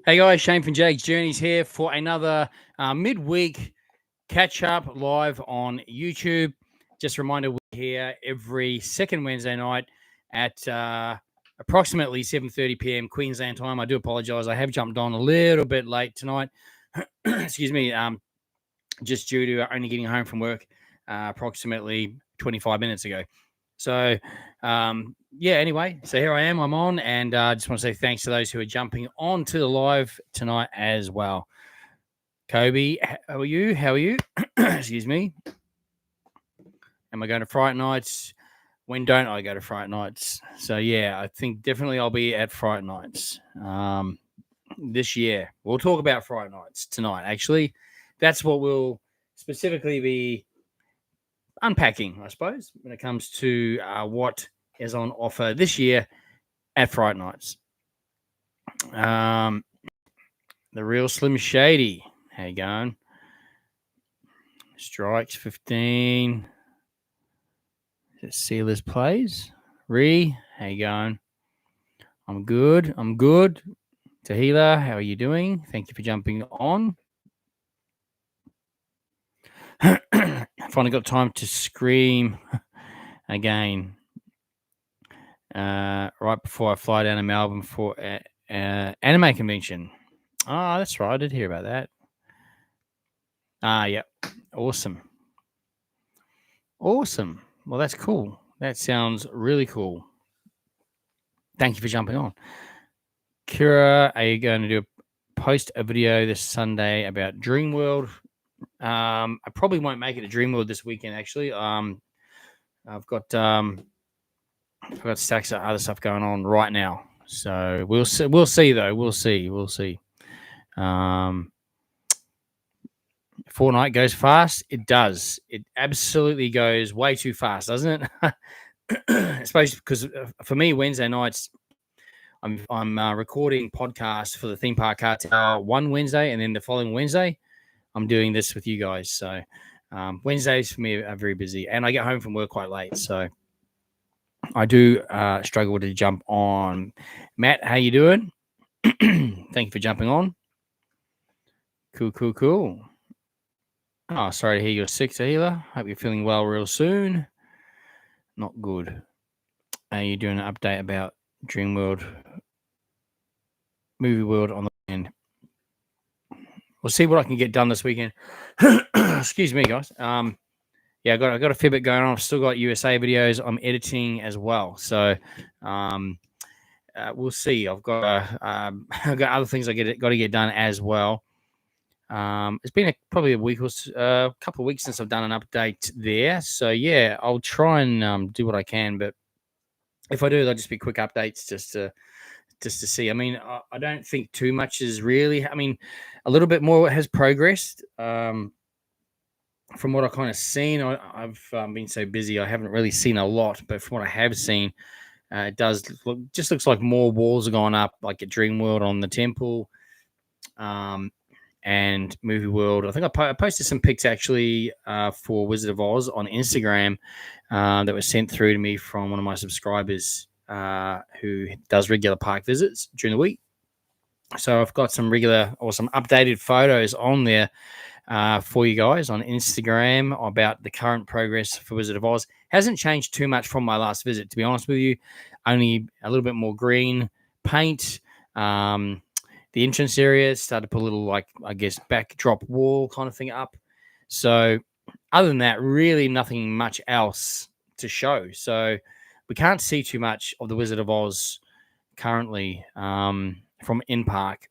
Hey guys, Shane from Jaggs Journeys here for another midweek catch up live on YouTube. Just a reminder, we're here every second Wednesday night at approximately 7:30 p.m. Queensland time. I do apologise. I have jumped on a little bit late tonight. Excuse me. Just due to only getting home from work approximately 25 minutes ago. So, anyway, so here I am. I'm on, and I just want to say thanks to those who are jumping on to the live tonight as well. Kobe, how are you? How are you? Excuse me. Am I going to Fright Nights? When don't I go to Fright Nights? So, yeah, I think definitely I'll be at Fright Nights this year. We'll talk about Fright Nights tonight, actually. That's what we'll specifically be unpacking, I suppose, when it comes to what is on offer this year at Fright Nights. The real Slim Shady. How you going? Strikes 15. Sealers plays. How you going? I'm good. Tahila, how are you doing? Thank you for jumping on. Finally got time to scream again. Right before I fly down to Melbourne for anime convention. Oh, that's right. I did hear about that. Yeah. Awesome. Well, that's cool. That sounds really cool. Thank you for jumping on. Kira, are you going to post a video this Sunday about Dreamworld? I probably won't make it to Dreamworld this weekend, actually. I've got stacks of other stuff going on right now. So we'll see though. We'll see. Fortnite goes fast. It does. It absolutely goes way too fast, doesn't it? Especially because for me, Wednesday nights, I'm recording podcasts for the theme park cartel one Wednesday, and then the following Wednesday, I'm doing this with you guys. So Wednesdays for me are very busy, and I get home from work quite late, so I do struggle to jump on. Matt, how you doing? Thank you for jumping on. Cool. Oh, sorry to hear you're sick, Tahila. Hope you're feeling well real soon. Not good. Are you doing an update about Dreamworld, Movie World on the weekend? We'll see what I can get done this weekend. Excuse me, guys. I got a fair bit going on. I've still got USA videos I'm editing as well. So we'll see. I've got I've got other things got to get done as well. It's been probably a week or a couple of weeks since I've done an update there. So yeah, I'll try and do what I can. But if I do, they'll just be quick updates just to see. I mean, I don't think too much is really. I mean, a little bit more has progressed. From what I've kind of seen, I've been so busy, I haven't really seen a lot. But from what I have seen, it looks like more walls are going up, like at Dreamworld on the temple. And Movie World. I think I posted some pics actually for Wizard of Oz on Instagram that was sent through to me from one of my subscribers who does regular park visits during the week. So I've got some regular or some updated photos on there for you guys on Instagram about the current progress for Wizard of Oz. Hasn't changed too much from my last visit, to be honest with you. Only a little bit more green paint. The entrance area started to put a little, like, I guess, backdrop wall kind of thing up. So other than that, really nothing much else to show. So we can't see too much of the Wizard of Oz currently from in-park.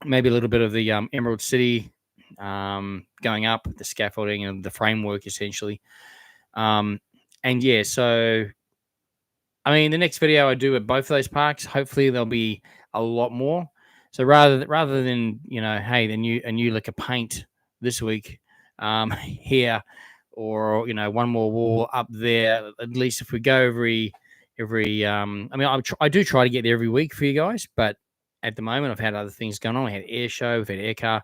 Maybe a little bit of the Emerald City going up, the scaffolding and the framework, essentially. So, I mean, the next video I do at both of those parks, hopefully there'll be a lot more. So rather than, hey, a new lick of paint this week here, or one more wall up there, at least if we go every I mean, I do try to get there every week for you guys, but at the moment I've had other things going on. I had air show, we've had air car,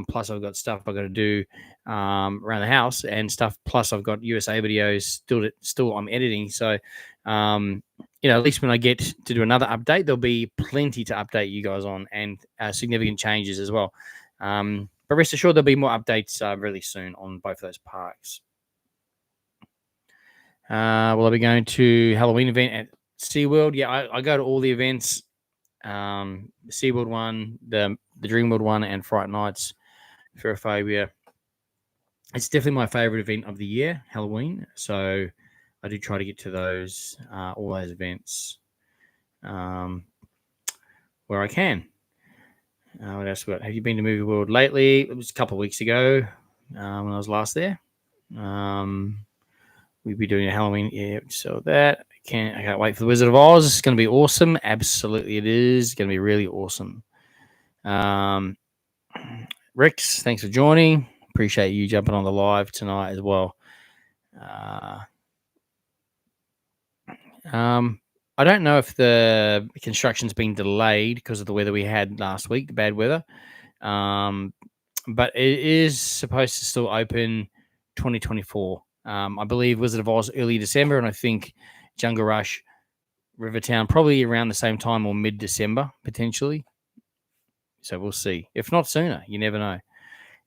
plus I've got stuff I've got to do around the house and stuff. Plus I've got USA videos still I'm editing. So at least when I get to do another update, there'll be plenty to update you guys on, and significant changes as well. But rest assured, there'll be more updates really soon on both of those parks. Will I be going to Halloween event at SeaWorld? Yeah, I go to all the events. The SeaWorld one, the Dreamworld one, and Fright Nights, Ferrophobia. It's definitely my favorite event of the year, Halloween. So I do try to get to those, all those events where I can. What else we got? Have you been to Movie World lately? It was a couple of weeks ago when I was last there. We'll be doing a Halloween, so that I can't wait for the Wizard of Oz. It's going to be awesome. Absolutely, it is going to be really awesome. Rex, thanks for joining. Appreciate you jumping on the live tonight as well. I don't know if the construction's been delayed because of the weather we had last week, the bad weather. But it is supposed to still open 2024. I believe Wizard of Oz early December, and I think Jungle Rush Rivertown probably around the same time or mid-December, potentially. So we'll see. If not sooner, you never know.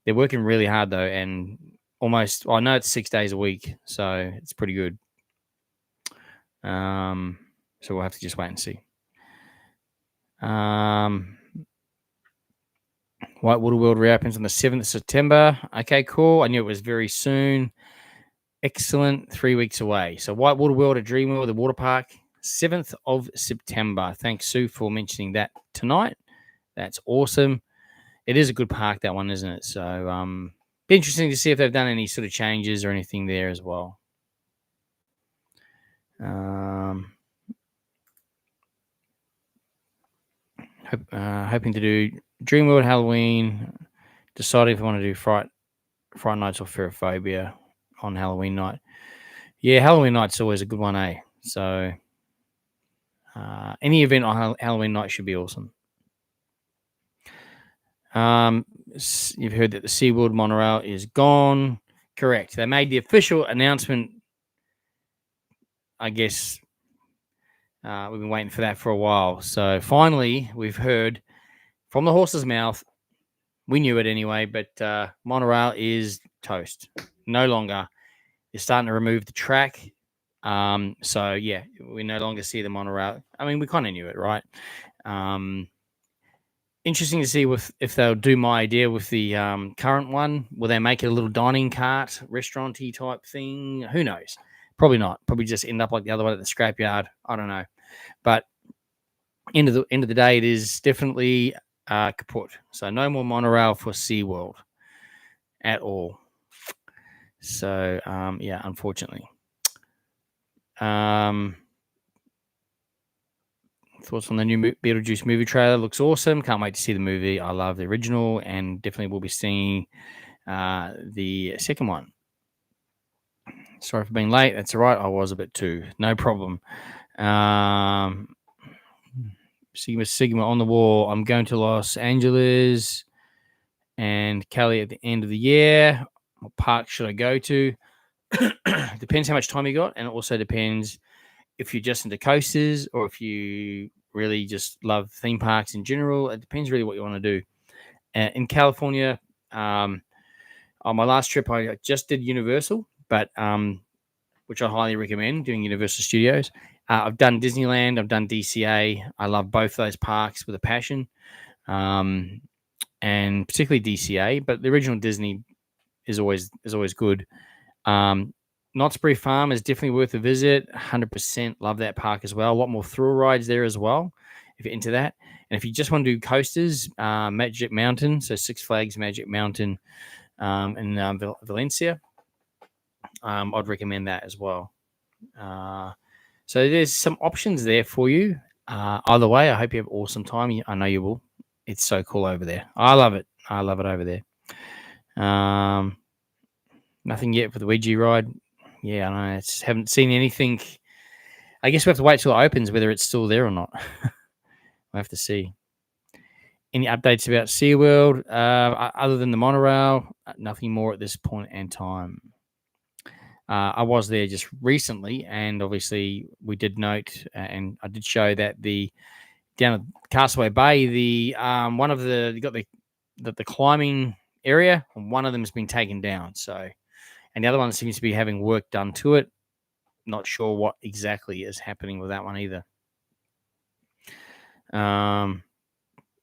They're working really hard, though, and I know it's 6 days a week, so it's pretty good. So we'll have to just wait and see. Whitewater World reopens on the 7th of September. Okay, cool. I knew it was very soon. Excellent. 3 weeks away. So Whitewater World at Dreamworld, the water park, 7th of September. Thanks, Sue, for mentioning that tonight. That's awesome. It is a good park, that one, isn't it? So be interesting to see if they've done any sort of changes or anything there as well. Hoping to do Dreamworld Halloween. Deciding if I want to do Fright Nights or Ferrophobia on Halloween night. Yeah, Halloween night's always a good one, eh? So any event on Halloween night should be awesome. You've heard that the SeaWorld monorail is gone. Correct. They made the official announcement. I guess we've been waiting for that for a while. So finally, we've heard from the horse's mouth. We knew it anyway, but monorail is toast. No longer. They're starting to remove the track. So, yeah, we no longer see the monorail. I mean, we kind of knew it, right? Interesting to see if they'll do my idea with the current one. Will they make it a little dining cart, restaurant-y type thing? Who knows? Probably not. Probably just end up like the other one at the scrapyard. I don't know. But end of the day, it is definitely kaput. So no more monorail for SeaWorld at all. So, yeah, unfortunately. Thoughts on the new Beetlejuice movie trailer? Looks awesome. Can't wait to see the movie. I love the original, and definitely will be seeing the second one. Sorry for being late. That's all right. I was a bit too. No problem. Sigma on the wall. I'm going to Los Angeles and Cali at the end of the year. What park should I go to? Depends how much time you got, and it also depends if you're just into coasters or if you really just love theme parks in general. It depends really what you want to do. In California, on my last trip, I just did Universal, but which I highly recommend doing Universal Studios. I've done Disneyland, I've done DCA. I love both those parks with a passion, and particularly DCA. But the original Disney is always good. Knott's Berry Farm is definitely worth a visit. 100% love that park as well. A lot more thrill rides there as well, if you're into that. And if you just want to do coasters, Magic Mountain, so Six Flags Magic Mountain in Valencia, I'd recommend that as well. So there's some options there for you. Either way, I hope you have an awesome time. I know you will. It's so cool over there. I love it. I love it over there. Nothing yet for the Ouija ride. Yeah, I know. Haven't seen anything. I guess we have to wait till it opens, whether it's still there or not. We'll have to see. Any updates about SeaWorld? Other than the monorail, nothing more at this point in time. I was there just recently, and obviously we did note, and I did show that the down at Castaway Bay, the one of the you got the climbing area, one of them has been taken down. So, and the other one seems to be having work done to it. Not sure what exactly is happening with that one either.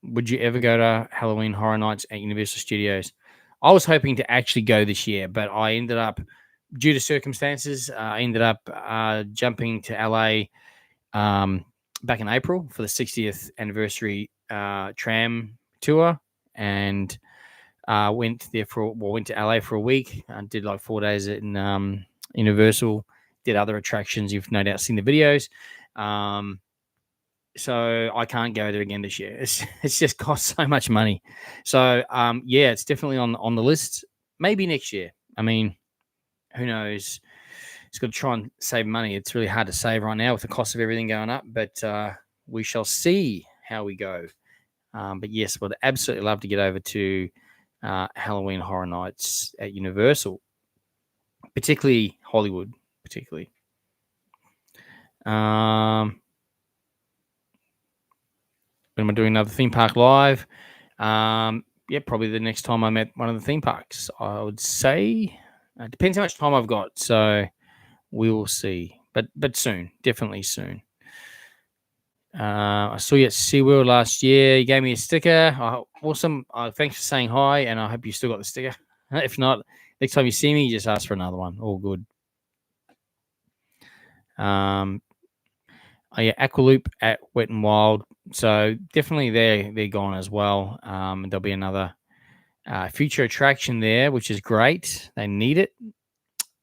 Would you ever go to Halloween Horror Nights at Universal Studios? I was hoping to actually go this year, but I ended up, due to circumstances, I ended up jumping to LA back in April for the 60th anniversary tram tour, and went to LA for a week. I did like 4 days in Universal, did other attractions. You've no doubt seen the videos. So I can't go there again this year. It's just cost so much money. So yeah, it's definitely on the list. Maybe next year. I mean, who knows? It's got to try and save money. It's really hard to save right now with the cost of everything going up. But we shall see how we go. But yes, would absolutely love to get over to Halloween Horror Nights at Universal, particularly Hollywood, particularly. When am I doing another theme park live? Yeah, probably the next time I'm at one of the theme parks, I would say. Depends how much time I've got, so we will see. But soon, definitely soon. I saw you at SeaWorld last year. You gave me a sticker. Awesome. Thanks for saying hi, and I hope you still got the sticker. If not, next time you see me, you just ask for another one. All good. Yeah, Aqualoop at Wet and Wild. So definitely they're gone as well. There'll be another future attraction there, which is great. They need it.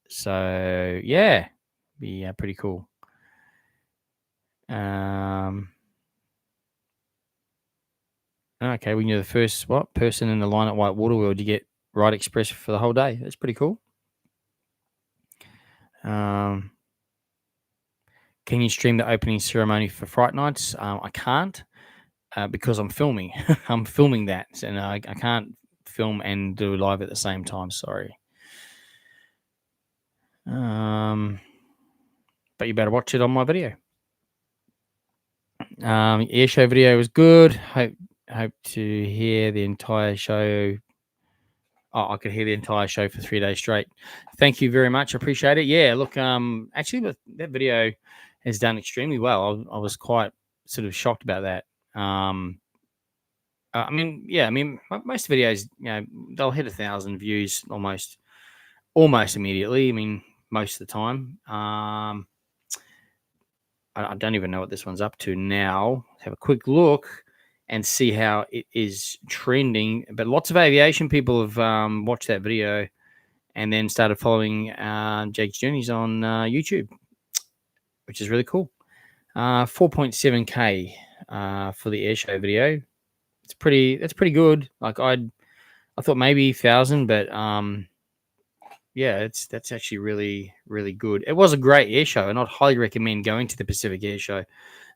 So yeah, be pretty cool. Okay, when you're the first person in the line at Whitewater World, you get Ride Express for the whole day. That's pretty cool. Can you stream the opening ceremony for Fright Nights? I can't because I'm filming. I'm filming that, and I can't film and do live at the same time. Sorry. But you better watch it on my video. Air show video was good. Hope to hear the entire show. I could hear the entire show for 3 days straight. Thank you very much. I appreciate it. Yeah, look, actually, that video has done extremely well. I was quite sort of shocked about that. I mean, most videos, they'll hit 1,000 views almost immediately. I mean, most of the time. I don't even know what this one's up to now. Have a quick look and see how it is trending. But lots of aviation people have watched that video and then started following Jake's Journeys on YouTube, which is really cool. 4.7K for the air show video. That's pretty good. Like I thought maybe 1,000, but yeah, that's actually really, really good. It was a great air show, and I'd highly recommend going to the Pacific Air Show.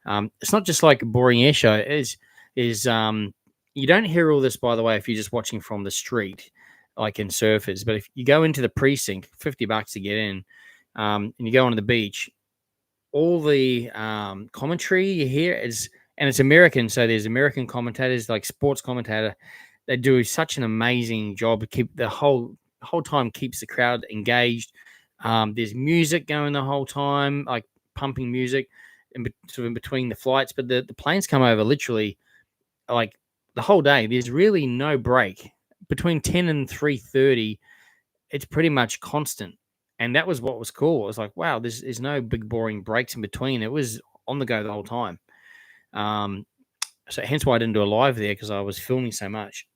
It's not just like a boring air show. It is you don't hear all this, by the way, if you're just watching from the street, like in surfers. But if you go into the precinct, $50 to get in, and you go onto the beach, all the commentary you hear and it's American, so there's American commentators, like sports commentator. They do such an amazing job to keep the whole time keeps the crowd engaged. There's music going the whole time, like pumping music in between the flights. But the planes come over literally like the whole day. There's really no break between 10 and 3:30. It's pretty much constant, and that was what was cool. It was like, wow, there's no big boring breaks in between. It was on the go the whole time. So hence why I didn't do a live there, because I was filming so much.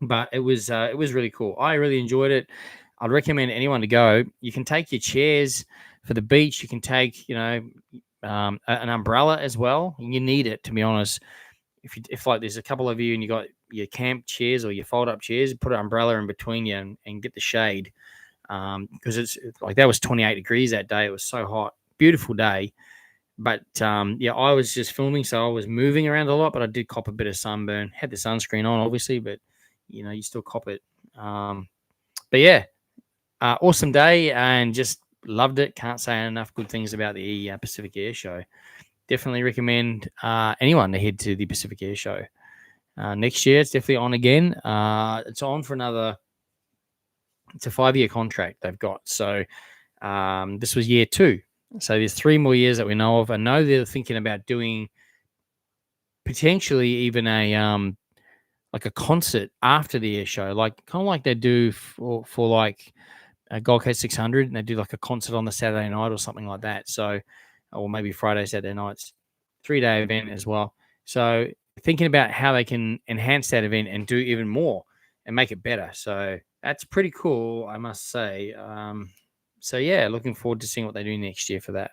But it was really cool. I really enjoyed it. I'd recommend anyone to go. You can take your chairs for the beach. You can take, an umbrella as well. You need it, to be honest. If like there's a couple of you and you got your camp chairs or your fold up chairs, put an umbrella in between you and get the shade. Because it's like that was 28 degrees that day. It was so hot. Beautiful day. But I was just filming, so I was moving around a lot, but I did cop a bit of sunburn. Had the sunscreen on, obviously, but you still cop it. But yeah, awesome day and just loved it. Can't say enough good things about the Pacific Air Show. Definitely recommend anyone to head to the Pacific Air Show. Next year, it's definitely on again. It's on for it's a 5-year contract they've got. So this was year 2. So there's 3 more years that we know of. I know they're thinking about doing potentially even a like a concert after the air show, like kind of like they do for like a Gold Coast 600, and they do like a concert on the Saturday night or something like that. So, or maybe Friday, Saturday nights, 3-day event as well. So thinking about how they can enhance that event and do even more and make it better. So that's pretty cool, I must say. So yeah, looking forward to seeing what they do next year for that.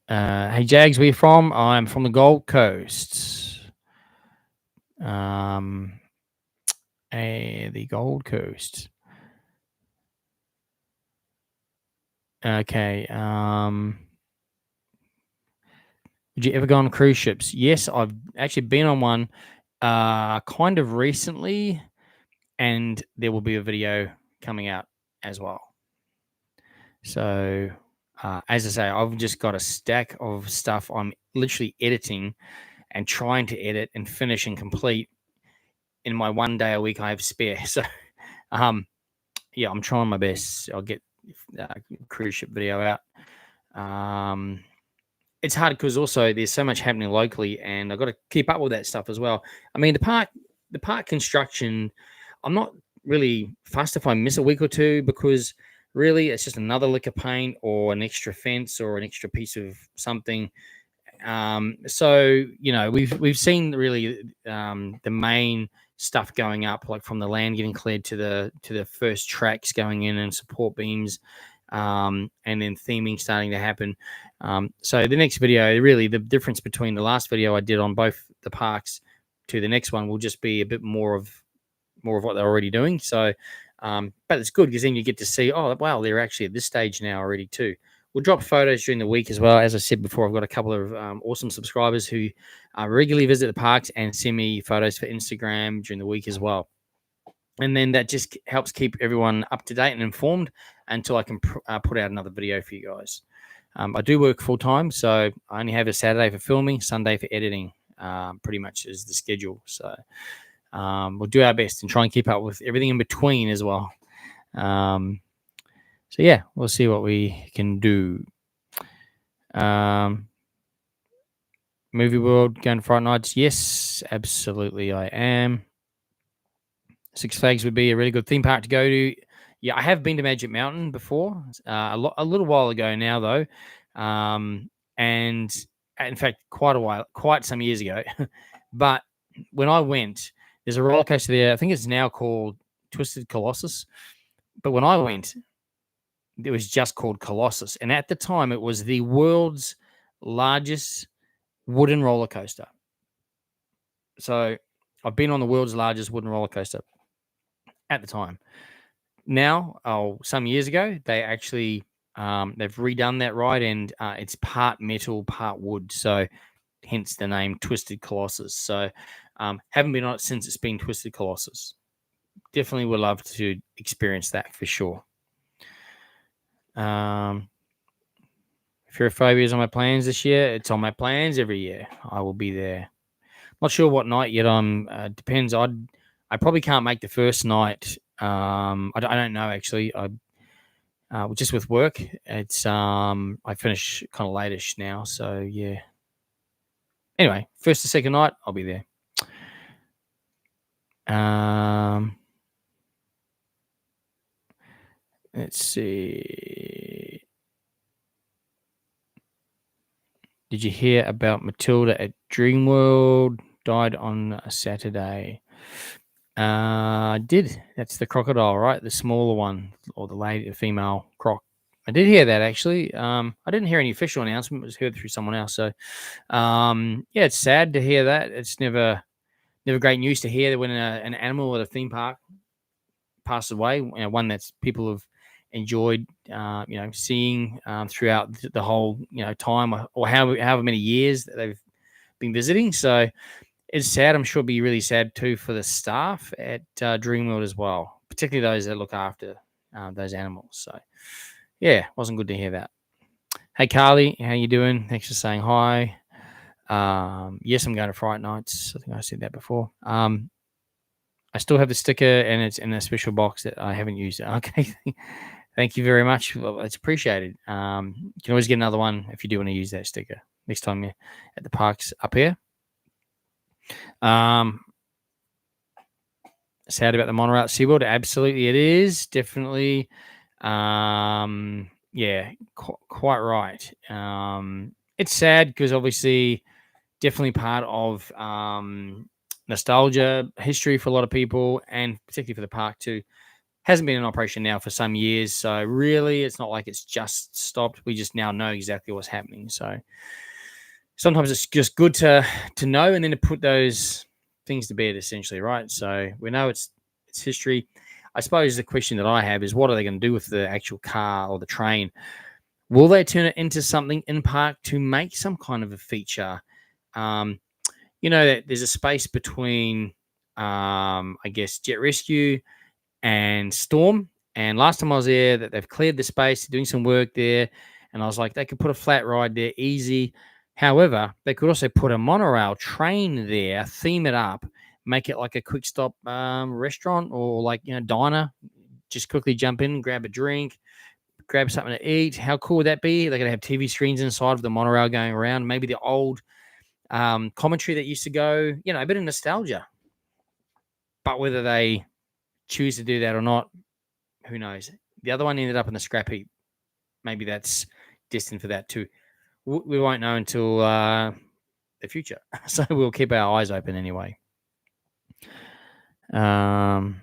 Hey Jags, where you from? I'm from the Gold Coast. The Gold Coast. Okay. Would you ever go on cruise ships? Yes, I've actually been on one kind of recently, and there will be a video coming out as well. So, as I say, I've just got a stack of stuff I'm literally editing and trying to edit and finish and complete in my 1 day a week I have spare. So, yeah, I'm trying my best. I'll get cruise ship video out. It's hard because also there's so much happening locally, and I've got to keep up with that stuff as well. I mean, the park construction, I'm not really fussed if I miss a week or two, because really it's just another lick of paint or an extra fence or an extra piece of something. So we've seen really the main stuff going up, like from the land getting cleared to the first tracks going in and support beams, and then theming starting to happen. So the next video, really the difference between the last video I did on both the parks to the next one will just be a bit more of what they're already doing. So, but it's good because then you get to see, oh wow, they're actually at this stage now already too. We'll drop photos during the week as well. As I said before, I've got a couple of awesome subscribers who regularly visit the parks and send me photos for Instagram during the week as well. And then that just helps keep everyone up to date and informed until I can put out another video for you guys. I do work full time, so I only have a Saturday for filming, Sunday for editing. Pretty much is the schedule. So we'll do our best and try and keep up with everything in between as well. So yeah, we'll see what we can do. Movie World, going to Fright Nights? Yes, absolutely I am. Six Flags would be a really good theme park to go to. Yeah, I have been to Magic Mountain before, a little while ago now though, and in fact quite some years ago. But when I went, there's a roller coaster there. I think it's now called Twisted Colossus. But when I went, it was just called Colossus, and at the time, it was the world's largest wooden roller coaster. So I've been on the world's largest wooden roller coaster at the time. Now, some years ago, they actually they've redone that ride, and it's part metal, part wood. So hence the name Twisted Colossus. So haven't been on it since it's been Twisted Colossus. Definitely would love to experience that for sure. Fearophobia is on my plans this year. It's on my plans every year. I will be there. Not sure what night yet. Depends. I probably can't make the first night. I don't know actually. Just with work, it's I finish kind of late-ish now, so yeah. Anyway, first or second night, I'll be there. Let's see. Did you hear about Matilda at Dreamworld? Died on a Saturday. I did. That's the crocodile, right? The smaller one, or the female croc. I did hear that actually. I didn't hear any official announcement. It was heard through someone else. So, yeah, it's sad to hear that. It's never great news to hear that when an animal at a theme park passes away. One that's people have enjoyed, seeing throughout the whole, time or however many years that they've been visiting. So, It's sad. I'm sure it'd be really sad too for the staff at Dreamworld as well, particularly those that look after those animals. So, yeah, wasn't good to hear that. Hey, Carly, how you doing? Thanks for saying hi. Yes, I'm going to Fright Nights. I think I said that before. I still have the sticker, and it's in a special box that I haven't used. Okay, thank you very much. Well, it's appreciated. You can always get another one if you do want to use that sticker next time you're at the parks up here. Sad about the monorail at SeaWorld. Absolutely, it is definitely. Yeah, quite right. It's sad because obviously, definitely part of nostalgia, history for a lot of people, and particularly for the park too. Hasn't been in operation now for some years, so really, it's not like it's just stopped. We just now know exactly what's happening. So sometimes it's just good to know and then to put those things to bed, essentially, right? So we know it's history. I suppose the question that I have is, what are they going to do with the actual car or the train? Will they turn it into something in park to make some kind of a feature? That there's a space between, I guess, Jet Rescue and Storm. And last time I was there, that they've cleared the space, doing some work there, and I was like, they could put a flat ride there, easy. However, they could also put a monorail train there, theme it up, make it like a quick stop restaurant or like diner. Just quickly jump in, grab a drink, grab something to eat. How cool would that be? They're gonna have TV screens inside of the monorail going around. Maybe the old commentary that used to go, a bit of nostalgia. But whether they choose to do that or not, who knows? The other one ended up in the scrap heap. Maybe that's destined for that too. We won't know until the future. So we'll keep our eyes open anyway. What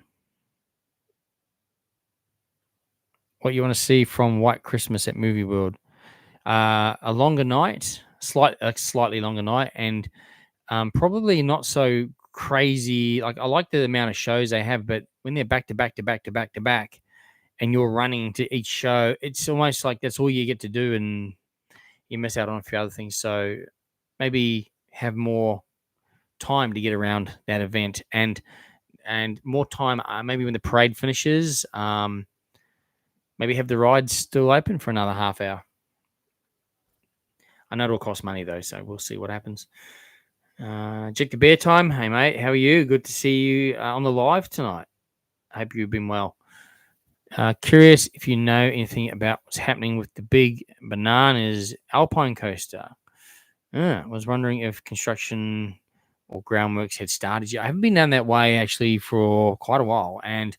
you want to see from White Christmas at Movie World? A longer night, slightly longer night, and probably not so crazy. Like, I like the amount of shows they have, but when they're back to back to back to back to back, and you're running to each show, it's almost like that's all you get to do, and you miss out on a few other things. So maybe have more time to get around that event, and more time. Maybe when the parade finishes, maybe have the rides still open for another half hour. I know it'll cost money though, so we'll see what happens. Jack the Bear Time. Hey mate, how are you? Good to see you on the live tonight. Hope you've been well. Curious if you know anything about what's happening with the big bananas Alpine coaster. Was wondering if construction or groundworks had started yet. I haven't been down that way actually for quite a while, and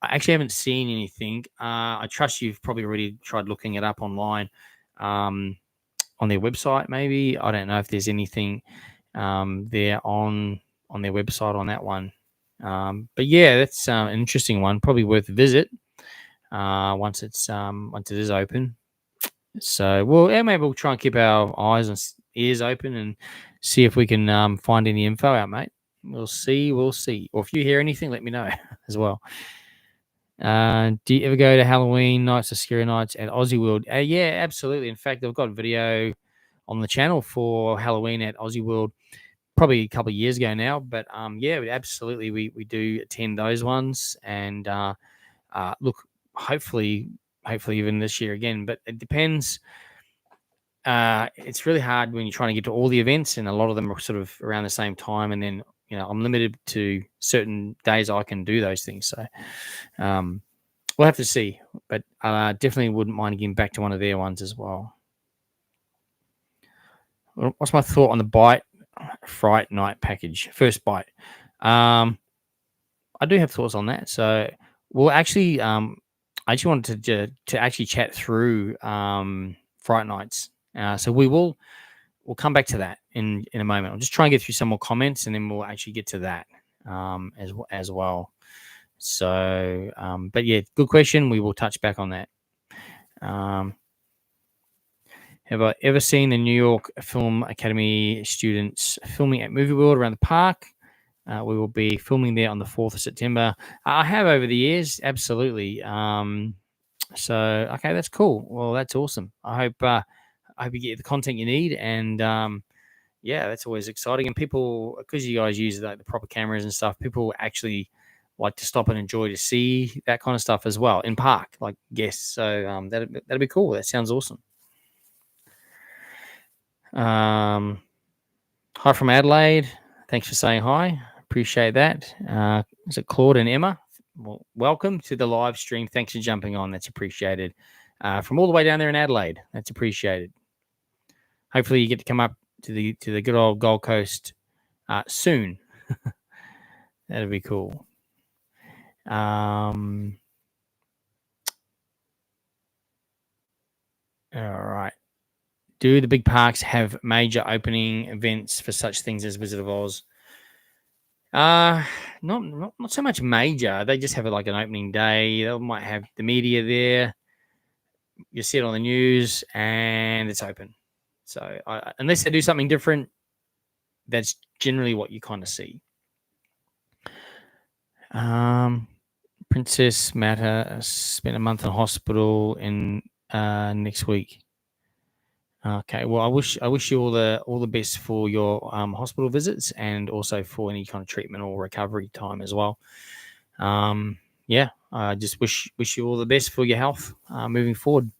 I actually haven't seen anything. I trust you've probably already tried looking it up online, on their website. Maybe I don't know if there's anything there on their website on that one. But yeah, that's an interesting one. Probably worth a visit once it is open. So maybe we'll try and keep our eyes and ears open and see if we can find any info out, mate. We'll see. Or if you hear anything, let me know as well. Do you ever go to Halloween nights or scary nights at Aussie World? Yeah, absolutely. In fact, I've got a video on the channel for Halloween at Aussie World, probably a couple of years ago now. But yeah, absolutely, we do attend those ones, and look, hopefully even this year again. But it depends. It's really hard when you're trying to get to all the events, and a lot of them are sort of around the same time, and then I'm limited to certain days I can do those things. So we'll have to see, but definitely wouldn't mind getting back to one of their ones as well. What's my thought on the Bite Fright Night package? First Bite. I do have thoughts on that. So we'll actually, I actually wanted to actually chat through Fright Nights. So we'll come back to that in a moment. I'll just try and get through some more comments, and then we'll actually get to that as well. So, but yeah, good question. We will touch back on that. Have I ever seen the New York Film Academy students filming at Movie World around the park? We will be filming there on the 4th of September. I have over the years, absolutely. So, okay, that's cool. Well, that's awesome. I hope you get the content you need, and yeah, that's always exciting. And people, because you guys use like the proper cameras and stuff, people actually like to stop and enjoy to see that kind of stuff as well in park, like guests. So that'd be cool. That sounds awesome. Hi from Adelaide. Thanks for saying hi. Appreciate that. Is it Claude and Emma? Well, welcome to the live stream. Thanks for jumping on. That's appreciated. From all the way down there in Adelaide. That's appreciated. Hopefully you get to come up to the good old Gold Coast soon. That'd be cool. All right. Do the big parks have major opening events for such things as Wizard of Oz? Not so much major. They just have like an opening day. They might have the media there. You see it on the news, and it's open. So unless they do something different, that's generally what you kind of see. Princess Matter spent a month in hospital in next week. Okay, well, I wish you all the best for your hospital visits and also for any kind of treatment or recovery time as well. Yeah, I just wish you all the best for your health moving forward.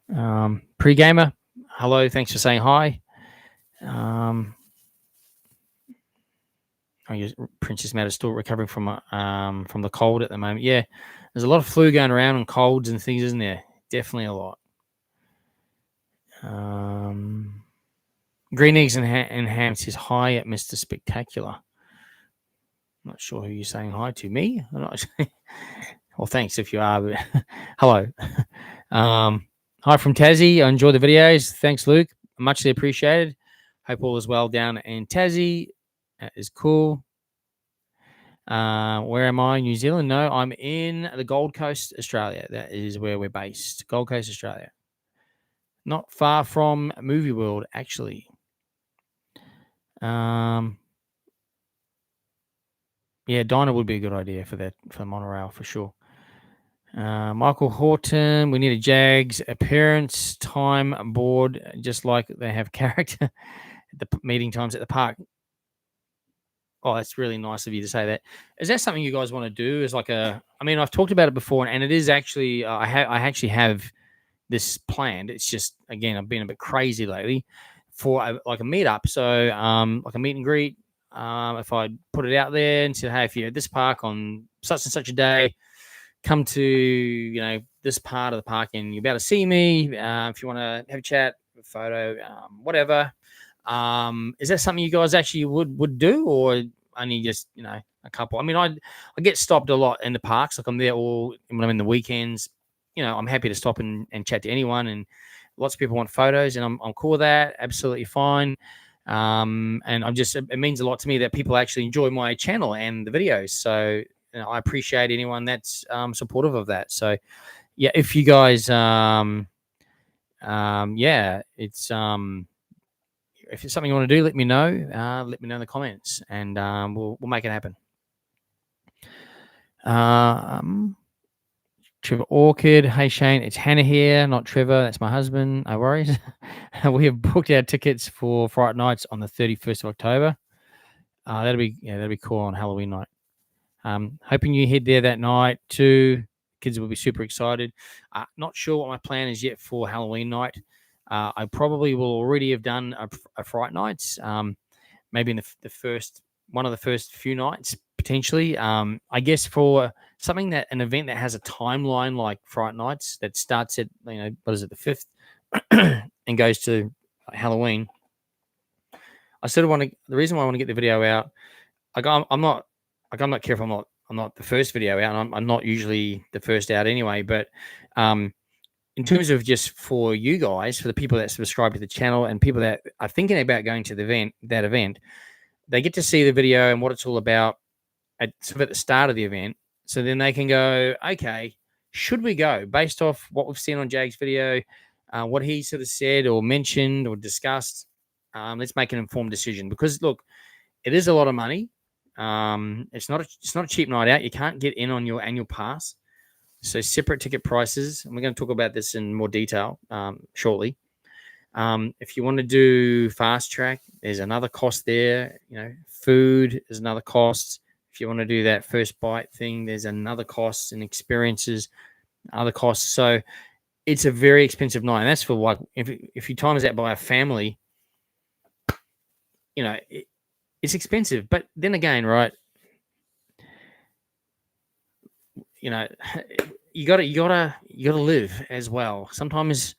Pre-gamer, hello, thanks for saying hi. Princess Matter still recovering from the cold at the moment. Yeah, there's a lot of flu going around and colds and things, isn't there? Definitely a lot. Green Eggs and Ham says hi at Mr. Spectacular. I'm not sure who you're saying hi to. Me? I'm not. Well, thanks if you are. But hello. Hi from Tassie. I enjoy the videos. Thanks, Luke. Muchly appreciated. Hope all is well down in Tassie. That is cool. Where am I? New Zealand? No, I'm in the Gold Coast, Australia. That is where we're based. Gold Coast, Australia. Not far from Movie World, actually. Yeah, diner would be a good idea for that, for the monorail for sure. Michael Horton, we need a Jags appearance time board, just like they have character at the meeting times at the park. Oh, that's really nice of you to say that. Is that something you guys want to do? Is like I mean, I've talked about it before, and it is actually, I actually have this planned. It's just, again, I've been a bit crazy lately for like a meetup. So, like a meet and greet. If I put it out there and say, hey, if you're at this park on such and such a day, come to this part of the park and you're about to see me. If you want to have a chat, a photo, whatever. Is that something you guys actually would do, or only just a couple? I mean, I get stopped a lot in the parks. Like I'm there all when I'm in the weekends. I'm happy to stop and chat to anyone, and lots of people want photos, and I'm cool with that. Absolutely fine. And it means a lot to me that people actually enjoy my channel and the videos. So I appreciate anyone that's supportive of that. So yeah, if you guys if it's something you want to do, let me know. Let me know in the comments, and we'll make it happen. Trevor Orchid, hey Shane, it's Hannah here, not Trevor. That's my husband. No worries. We have booked our tickets for Fright Nights on the 31st of October. That'll be cool on Halloween night. Hoping you head there that night too. Kids will be super excited. Not sure what my plan is yet for Halloween night. I probably will already have done a Fright Nights, maybe in the first one of the first few nights potentially. I guess for something an event that has a timeline like Fright Nights that starts at what is it, the 5th and goes to Halloween. I sort of want to. The reason why I want to get the video out, I'm not careful. I'm not the first video out. And I'm not usually the first out anyway. But in terms of just for you guys, for the people that subscribe to the channel and people that are thinking about going to the event, they get to see the video and what it's all about at the start of the event. So then they can go, okay, should we go based off what we've seen on Jag's video, what he sort of said or mentioned or discussed. Let's make an informed decision, because look, it is a lot of money. It's not a cheap night out. You can't get in on your annual pass. So separate ticket prices, and we're going to talk about this in more detail shortly. If you want to do fast track, there's another cost there. Food is another cost. If you want to do that first bite thing, there's another cost, and experiences, other costs. So it's a very expensive night, and that's for like if you times that by a family, it's expensive. But then again, right? You gotta live as well. Sometimes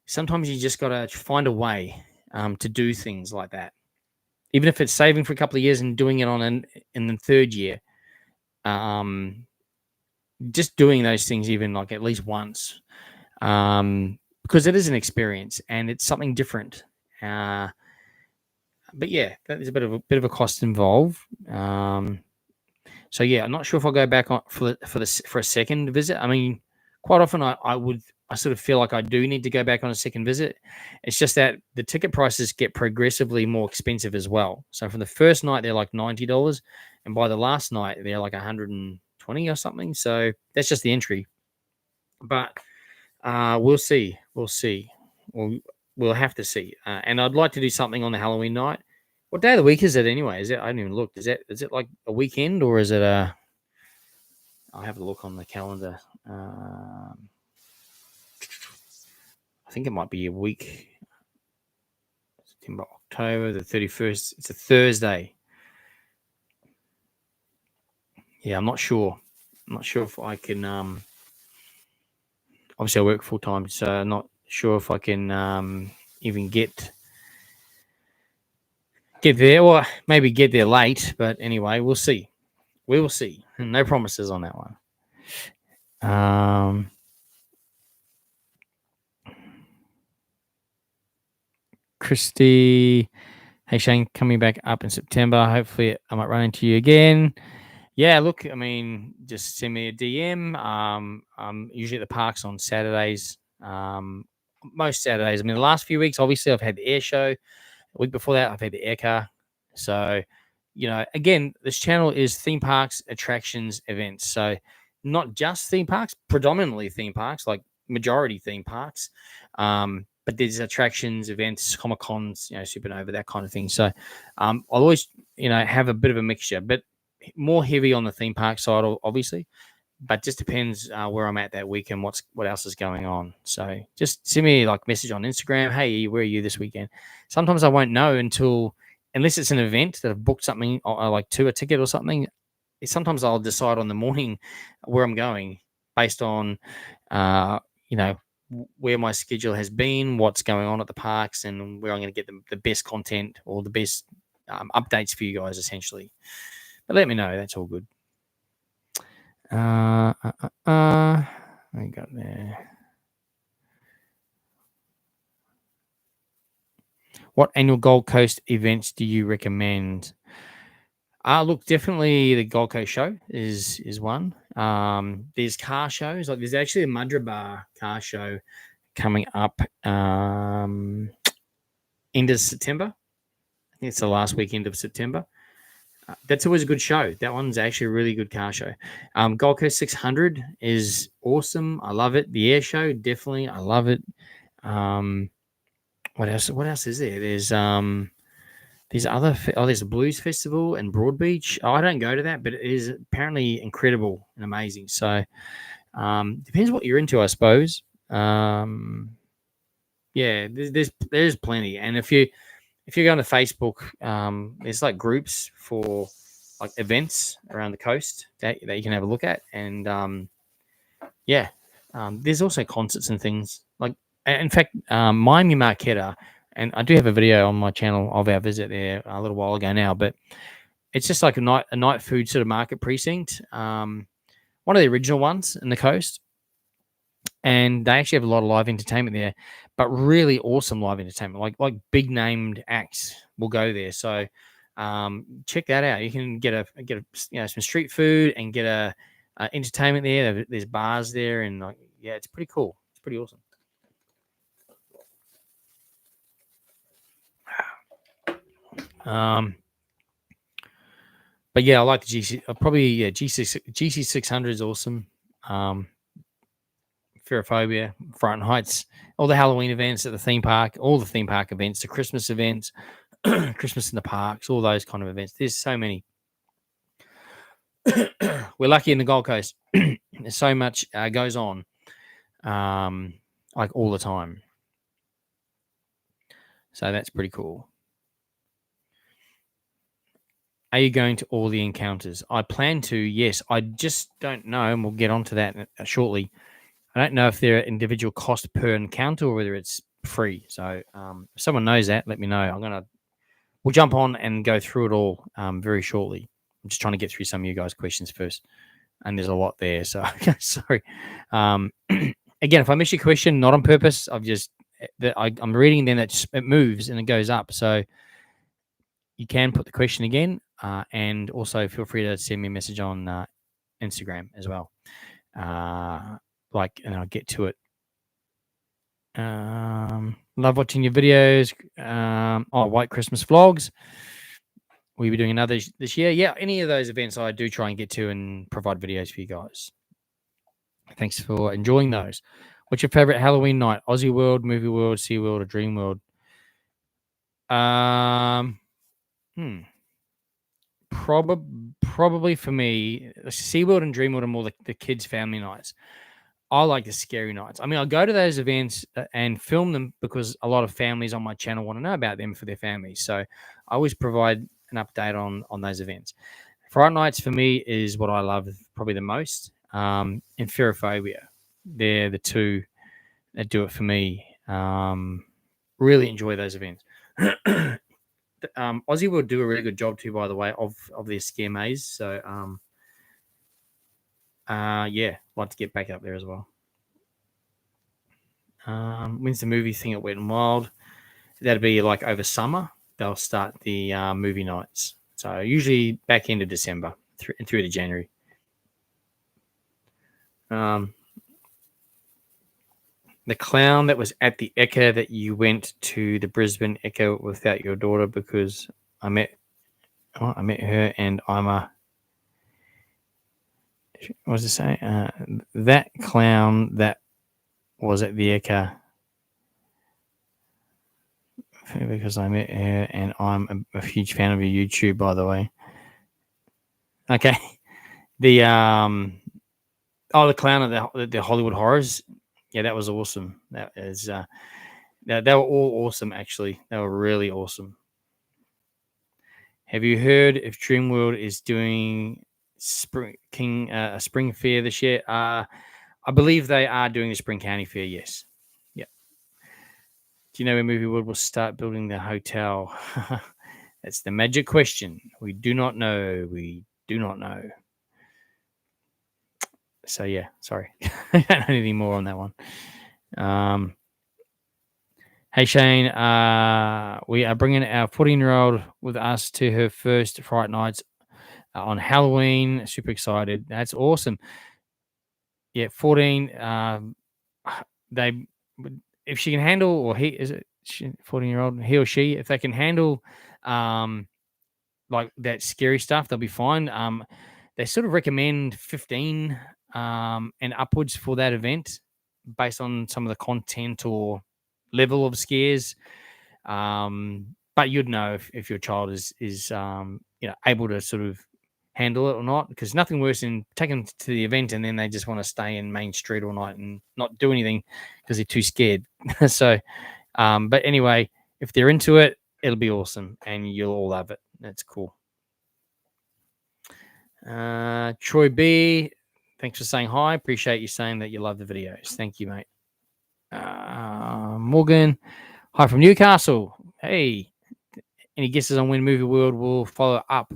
you just gotta find a way to do things like that, even if it's saving for a couple of years and doing it in the third year. Just doing those things even like at least once, because it is an experience and it's something different. But yeah, there's a bit of a cost involved. So yeah, I'm not sure if I'll go back on for a second visit. I mean, quite often I sort of feel like I do need to go back on a second visit. It's just that the ticket prices get progressively more expensive as well. So from the first night they're like $90, and by the last night they're like 120 or something. So that's just the entry. But we'll see. We'll have to see. And I'd like to do something on the Halloween night. What day of the week is it anyway? I haven't even looked. Is it like a weekend, or is it a? I'll have a look on the calendar. I think it might be a week. September, October the 31st. It's a Thursday. Yeah, I'm not sure. I'm not sure if I can. Obviously, I work full time, so I'm not sure if I can even get there, or maybe get there late. But anyway, we'll see. We will see. No promises on that one. Christy, hey Shane, coming back up in September. Hopefully, I might run into you again. Yeah, look, I mean, just send me a DM. I'm usually at the parks on Saturdays. Most Saturdays. I mean, the last few weeks, obviously, I've had the air show. A week before that, I've had the air car. So, again, this channel is theme parks, attractions, events. So, not just theme parks, predominantly theme parks, like majority theme parks. But there's attractions, events, Comic Cons, Supernova, that kind of thing. So, I'll always, have a bit of a mixture, but more heavy on the theme park side, obviously. But just depends where I'm at that week and what else is going on. So just send me like message on Instagram. Hey, where are you this weekend? Sometimes I won't know unless it's an event that I've booked something like a ticket or something. Sometimes I'll decide on the morning where I'm going based on, where my schedule has been, what's going on at the parks, and where I'm going to get the best content or the best updates for you guys, essentially. But let me know. That's all good. I got there. What annual Gold Coast events do you recommend? Look, definitely the Gold Coast show is one. There's car shows. Like there's actually a Mudra Bar car show coming up end of September. I think it's the last weekend of September. That's always a good show. That one's actually a really good car show. Gold Coast 600 is awesome. I love it. The air show, definitely. I love it. What else? What else is there? There's there's a blues festival in Broadbeach. I don't go to that, but it is apparently incredible and amazing. So depends what you're into, I suppose. Yeah, there's plenty. And if you're going to Facebook, there's like groups for like events around the coast that you can have a look at. And there's also concerts and things. Like, in fact, Miami Marquetta, and I do have a video on my channel of our visit there a little while ago now, but it's just like a night food sort of market precinct. One of the original ones in the coast. And they actually have a lot of live entertainment there, but really awesome live entertainment. Like big named acts will go there. So check that out. You can get some street food and get a entertainment there. There's bars there, and it's pretty cool. It's pretty awesome. But yeah, I like the GC. GC 600 is awesome. Ferophobia, Fright Nights, all the Halloween events at the theme park, all the theme park events, the Christmas events, Christmas in the parks, all those kind of events. There's so many. We're lucky in the Gold Coast. There's so much goes on, like all the time. So that's pretty cool. Are you going to all the encounters? I plan to, yes. I just don't know, and we'll get onto that shortly. I don't know if there are individual cost per encounter or whether it's free. So if someone knows that, let me know. We'll jump on and go through it all very shortly. I'm just trying to get through some of you guys' questions first, and there's a lot there. So sorry. Again, if I miss your question, not on purpose. I'm reading, then it moves and it goes up. So you can put the question again, and also feel free to send me a message on Instagram as well. And I'll get to it. Love watching your videos. White Christmas vlogs. Will you be doing another this year? Yeah, any of those events I do try and get to and provide videos for you guys. Thanks for enjoying those. What's your favorite Halloween night? Aussie World, Movie World, Sea World, or Dream World? Probably for me, Sea World and Dream World are more the kids' family nights. I like the scary nights. I mean, I go to those events and film them because a lot of families on my channel want to know about them for their families. So I always provide an update on those events. Fright Nights for me is what I love probably the most. And Ferophobia, they're the two that do it for me. Really enjoy those events. Aussie will do a really good job too, by the way, of their scare maze. So like to get back up there as well. When's the movie thing at Wet and Wild? That'll be like over summer. They'll start the movie nights. So usually back into December through to January. The clown that was at the Ekka that you went to the Brisbane Ekka without your daughter because I met her and I'm a. What was it saying? That clown that was at the Ekka because I met her and I'm a huge fan of your YouTube, by the way. Okay. The clown of the Hollywood Horrors. Yeah, that was awesome. That is they were all awesome, actually. They were really awesome. Have you heard if Dreamworld is doing a spring fair this year? I believe they are doing the Spring County Fair, yes. Yeah. Do you know when Movie World will start building the hotel? That's the magic question. We do not know. We do not know. So, yeah, sorry. I don't know anything more on that one. Hey, Shane, we are bringing our 14-year-old with us to her first Fright Nights on Halloween. Super excited. That's awesome. Yeah, 14. If she can handle, or he, is it 14-year-old, he or she, if they can handle like that scary stuff, they'll be fine. They sort of recommend 15 and upwards for that event based on some of the content or level of scares. But you'd know if your child is able to sort of handle it or not, because nothing worse than taking them to the event and then they just want to stay in Main Street all night and not do anything because they're too scared. So, but anyway, if they're into it, it'll be awesome and you'll all love it. That's cool. Troy B, thanks for saying hi. Appreciate you saying that you love the videos. Thank you, mate. Morgan, hi from Newcastle. Hey, any guesses on when Movie World will follow up?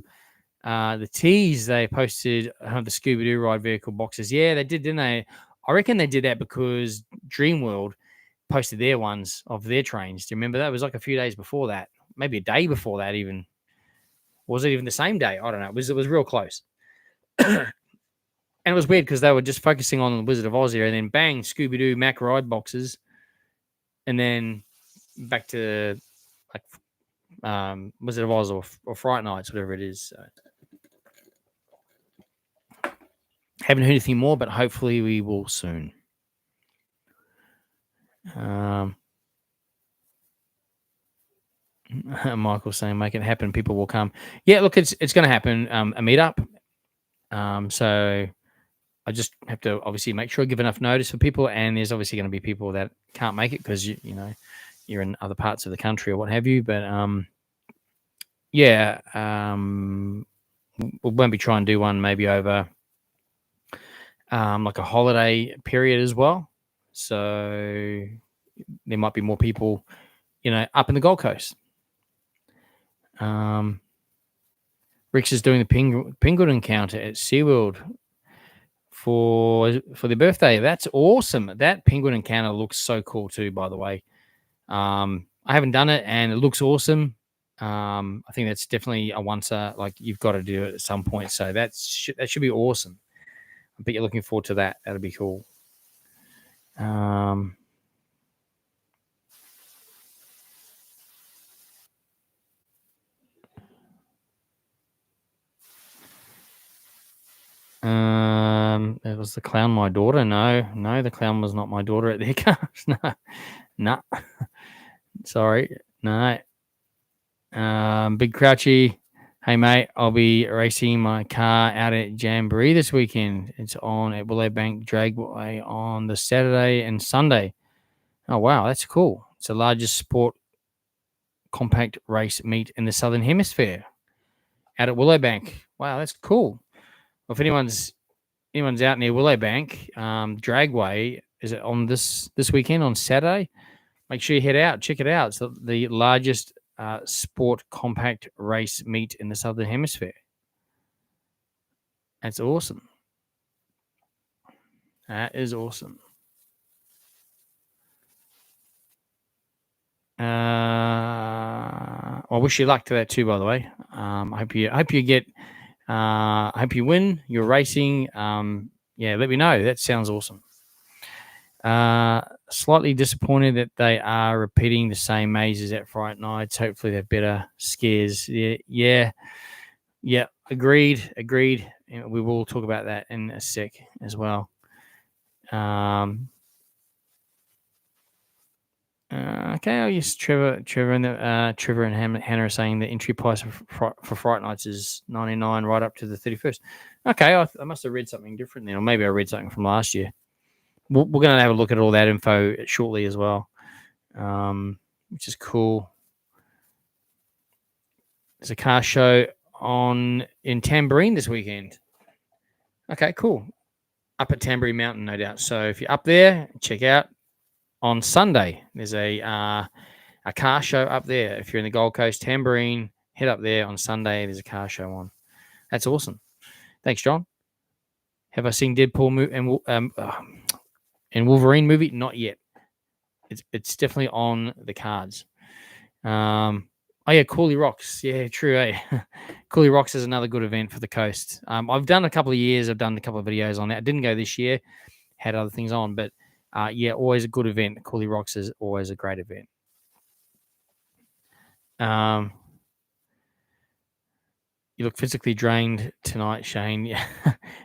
The tease they posted the Scooby-Doo ride vehicle boxes. Yeah, they did, didn't they? I reckon they did that because Dreamworld posted their ones of their trains. Do you remember that? It was like a few days before that, maybe a day before that even. Was it even the same day? I don't know. It was real close. And it was weird because they were just focusing on the Wizard of Oz here, and then bang, Scooby-Doo Mac ride boxes, and then back to like Wizard of Oz or Fright Nights, whatever it is. So. Haven't heard anything more, but hopefully we will soon. Michael's saying, make it happen. People will come. Yeah, look, it's going to happen. A meetup. So I just have to obviously make sure I give enough notice for people. And there's obviously going to be people that can't make it because you're in other parts of the country or what have you. But yeah, we won't be trying to do one maybe over like a holiday period as well. So there might be more people, up in the Gold Coast. Rix is doing the penguin encounter at SeaWorld for their birthday. That's awesome. That penguin encounter looks so cool too, by the way. I haven't done it and it looks awesome. I think that's definitely a once-er, like you've got to do it at some point. So that should be awesome. I bet you're looking forward to that. That'll be cool. It was the clown my daughter. No, the clown was not my daughter at their cars. No. Sorry. No. Big Crouchy. Hey, mate, I'll be racing my car out at Jamboree this weekend. It's on at Willow Bank Dragway on the Saturday and Sunday. Oh, wow, that's cool. It's the largest sport compact race meet in the Southern Hemisphere out at Willow Bank. Wow, that's cool. Well, if anyone's out near Willow Bank, Dragway, is it on this weekend on Saturday? Make sure you head out, check it out. It's the largest sport compact race meet in the Southern Hemisphere. That's awesome. That is awesome. I wish you luck to that too, by the way. I hope you get. I hope you win. You're racing. Yeah, let me know. That sounds awesome. Slightly disappointed that they are repeating the same mazes at Fright Nights. Hopefully, they're better scares. Yeah. Agreed. We will talk about that in a sec as well. Okay, I'll use Trevor and Hannah are saying the entry price for Fright Nights is $99 right up to the 31st. Okay, I must have read something different then, or maybe I read something from last year. We're going to have a look at all that info shortly as well, which is cool. There's a car show in Tamborine this weekend. Okay, cool. Up at Tamborine Mountain, no doubt. So if you're up there, check out. On Sunday, there's a car show up there. If you're in the Gold Coast, Tamborine, head up there on Sunday. There's a car show on. That's awesome. Thanks, John. Have I seen Deadpool and Wolverine movie? Not yet. It's definitely on the cards. Oh yeah, Cooley Rocks. Yeah, true. Eh? Cooley Rocks is another good event for the coast. I've done a couple of years. I've done a couple of videos on that. I didn't go this year. Had other things on, but yeah, always a good event. Cooley Rocks is always a great event. You look physically drained tonight, Shane. Yeah,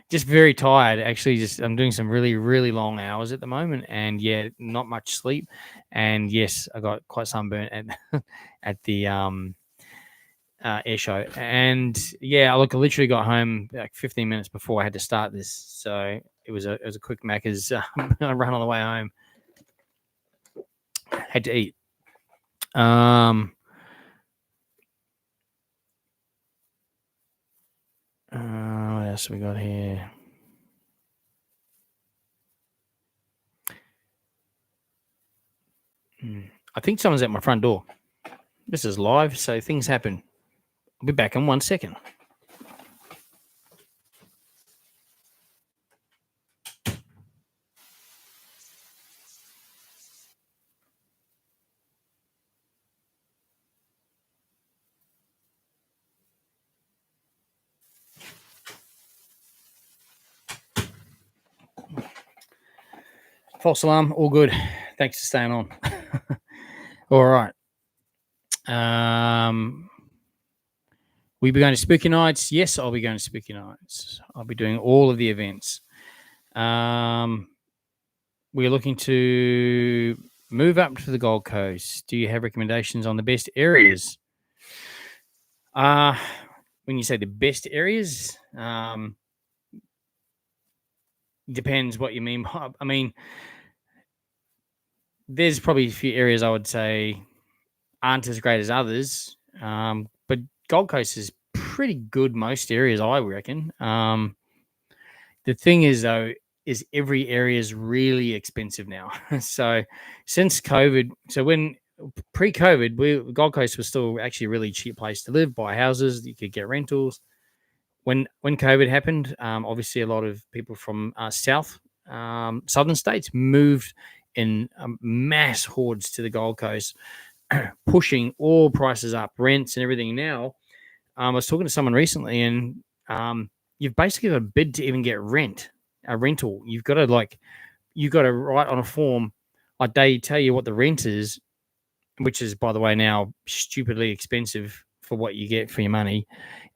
just very tired. Actually, I'm doing some really, really long hours at the moment, and yeah, not much sleep. And yes, I got quite sunburnt at the air show. And yeah, I literally got home like 15 minutes before I had to start this, so it was a quick Macca's run on the way home. Had to eat. What else we got here? I think someone's at my front door. This is live, so things happen. I'll be back in 1 second. False alarm, all good. Thanks for staying on. All right. Will you be going to Spooky Nights? Yes, I'll be going to Spooky Nights. I'll be doing all of the events. We're looking to move up to the Gold Coast. Do you have recommendations on the best areas? When you say the best areas, depends what you mean. I mean, there's probably a few areas I would say aren't as great as others, but Gold Coast is pretty good most areas, I reckon. The thing is, though, is every area is really expensive now. So since COVID, so when pre-COVID, Gold Coast was still actually a really cheap place to live, buy houses, you could get rentals. When COVID happened, obviously a lot of people from southern states moved in mass hordes to the Gold Coast, pushing all prices up, rents and everything. Now, I was talking to someone recently, and you've basically got to bid to even get a rental. You've got to write on a form, like they tell you what the rent is, which is, by the way, now stupidly expensive for what you get for your money.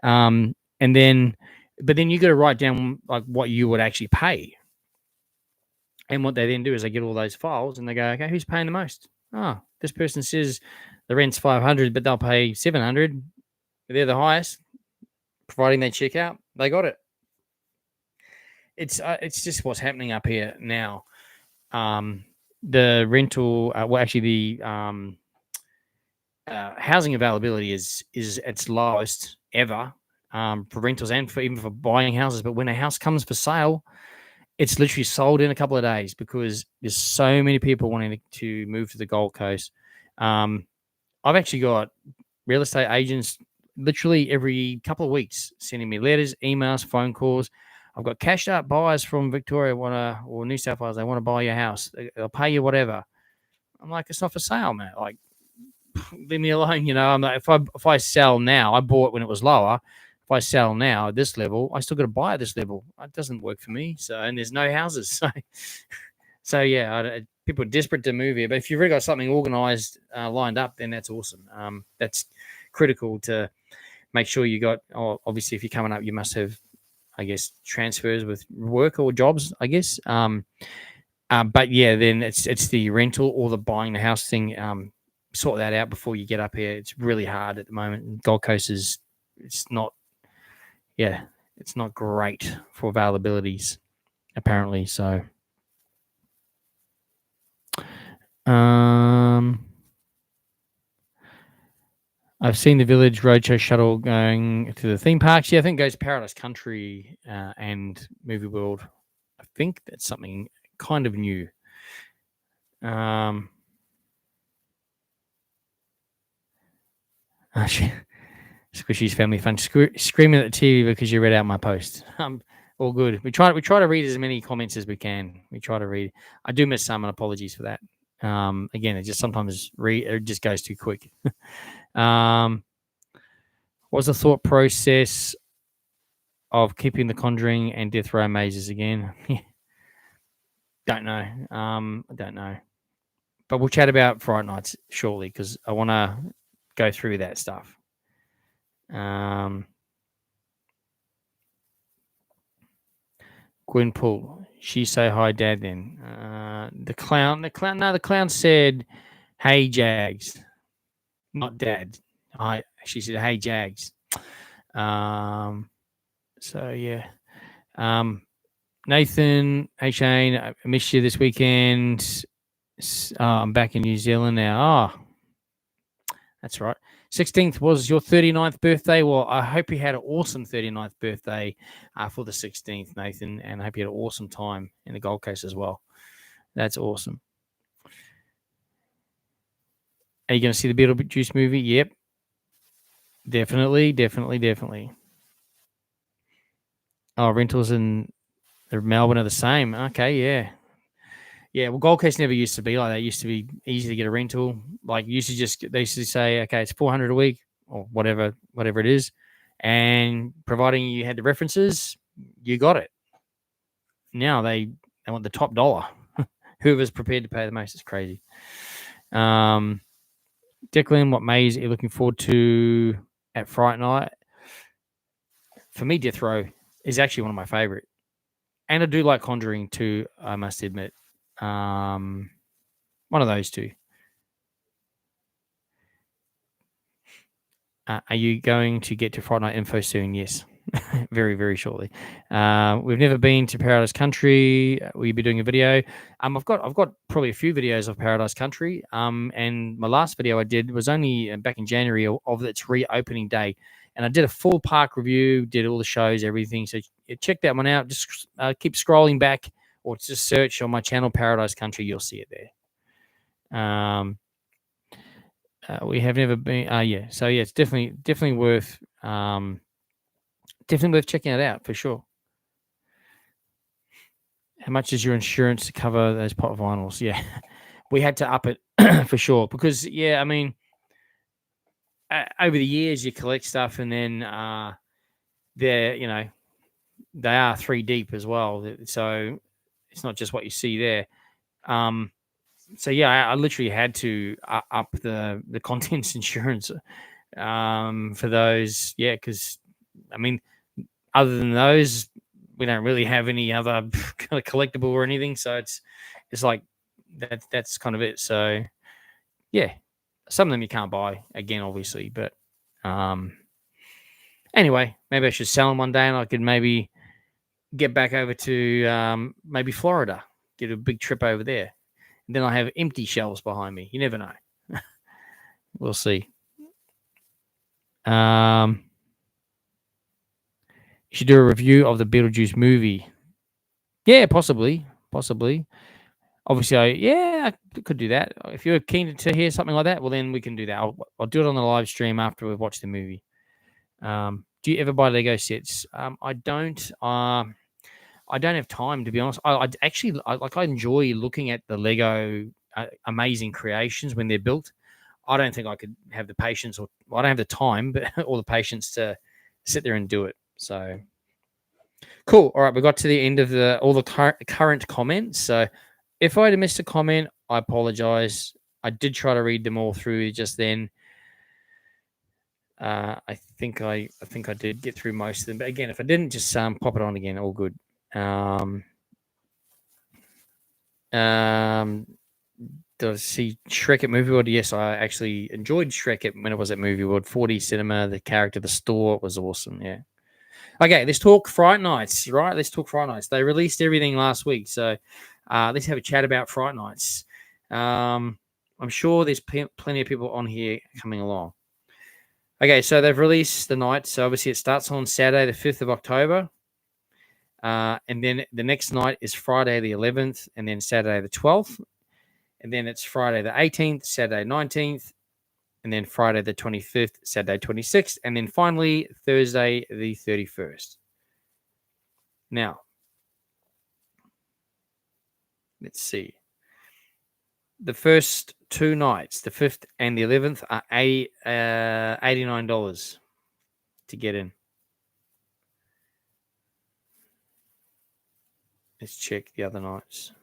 And then, but then you got to write down like what you would actually pay. And what they then do is they get all those files and they go, okay, who's paying the most? Oh, this person says the rent's 500, but they'll pay 700. They're the highest. Providing they check out, they got it. It's just what's happening up here now. The rental, the housing availability is its lowest ever, for rentals and even for buying houses. But when a house comes for sale, it's literally sold in a couple of days because there's so many people wanting to move to the Gold Coast. I've actually got real estate agents literally every couple of weeks sending me letters, emails, phone calls. I've got cashed out buyers from Victoria or New South Wales. They want to buy your house. They'll pay you whatever. I'm like, it's not for sale, man. Like, leave me alone. I'm like, if I sell now, I bought when it was lower. If I sell now at this level, I still got to buy at this level. It doesn't work for me. So, and there's no houses. So yeah, people are desperate to move here. But if you've already got something organized, lined up, then that's awesome. That's critical to make sure you got. Obviously, if you're coming up, you must have, I guess, transfers with work or jobs, I guess. But yeah, then it's the rental or the buying the house thing. Sort that out before you get up here. It's really hard at the moment. Gold Coast it's not great for availabilities, apparently. So, I've seen the Village Roadshow shuttle going to the theme parks. Yeah, I think it goes Paradise Country and Movie World. I think that's something kind of new. Squishy's family fun. Screaming at the TV because you read out my post. All good. We try to read as many comments as we can. We try to read. I do miss some, and apologies for that. Again, it just sometimes it just goes too quick. What's the thought process of keeping the Conjuring and Death Row mazes again? Don't know. I don't know. But we'll chat about Fright Nights shortly because I want to go through that stuff. Gwen Poole, she say hi, Dad. Then the clown. No, the clown said, "Hey, Jags," not Dad. She said, "Hey, Jags." So yeah. Nathan, hey Shane, I missed you this weekend. I'm back in New Zealand now. Oh, that's right. 16th was your 39th birthday. Well, I hope you had an awesome 39th birthday for the 16th, Nathan, and I hope you had an awesome time in the Gold Coast as well. That's awesome. Are you going to see the Beetlejuice movie? Yep. Definitely. Oh, rentals in Melbourne are the same. Okay, yeah. Yeah, well, Gold Coast never used to be like that. It used to be easy to get a rental. Like, they used to say, okay, it's $400 a week or whatever it is. And providing you had the references, you got it. Now they want the top dollar. Whoever's prepared to pay the most is crazy. Declan, what maze are you looking forward to at Fright Night? For me, Death Row is actually one of my favorite. And I do like Conjuring too, I must admit. One of those two. Are you going to get to Fright Night info soon? Yes, very, very shortly. We've never been to Paradise Country. Will you be doing a video? I've got probably a few videos of Paradise Country. And my last video I did was only back in January of its reopening day, and I did a full park review, did all the shows, everything. So check that one out. Just keep scrolling back, or just search on my channel Paradise Country. You'll see it there. We have never been. Yeah. So yeah, it's definitely worth checking it out for sure. How much is your insurance to cover those pot vinyls? Yeah, we had to up it for sure because I mean, over the years you collect stuff and then they are 3 deep as well. So it's not just what you see there. So yeah, I literally had to up the contents insurance for those. Yeah, because I mean, other than those, we don't really have any other kind of collectible or anything. So it's like that's kind of it. So yeah, some of them you can't buy again, obviously. But anyway, maybe I should sell them one day, and I could maybe get back over to maybe Florida, get a big trip over there. And then I have empty shelves behind me. You never know. We'll see. You should do a review of the Beetlejuice movie. Yeah, possibly. Obviously, I could do that. If you're keen to hear something like that, well, then we can do that. I'll do it on the live stream after we've watched the movie. Do you ever buy Lego sets? I don't. I don't have time, to be honest. I enjoy looking at the Lego amazing creations when they're built. I don't think I could have the patience, I don't have the time, but or the patience to sit there and do it. So cool. All right, we got to the end of all the current comments. So if I had missed a comment, I apologize. I did try to read them all through just then. I think I did get through most of them. But again, if I didn't, just pop it on again. All good. Did I see Shrek at Movie World? Yes, I actually enjoyed Shrek when it was at Movie World. 4D cinema, the character, the store was awesome. Yeah. Okay, let's talk Fright Nights, right? Let's talk Fright Nights. They released everything last week, so let's have a chat about Fright Nights. I'm sure there's plenty of people on here coming along. Okay, so they've released the night. So obviously it starts on Saturday, the 5th of October. And then the next night is Friday the 11th, and then Saturday the 12th. And then it's Friday the 18th, Saturday 19th, and then Friday the 25th, Saturday 26th, and then finally Thursday the 31st. Now, let's see. The first 2 nights, the 5th and the 11th, are $89 to get in. Let's check the other nights.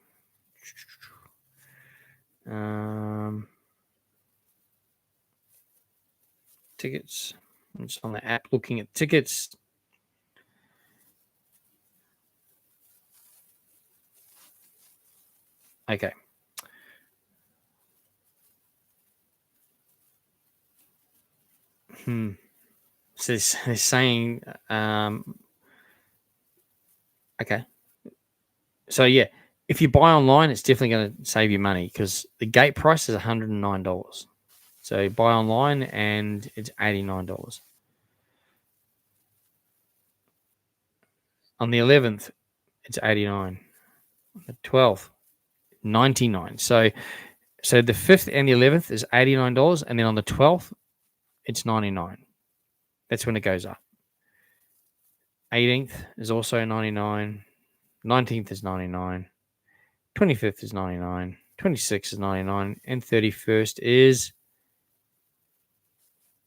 Tickets. I'm just on the app looking at tickets. Okay. So they're saying, okay. So yeah, if you buy online, it's definitely going to save you money because the gate price is $109. So you buy online and it's $89. On the 11th, it's $89. On the 12th, $99. So the 5th and the 11th is $89, and then on the 12th, it's $99. That's when it goes up. 18th is also $99. 19th is $99. 25th is $99. 26th is $99. And 31st is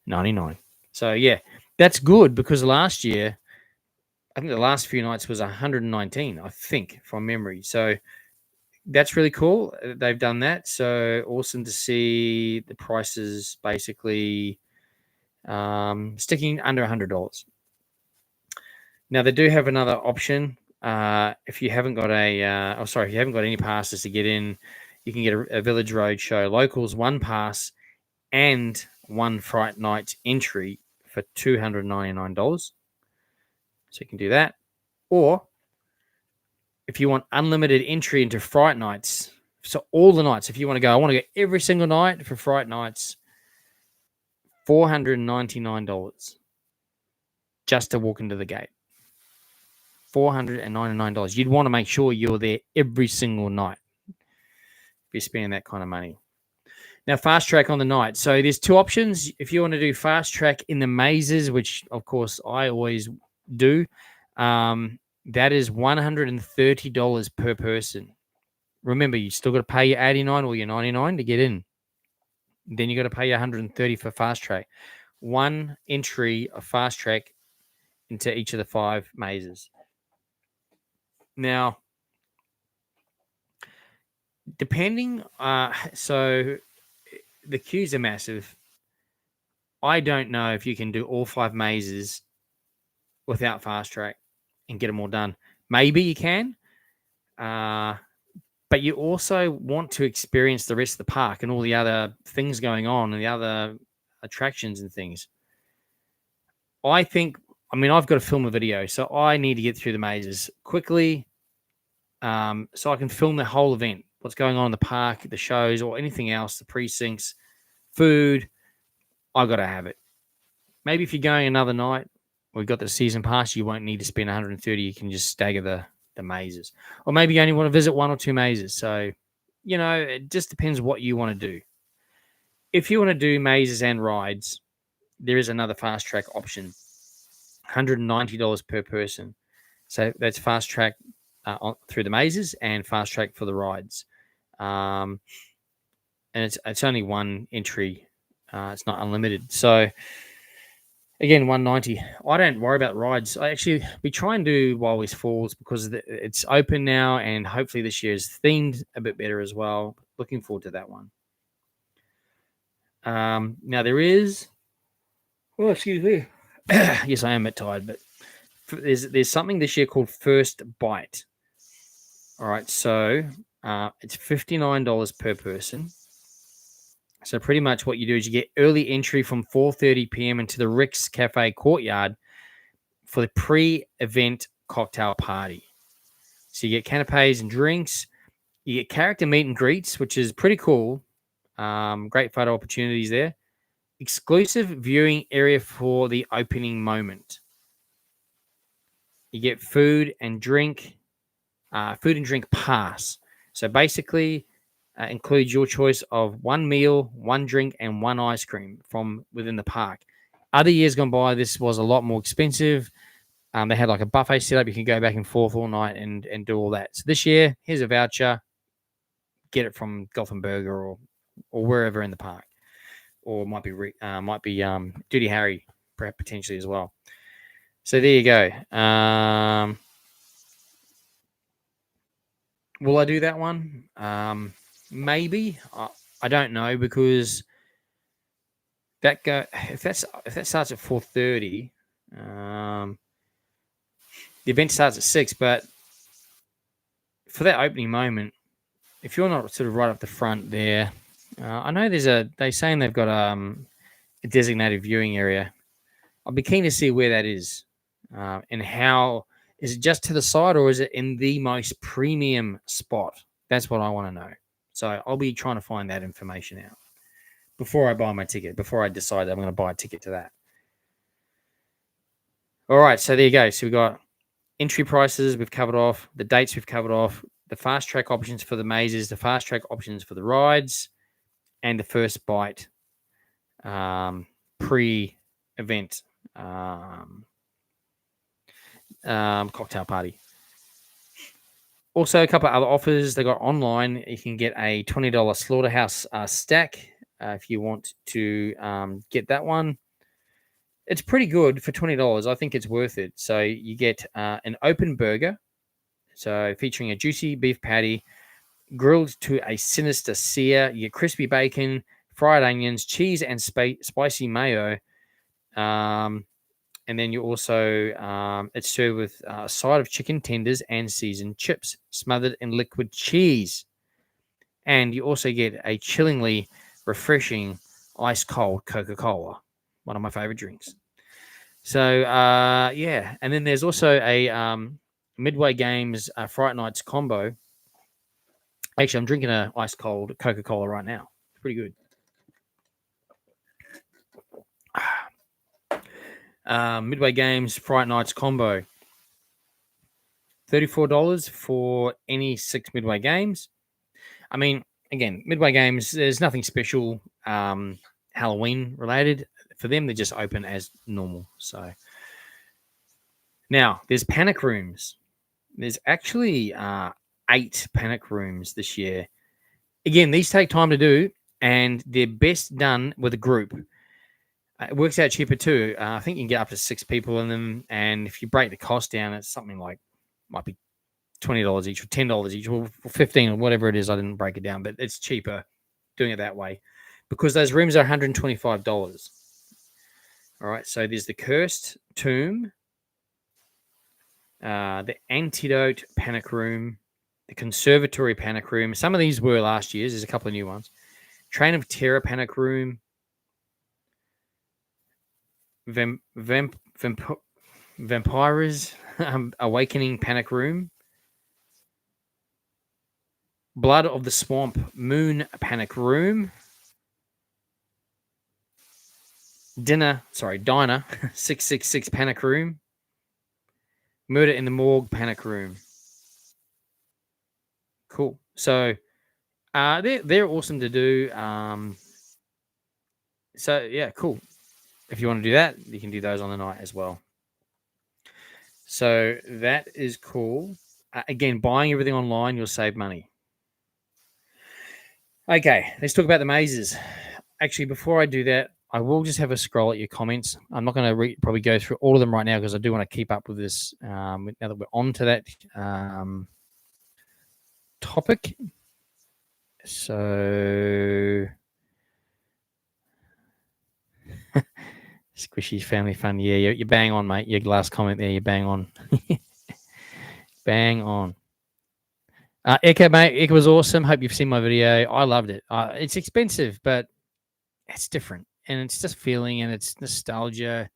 $99. So yeah, that's good because last year, I think the last few nights was $119, I think, from memory. So that's really cool. They've done that. So awesome to see the prices basically sticking under $100. Now they do have another option. If you haven't got if you haven't got any passes to get in, you can get a Village Roadshow Locals 1 pass and 1 Fright Nights entry for $299. So you can do that. Or if you want unlimited entry into Fright Nights, so all the nights, if you want to go, I want to go every single night for Fright Nights, $499 just to walk into the gate. $499. You'd want to make sure you're there every single night if you're spending that kind of money. Now, fast track on the night. So there's 2 options. If you want to do fast track in the mazes, which of course I always do, that is $130 per person. Remember, you still got to pay your $89 or your $99 to get in. Then you got to pay your $130 for fast track. 1 entry of fast track into each of the 5 mazes. Now, depending, so the queues are massive. I don't know if you can do all 5 mazes without fast track and get them all done. Maybe you can, but you also want to experience the rest of the park and all the other things going on and the other attractions and things. I've got to film a video, so I need to get through the mazes quickly, so I can film the whole event, what's going on in the park, the shows, or anything else, the precincts, food. I got to have it. Maybe if you're going another night, we've got the season pass, you won't need to spend $130. You can just stagger the mazes. Or maybe you only want to visit 1 or 2 mazes. So, it just depends what you want to do. If you want to do mazes and rides, there is another fast track option, $190 per person. So that's fast track through the mazes and fast track for the rides. And it's only 1 entry. It's not unlimited. So again, $190. I don't worry about rides. We try and do Wild West Falls because it's open now, and hopefully this year is themed a bit better as well. Looking forward to that one. Now there is. Oh, excuse me. Yes, I am a bit tired, but there's something this year called First Bite. All right, so it's $59 per person. So pretty much what you do is you get early entry from 4:30 p.m. into the Rick's Cafe courtyard for the pre-event cocktail party. So you get canapes and drinks. You get character meet and greets, which is pretty cool. Great photo opportunities there. Exclusive viewing area for the opening moment. You get food and drink pass. So basically, includes your choice of 1 meal, 1 drink, and 1 ice cream from within the park. Other years gone by, this was a lot more expensive. They had like a buffet set up. You can go back and forth all night and do all that. So this year, here's a voucher. Get it from Gotham Burger or wherever in the park. Or might be Duty Harry, perhaps potentially as well. So there you go. Will I do that one? Maybe. I don't know, because if that starts at 4:30, the event starts at 6. But for that opening moment, if you're not sort of right up the front there, I know they're saying they've got a designated viewing area. I'll be keen to see where that is, and how is it just to the side, or is it in the most premium spot? That's what I want to know. So I'll be trying to find that information out before I buy my ticket, before I decide that I'm going to buy a ticket to that. All right, so there you go. So we've got entry prices we've covered off, the dates we've covered off, the fast track options for the mazes, the fast track options for the rides, and the First Bite pre-event cocktail party. Also, a couple of other offers they got online. You can get a $20 Slaughterhouse stack if you want to get that one. It's pretty good for $20. I think it's worth it. So you get an open burger, so featuring a juicy beef patty, grilled to a sinister sear. You get crispy bacon, fried onions, cheese, and spicy mayo. And then you also, it's served with a side of chicken tenders and seasoned chips, smothered in liquid cheese. And you also get a chillingly refreshing ice cold Coca-Cola, one of my favorite drinks. So, yeah. And then there's also a Midway Games Fright Nights combo. Actually, I'm drinking a ice cold Coca-Cola right now. It's pretty good. Midway Games Fright Nights combo. $34 for any 6 Midway games. I mean, again, Midway Games, there's nothing special Halloween related. For them, they just open as normal. So now there's panic rooms. There's actually 8 panic rooms this year. Again, these take time to do, and they're best done with a group. It works out cheaper too. I think you can get up to 6 people in them, and if you break the cost down, it's something like might be $20 each or $10 each or 15 or whatever it is. I didn't break it down, but it's cheaper doing it that way because those rooms are $125. All right, so there's the Cursed Tomb, the Antidote Panic Room, the Conservatory Panic Room. Some of these were last year's. There's a couple of new ones. Train of Terror Panic Room, Vampires Awakening Panic Room, Blood of the Swamp Moon Panic Room, Diner 666 Panic Room, Murder in the Morgue Panic Room. Cool. So they're awesome to do. So yeah, cool. If you want to do that, you can do those on the night as well. So that is cool. Again, buying everything online, you'll save money. Okay, let's talk about the mazes. Actually, before I do that, I will just have a scroll at your comments. I'm not going to probably go through all of them right now because I do want to keep up with this now that we're on to that topic. So, Squishy's family fun. Yeah, you bang on, mate. Your last comment there, you bang on. Bang on. Echo, mate. Echo was awesome. Hope you've seen my video. I loved it. It's expensive, but it's different. And it's just feeling and it's nostalgia.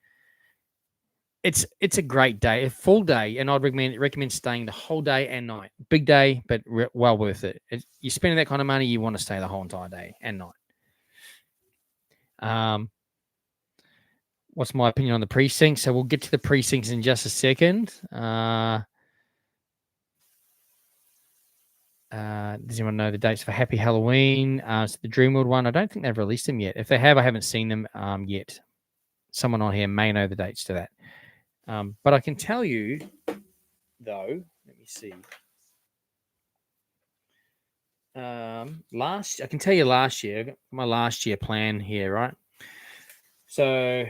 It's a great day, a full day, and I'd recommend staying the whole day and night. Big day, but well worth it. You're spending that kind of money, you want to stay the whole entire day and night. What's my opinion on the precincts? So we'll get to the precincts in just a second. Does anyone know the dates for Happy Halloween? So the Dreamworld one, I don't think they've released them yet. If they have, I haven't seen them yet. Someone on here may know the dates to that. But I can tell you, though, let me see. I can tell you last year, I got my last year plan here, right? So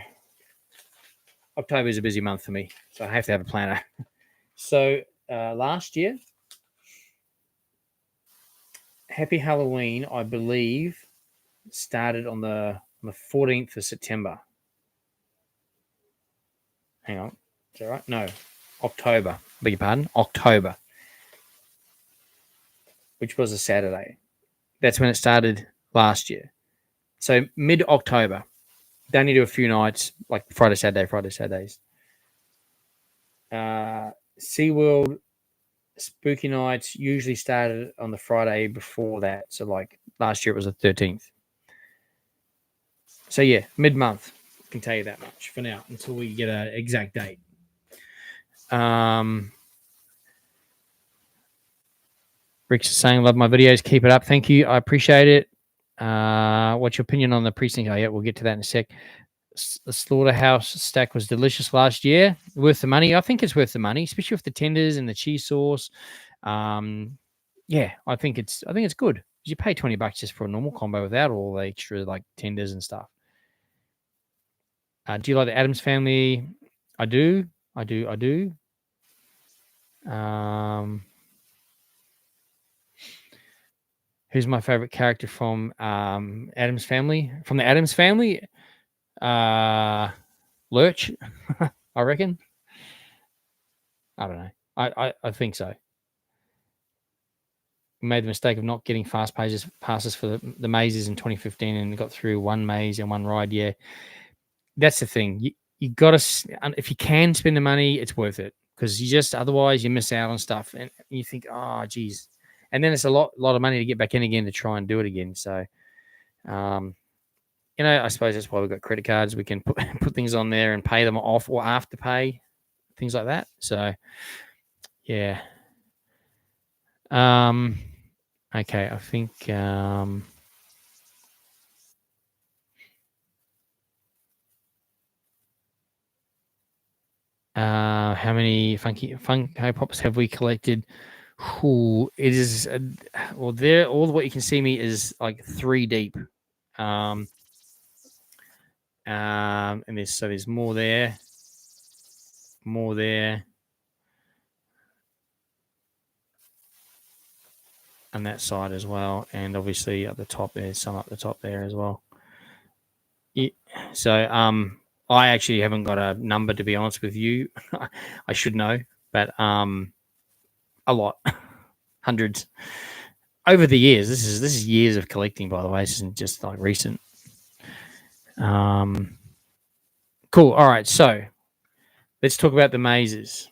October is a busy month for me, so I have to have a planner. So last year, Happy Halloween, I believe, started on the 14th of September. Hang on. Is that right? No. October. Beg your pardon? October. Which was a Saturday. That's when it started last year. So mid-October. They only do a few nights, like Friday, Saturdays. SeaWorld Spooky Nights usually started on the Friday before that. So like last year it was the 13th. So yeah, mid-month. I can tell you that much for now until we get an exact date. Rick's saying, love my videos. Keep it up. Thank you. I appreciate it. What's your opinion on the precinct? Oh, yeah, we'll get to that in a sec. The slaughterhouse stack was delicious last year. Worth the money. I think it's worth the money, especially with the tenders and the cheese sauce. Yeah, I think it's good. You pay $20 just for a normal combo without all the extra like tenders and stuff. Do you like the Addams Family? I do. Who's my favorite character from Addams Family? From the Addams Family? Lurch, I reckon. I don't know. I think so. made the mistake of not getting fast passes for the mazes in 2015 and got through one maze and one ride. Yeah, that's the thing. You got to, if you can spend the money, it's worth it, because you just, otherwise you miss out on stuff and you think, oh, geez. And then it's a lot of money to get back in again to try and do it again. So, I suppose that's why we've got credit cards. We can put things on there and pay them off or after pay, things like that. So, yeah. Okay, I think how many Funko Pops have we collected? It is there. All what you can see me is like 3 deep. And there's more there, on that side as well, and obviously at the top there's some up the top there as well. Yeah. So I actually haven't got a number, to be honest with you. I should know, but a lot, hundreds over the years. This is years of collecting, by the way. This isn't just like recent. Cool. All right, so let's talk about the mazes.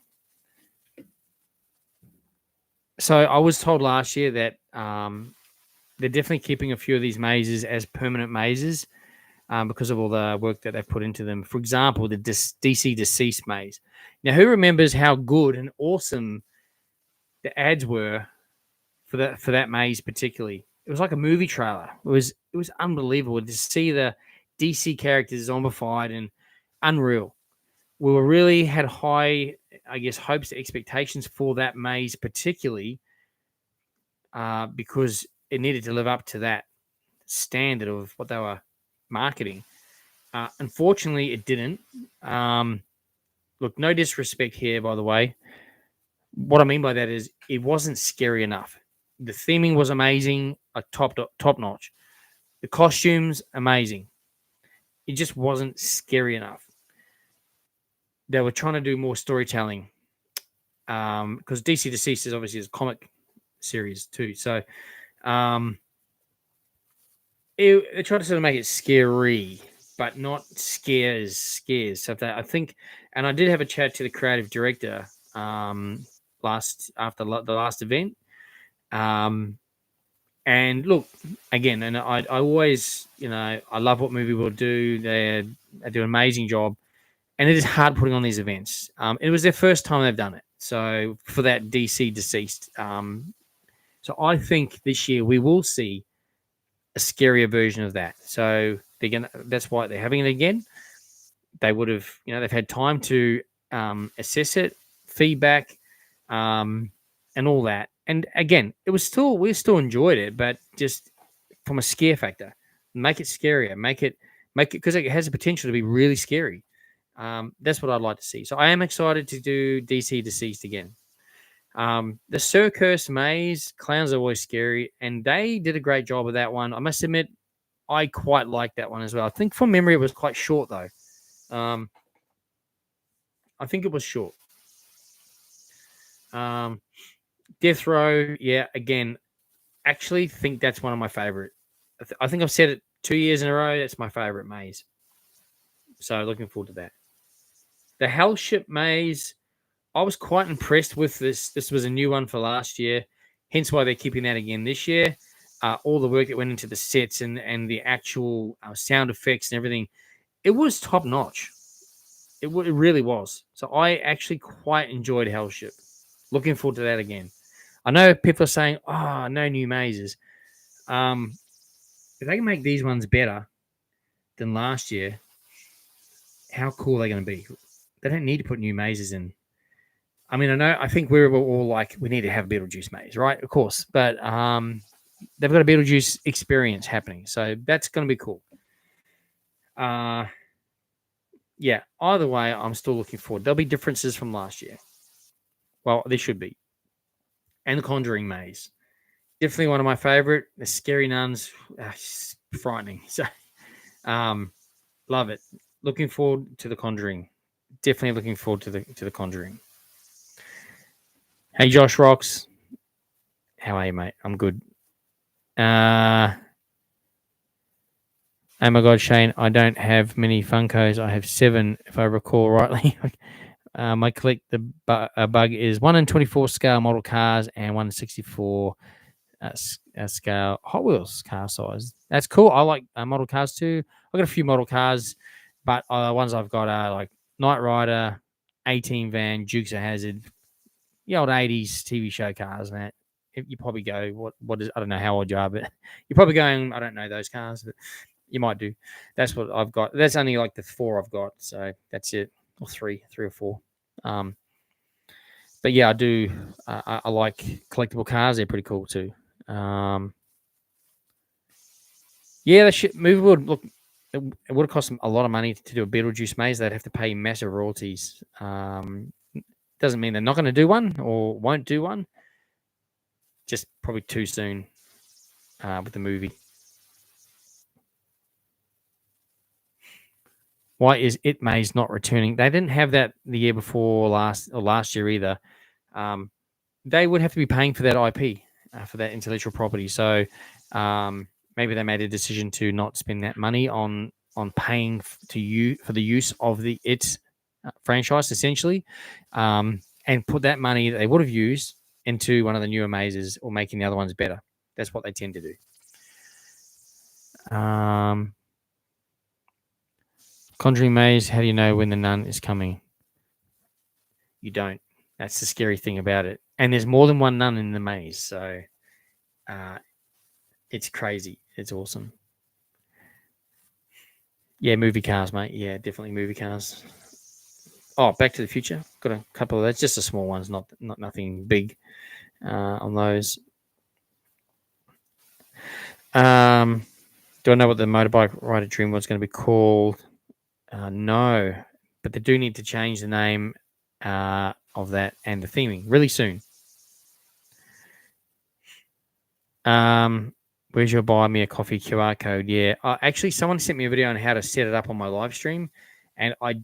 So I was told last year that they're definitely keeping a few of these mazes as permanent mazes because of all the work that they've put into them. For example, the DC Deceased maze. Now, who remembers how good and awesome the ads were for that maze particularly? It was like a movie trailer. It was unbelievable to see the DC characters zombified and unreal. We were really had high, I guess, hopes, expectations for that maze particularly because it needed to live up to that standard of what they were marketing. Unfortunately, it didn't. Look, no disrespect here, by the way. What I mean by that is it wasn't scary enough. The theming was amazing, top notch. The costumes, amazing. It just wasn't scary enough. They were trying to do more storytelling because DC Deceased is obviously a comic series too. So they tried to sort of make it scary, but not scares. So I think, and I did have a chat to the creative director after the last event. And look, again, and I always, I love what Movie World do. They do an amazing job, and it is hard putting on these events. It was their first time they've done it, so for that DC Deceased. So I think this year we will see a scarier version of that. So that's why they're having it again. They would have, they've had time to assess it, feedback, and all that. And again, we still enjoyed it, but just from a scare factor, make it scarier, make it because it has the potential to be really scary. That's what I'd like to see. So I am excited to do DC Deceased again. The Circus Maze, clowns are always scary, and they did a great job of that one. I must admit, I quite like that one as well. I think from memory it was quite short though. I think it was short. Death Row, yeah, again, actually think that's one of my favorite. I think I've said it 2 years in a row. That's my favorite maze. So looking forward to that. The Hellship Maze, I was quite impressed with this. This was a new one for last year, hence why they're keeping that again this year. All the work that went into the sets and the actual sound effects and everything, it was top notch. It really was. So I actually quite enjoyed Hellship. Looking forward to that again. I know people are saying, "Oh, no new mazes." If they can make these ones better than last year, how cool are they going to be? They don't need to put new mazes in. I mean, I think we're all like, we need to have a Beetlejuice maze, right? Of course, but they've got a Beetlejuice experience happening, so that's going to be cool. Yeah. Either way, I'm still looking forward. There'll be differences from last year. Well, there should be. And the Conjuring maze, definitely one of my favorite. The Scary Nuns, frightening. So, love it. Looking forward to the Conjuring. Definitely looking forward to the Conjuring. Hey, Josh Rocks. How are you, mate? I'm good. Oh my God, Shane, I don't have many Funkos. I have 7, if I recall rightly. My collect the bug is 1 in 24 scale model cars and 1 in 64 scale Hot Wheels car size. That's cool. I like model cars too. I've got a few model cars, but ones I've got are like Knight Rider, 18 van, Dukes of Hazzard, the old 80s TV show cars, man. You probably go, what is, I don't know how old you are, but you're probably going, I don't know those cars, but you might do. That's what I've got. That's only like the 4 I've got, so that's it, or 3 or 4. But yeah, I do. I like collectible cars. They're pretty cool too. Yeah, that shit movie would look. It would have cost them a lot of money to do a Beetlejuice maze. They'd have to pay massive royalties. Doesn't mean they're not going to do one or won't do one. Just probably too soon with the movie. Why is It Maze not returning? They didn't have that the year before last year either. They would have to be paying for that IP, for that intellectual property. So maybe they made a decision to not spend that money on paying for the use of the It franchise, essentially, and put that money that they would have used into one of the newer mazes or making the other ones better. That's what they tend to do. Conjuring Maze, how do you know when the nun is coming? You don't. That's the scary thing about it. And there's more than one nun in the maze, so it's crazy. It's awesome. Yeah, movie cars, mate. Yeah, definitely movie cars. Oh, Back to the Future. Got a couple of those, just the small ones, not nothing big on those. Do I know what the motorbike rider dream was going to be called? No, but they do need to change the name of that and the theming really soon. Where's your buy me a coffee QR code? Yeah, actually, someone sent me a video on how to set it up on my live stream, and I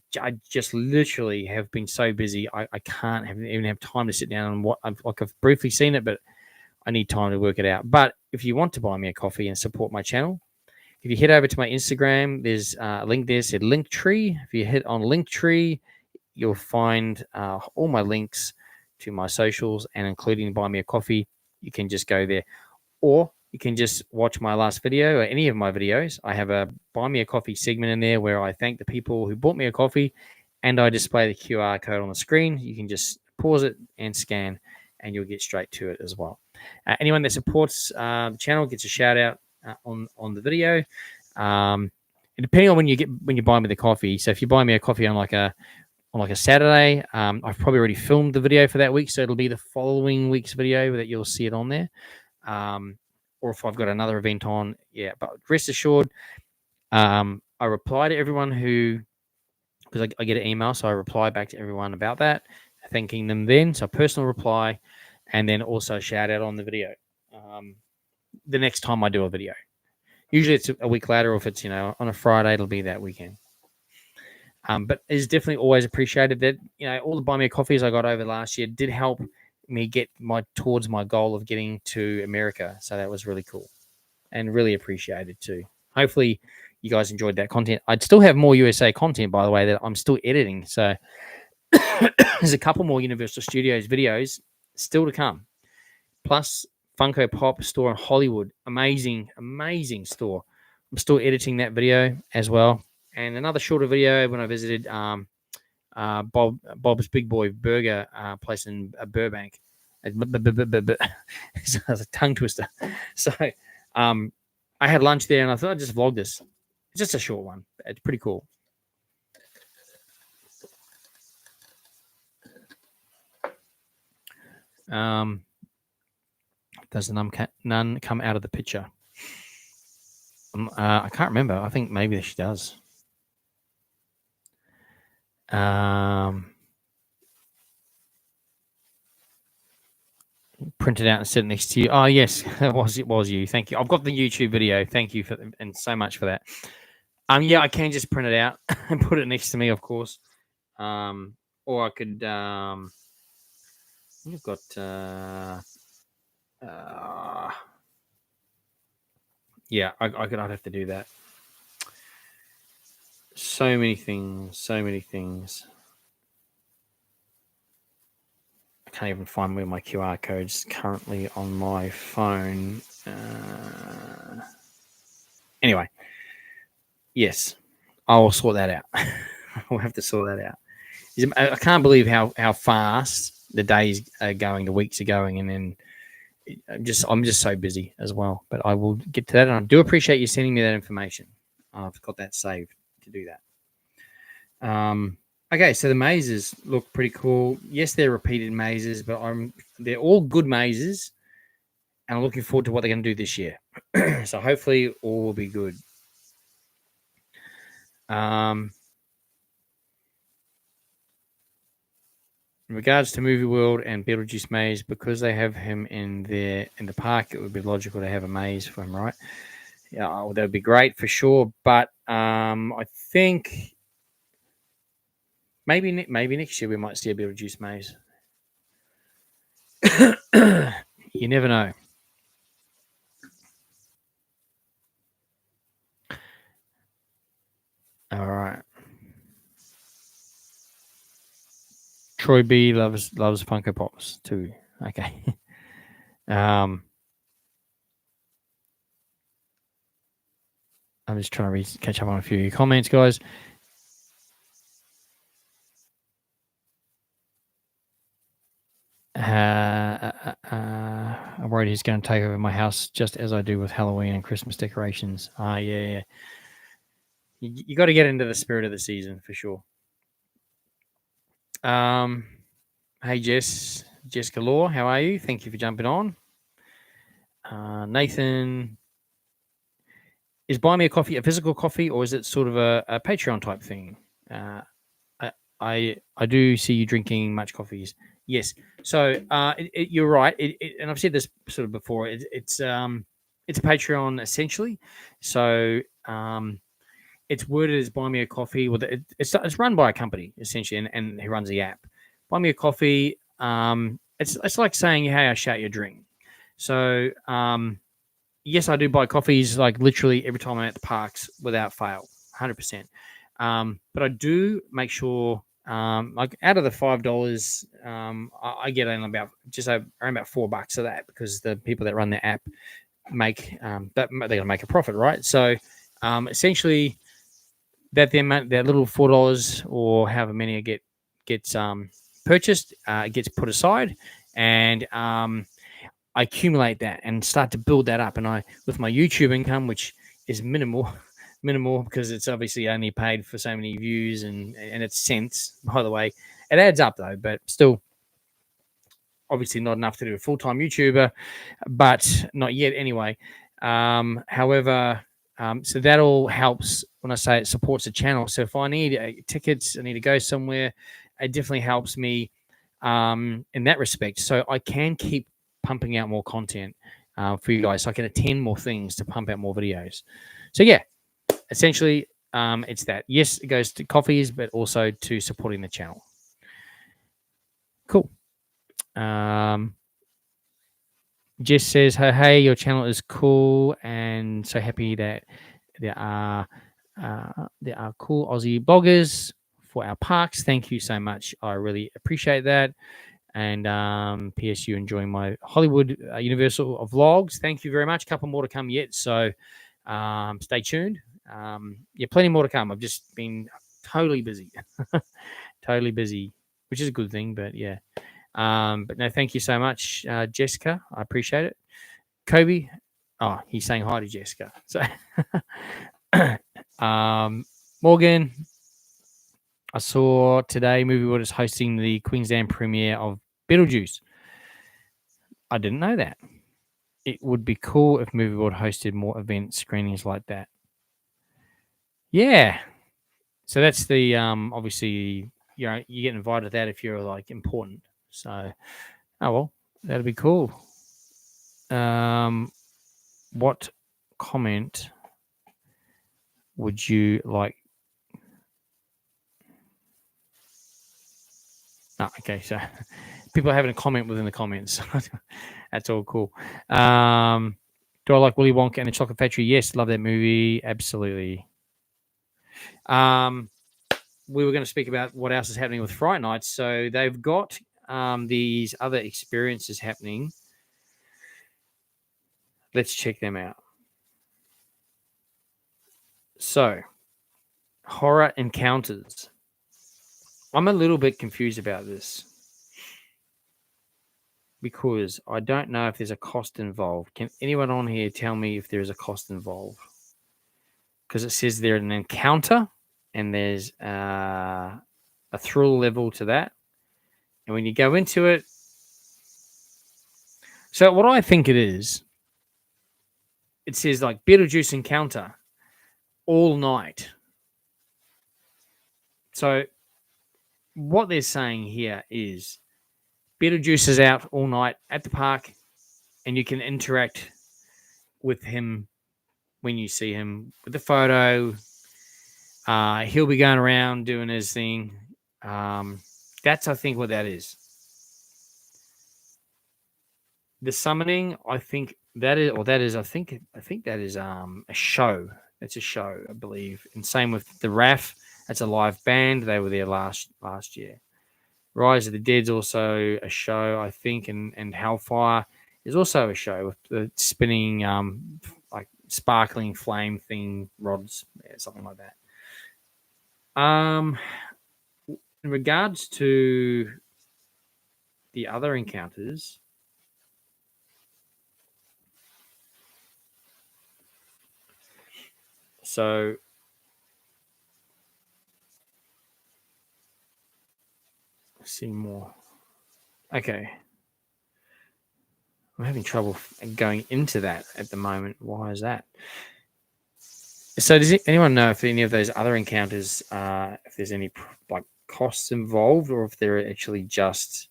just literally have been so busy I can't even have time to sit down and what I've briefly seen it, but I need time to work it out. But if you want to buy me a coffee and support my channel, if you head over to my Instagram, there's a link there said Linktree. If you hit on Linktree, you'll find all my links to my socials and including buy me a coffee. You can just go there, or you can just watch my last video or any of my videos. I have a buy me a coffee segment in there where I thank the people who bought me a coffee and I display the QR code on the screen. You can just pause it and scan and you'll get straight to it as well. Anyone that supports the channel gets a shout out on the video. And depending on when you buy me the coffee. So if you buy me a coffee on like a Saturday, I've probably already filmed the video for that week, so it'll be the following week's video that you'll see it on there. Or if I've got another event on, yeah. But rest assured, I reply to everyone because I get an email, so I reply back to everyone about that, thanking them then. So personal reply, and then also shout out on the video. The next time I do a video, usually it's a week later, or if it's on a Friday, it'll be that weekend. But it's definitely always appreciated that all the buy me a coffees I got over last year did help me get towards my goal of getting to America. So that was really cool and really appreciated too. Hopefully you guys enjoyed that content. I'd still have more USA content, by the way, that I'm still editing. So there's a couple more Universal Studios videos still to come. Plus Funko Pop store in Hollywood. Amazing, amazing store. I'm still editing that video as well. And another shorter video when I visited Bob's Big Boy Burger place in Burbank. It's a tongue twister. So I had lunch there and I thought I'd just vlog this. It's just a short one. It's pretty cool. Does the nun come out of the picture? I can't remember. I think maybe she does. Print it out and sit next to you. Oh yes, it was you. Thank you. I've got the YouTube video. Thank you and so much for that. Yeah, I can just print it out and put it next to me, of course. Or I could. You've got. Yeah, I'd have to do that. So many things. I can't even find where my QR code's currently on my phone. Anyway, yes, I'll sort that out. I'll have to sort that out. I can't believe how fast the days are going, the weeks are going, and then I'm just so busy as well. But I will get to that, and I do appreciate you sending me that information. I've got that saved to do that. Okay, so the mazes look pretty cool. Yes, they're repeated mazes, but they're all good mazes, and I'm looking forward to what they're going to do this year. So hopefully all will be good. In regards to Movie World and Beetlejuice Maze, because they have him in the park, it would be logical to have a maze for him, right? Yeah, that would be great for sure. But I think maybe next year we might see a Beetlejuice Maze. You never know. All right. Troy B loves Funko Pops too. Okay. I'm just trying to catch up on a few of your comments, guys. I'm worried he's going to take over my house just as I do with Halloween and Christmas decorations. Yeah. You got to get into the spirit of the season for sure. Hey Jessica Law, how are you? Thank you for jumping on. Nathan, is Buy Me a Coffee a physical coffee, or is it sort of a Patreon type thing? I do see you drinking much coffees. Yes. So you're right. And I've said this sort of before. It's a Patreon essentially. So it's worded as Buy Me a Coffee. Well, it's run by a company essentially, and who runs the app. Buy Me a Coffee. It's like saying, "Hey, I shout your drink." So yes, I do buy coffees like literally every time I'm at the parks without fail, 100%. But I do make sure, like out of the $5, I get in about around about $4 of that, because the people that run the app make that they're gonna make a profit, right? So essentially, that little $4 or however many gets purchased, gets put aside, and I accumulate that and start to build that up. And with my YouTube income, which is minimal because it's obviously only paid for so many views and it's cents, by the way. It adds up though, but still obviously not enough to do a full-time YouTuber, but not yet anyway. However, so that all helps when I say it supports the channel. So if I need tickets, I need to go somewhere, it definitely helps me in that respect. So I can keep pumping out more content for you guys, so I can attend more things to pump out more videos. So yeah, essentially it's that. Yes, it goes to coffees, but also to supporting the channel. Cool. Jess says, hey, your channel is cool, and so happy that there are cool Aussie bloggers for our parks. Thank you so much. I really appreciate that. And PSU enjoying my Hollywood Universal vlogs. Thank you very much. A couple more to come yet, so stay tuned. Yeah, plenty more to come. I've just been totally busy, which is a good thing. But yeah, but no, thank you so much, Jessica. I appreciate it. Kobe, oh, he's saying hi to Jessica. So, Morgan, I saw today Movie World is hosting the Queensland premiere of Beetlejuice. I didn't know that. It would be cool if Movie World hosted more event screenings like that. Yeah. So that's the obviously you get invited to that if you're like important. So oh well, that'd be cool. What comment would you like? Oh, okay, so People are having a comment within the comments. That's all cool. Do I like Willy Wonka and the Chocolate Factory? Yes, love that movie. Absolutely. We were going to speak about what else is happening with Fright Nights. So they've got these other experiences happening. Let's check them out. So, horror encounters. I'm a little bit confused about this because I don't know if there's a cost involved. Can anyone on here tell me if there is a cost involved? Because it says there's an encounter and there's a thrill level to that. And when you go into it, so what I think it says like Beetlejuice encounter all night. So what they're saying here is Beetlejuice is out all night at the park and you can interact with him when you see him with the photo. He'll be going around doing his thing. That's, I think, what that is. The summoning, I think that is, I think that is a show. It's a show, I believe. And same with the RAF. That's a live band. They were there last year. Rise of the Dead's also a show, I think, and Hellfire is also a show with the spinning, like sparkling flame thing rods, something like that. In regards to the other encounters, so let's see more. Okay. I'm having trouble going into that at the moment. Why is that? So does anyone know if any of those other encounters, if there's any like costs involved, or if they're actually just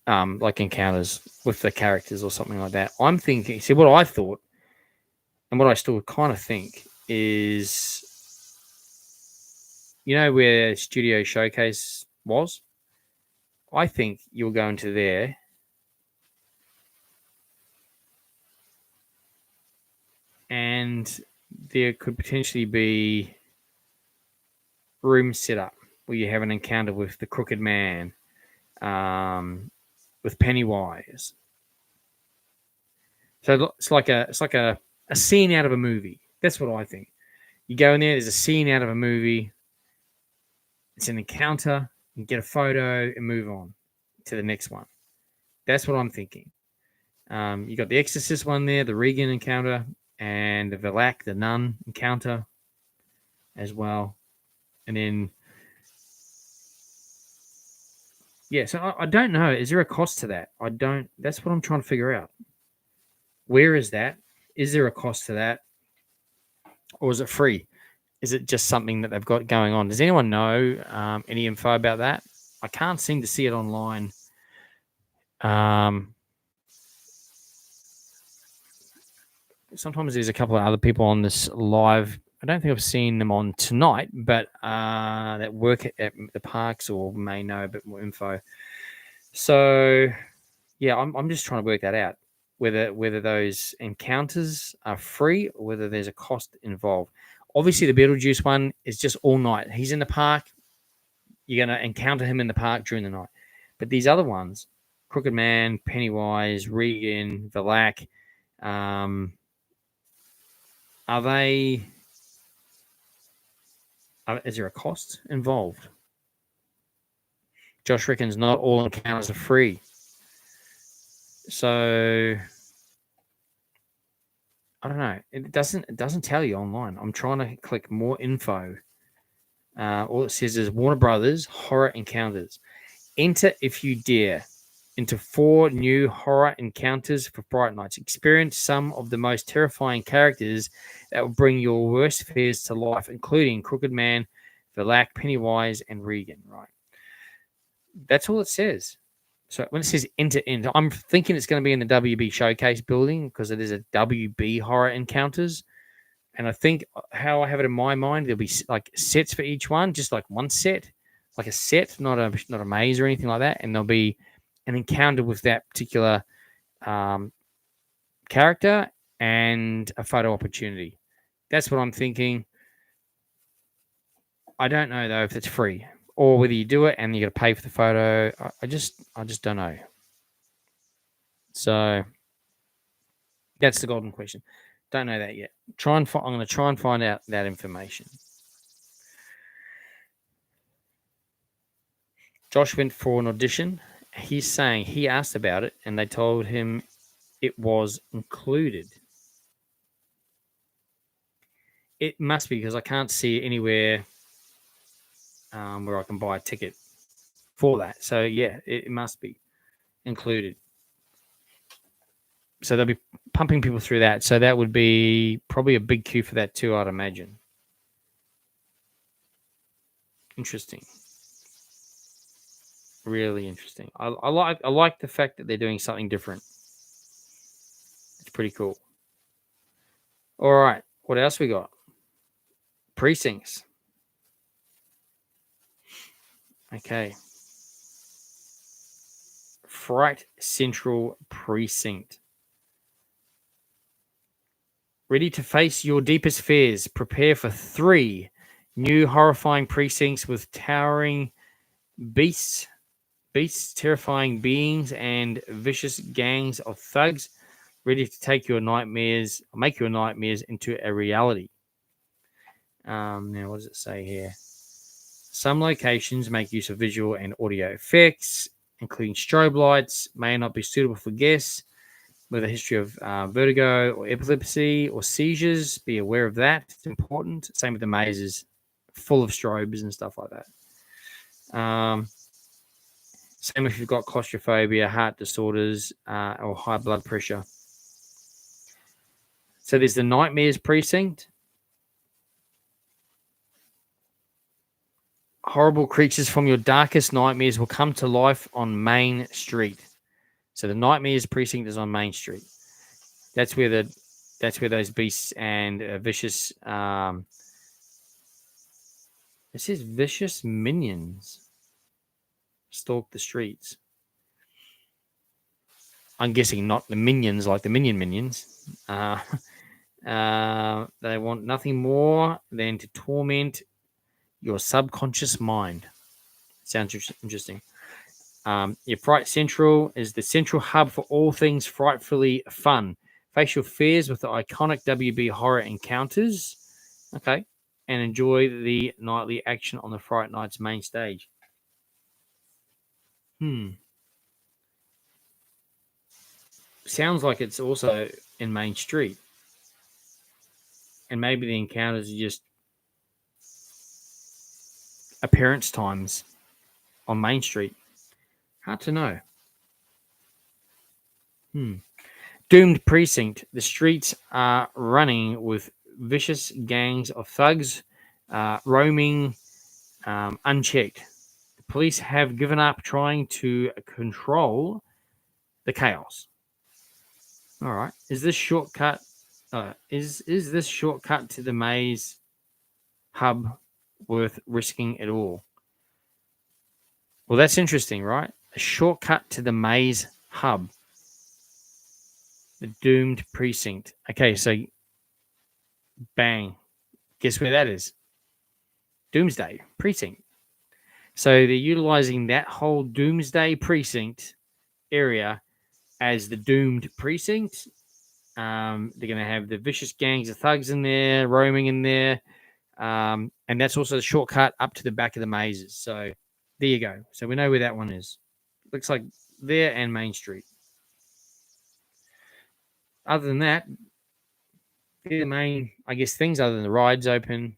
like encounters with the characters or something like that? I'm thinking, see, what I thought and what I still kind of think is, you know, where Studio Showcase was? I think you'll go into there and there could potentially be room set up where you have an encounter with the Crooked Man, with Pennywise. So it's like a scene out of a movie. That's what I think. You go in there, there's a scene out of a movie. It's an encounter. You get a photo and move on to the next one. That's what I'm thinking. You got the Exorcist one there, the Regan encounter, and the Valak, the nun encounter as well. And then, yeah, so I don't know. Is there a cost to that? I don't. That's what I'm trying to figure out. Where is that? Is there a cost to that? Or is it free? Is it just something that they've got going on? Does anyone know any info about that? I can't seem to see it online. Sometimes there's a couple of other people on this live. I don't think I've seen them on tonight, but that work at the parks or may know a bit more info. So, yeah, I'm just trying to work that out. Whether those encounters are free or whether there's a cost involved. Obviously, the Beetlejuice one is just all night. He's in the park. You're going to encounter him in the park during the night. But these other ones, Crooked Man, Pennywise, Regan, Valak, are they? Is there a cost involved? Josh reckons not all encounters are free. So I don't know. It doesn't tell you online. I'm trying to click more info. All it says is Warner Brothers horror encounters. Enter if you dare into 4 new horror encounters for Fright Nights. Experience some of the most terrifying characters that will bring your worst fears to life, including Crooked Man, Valak, Pennywise, and Regan. Right. That's all it says. So when it says enter, I'm thinking it's going to be in the WB Showcase building because it is a WB horror encounters. And I think how I have it in my mind, there'll be like sets for each one, just like one set, like a set, not a maze or anything like that. And there'll be an encounter with that particular character and a photo opportunity. That's what I'm thinking. I don't know though if it's free or whether you do it and you got to pay for the photo. I just don't know. So that's the golden question. Don't know that yet. I'm going to try and find out that information. Josh went for an audition. He's saying he asked about it and they told him it was included. It must be because I can't see anywhere where I can buy a ticket for that. So, yeah, it must be included. So they'll be pumping people through that. So that would be probably a big queue for that too, I'd imagine. Interesting. Really interesting. I like the fact that they're doing something different. It's pretty cool. All right. What else we got? Precincts. Okay. Fright Central Precinct. Ready to face your deepest fears. Prepare for 3 new horrifying precincts with towering beasts, terrifying beings, and vicious gangs of thugs ready to make your nightmares into a reality. Now, what does it say here? Some locations make use of visual and audio effects, including strobe lights, may not be suitable for guests with a history of vertigo or epilepsy or seizures. Be aware of that. It's important. Same with the mazes, full of strobes and stuff like that. Same if you've got claustrophobia, heart disorders, or high blood pressure. So there's the Nightmares Precinct. Horrible creatures from your darkest nightmares will come to life on Main Street. So the Nightmares Precinct is on Main Street. That's where those beasts and vicious. It says vicious minions stalk the streets. I'm guessing not the minions like the minions. They want nothing more than to torment your subconscious mind. Sounds interesting. Your Fright Central is the central hub for all things frightfully fun. Face your fears with the iconic WB horror encounters. Okay. And enjoy the nightly action on the Fright Nights main stage. Sounds like it's also in Main Street. And maybe the encounters are just appearance times on Main Street. Hard to know. Doomed Precinct. The streets are running with vicious gangs of thugs roaming unchecked. The police have given up trying to control the chaos. All right. Is this shortcut? Is this shortcut to the maze hub worth risking it all? Well, that's interesting, right? A shortcut to the maze hub. The Doomed Precinct. Okay, so bang. Guess where that is? Doomsday Precinct. So they're utilizing that whole Doomsday Precinct area as the Doomed Precinct. They're going to have the vicious gangs of thugs in there, roaming in there. And that's also the shortcut up to the back of the mazes. So there you go. So we know where that one is. Looks like there and Main Street. Other than that, the main, I guess, things other than the rides open.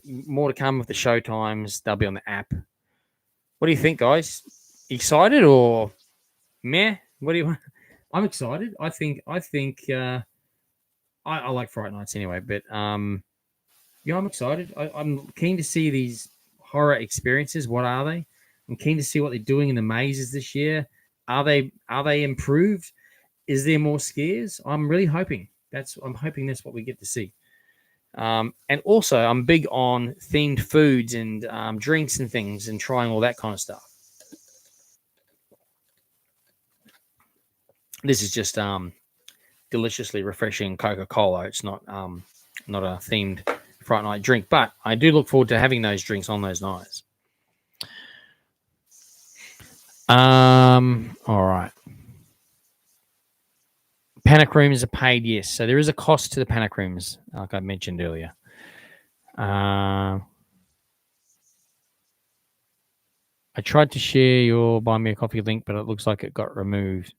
More to come with the show times. They'll be on the app. What do you think, guys? Excited or meh? What do you want? I'm excited. I think I like Fright Nights anyway, but yeah, I'm excited. I'm keen to see these horror experiences. What are they? I'm keen to see what they're doing in the mazes this year. Are they improved? Is there more scares? I'm really hoping that's what we get to see. And also, I'm big on themed foods and drinks and things and trying all that kind of stuff. This is just deliciously refreshing Coca-Cola. It's not a themed Fright Night drink, but I do look forward to having those drinks on those nights. All right. Panic rooms are paid, yes. So there is a cost to the panic rooms, like I mentioned earlier. I tried to share your Buy Me a Coffee link, but it looks like it got removed.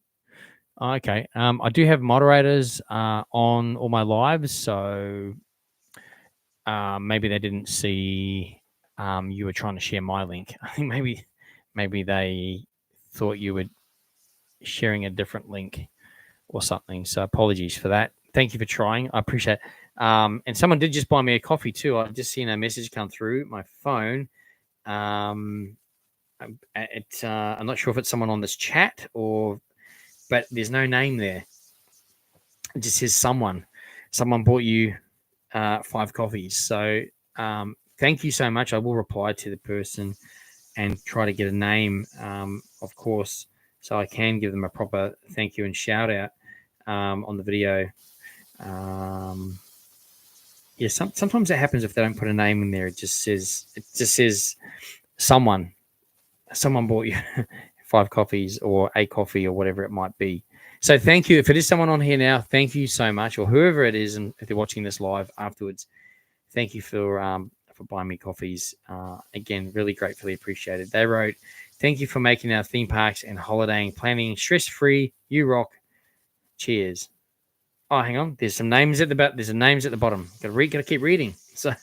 Okay. I do have moderators on all my lives, so maybe they didn't see you were trying to share my link. I think maybe they thought you were sharing a different link or something. So apologies for that. Thank you for trying. I appreciate it. And someone did just buy me a coffee too. I've just seen a message come through my phone. I'm not sure if it's someone on this chat but there's no name there. It just says someone bought you 5 coffees. So thank you so much. I will reply to the person and try to get a name, of course, so I can give them a proper thank you and shout out on the video. Yeah, sometimes that happens if they don't put a name in there. It just says someone bought you 5 coffees or a coffee or whatever it might be. So thank you. If it is someone on here now, thank you so much, or whoever it is, and if they're watching this live afterwards, thank you for buying me coffees. Again, really gratefully appreciated. They wrote, "Thank you for making our theme parks and holidaying planning stress-free. You rock. Cheers." Oh, hang on. There's some names at the bottom. There's some names at the bottom. Gotta keep reading. So,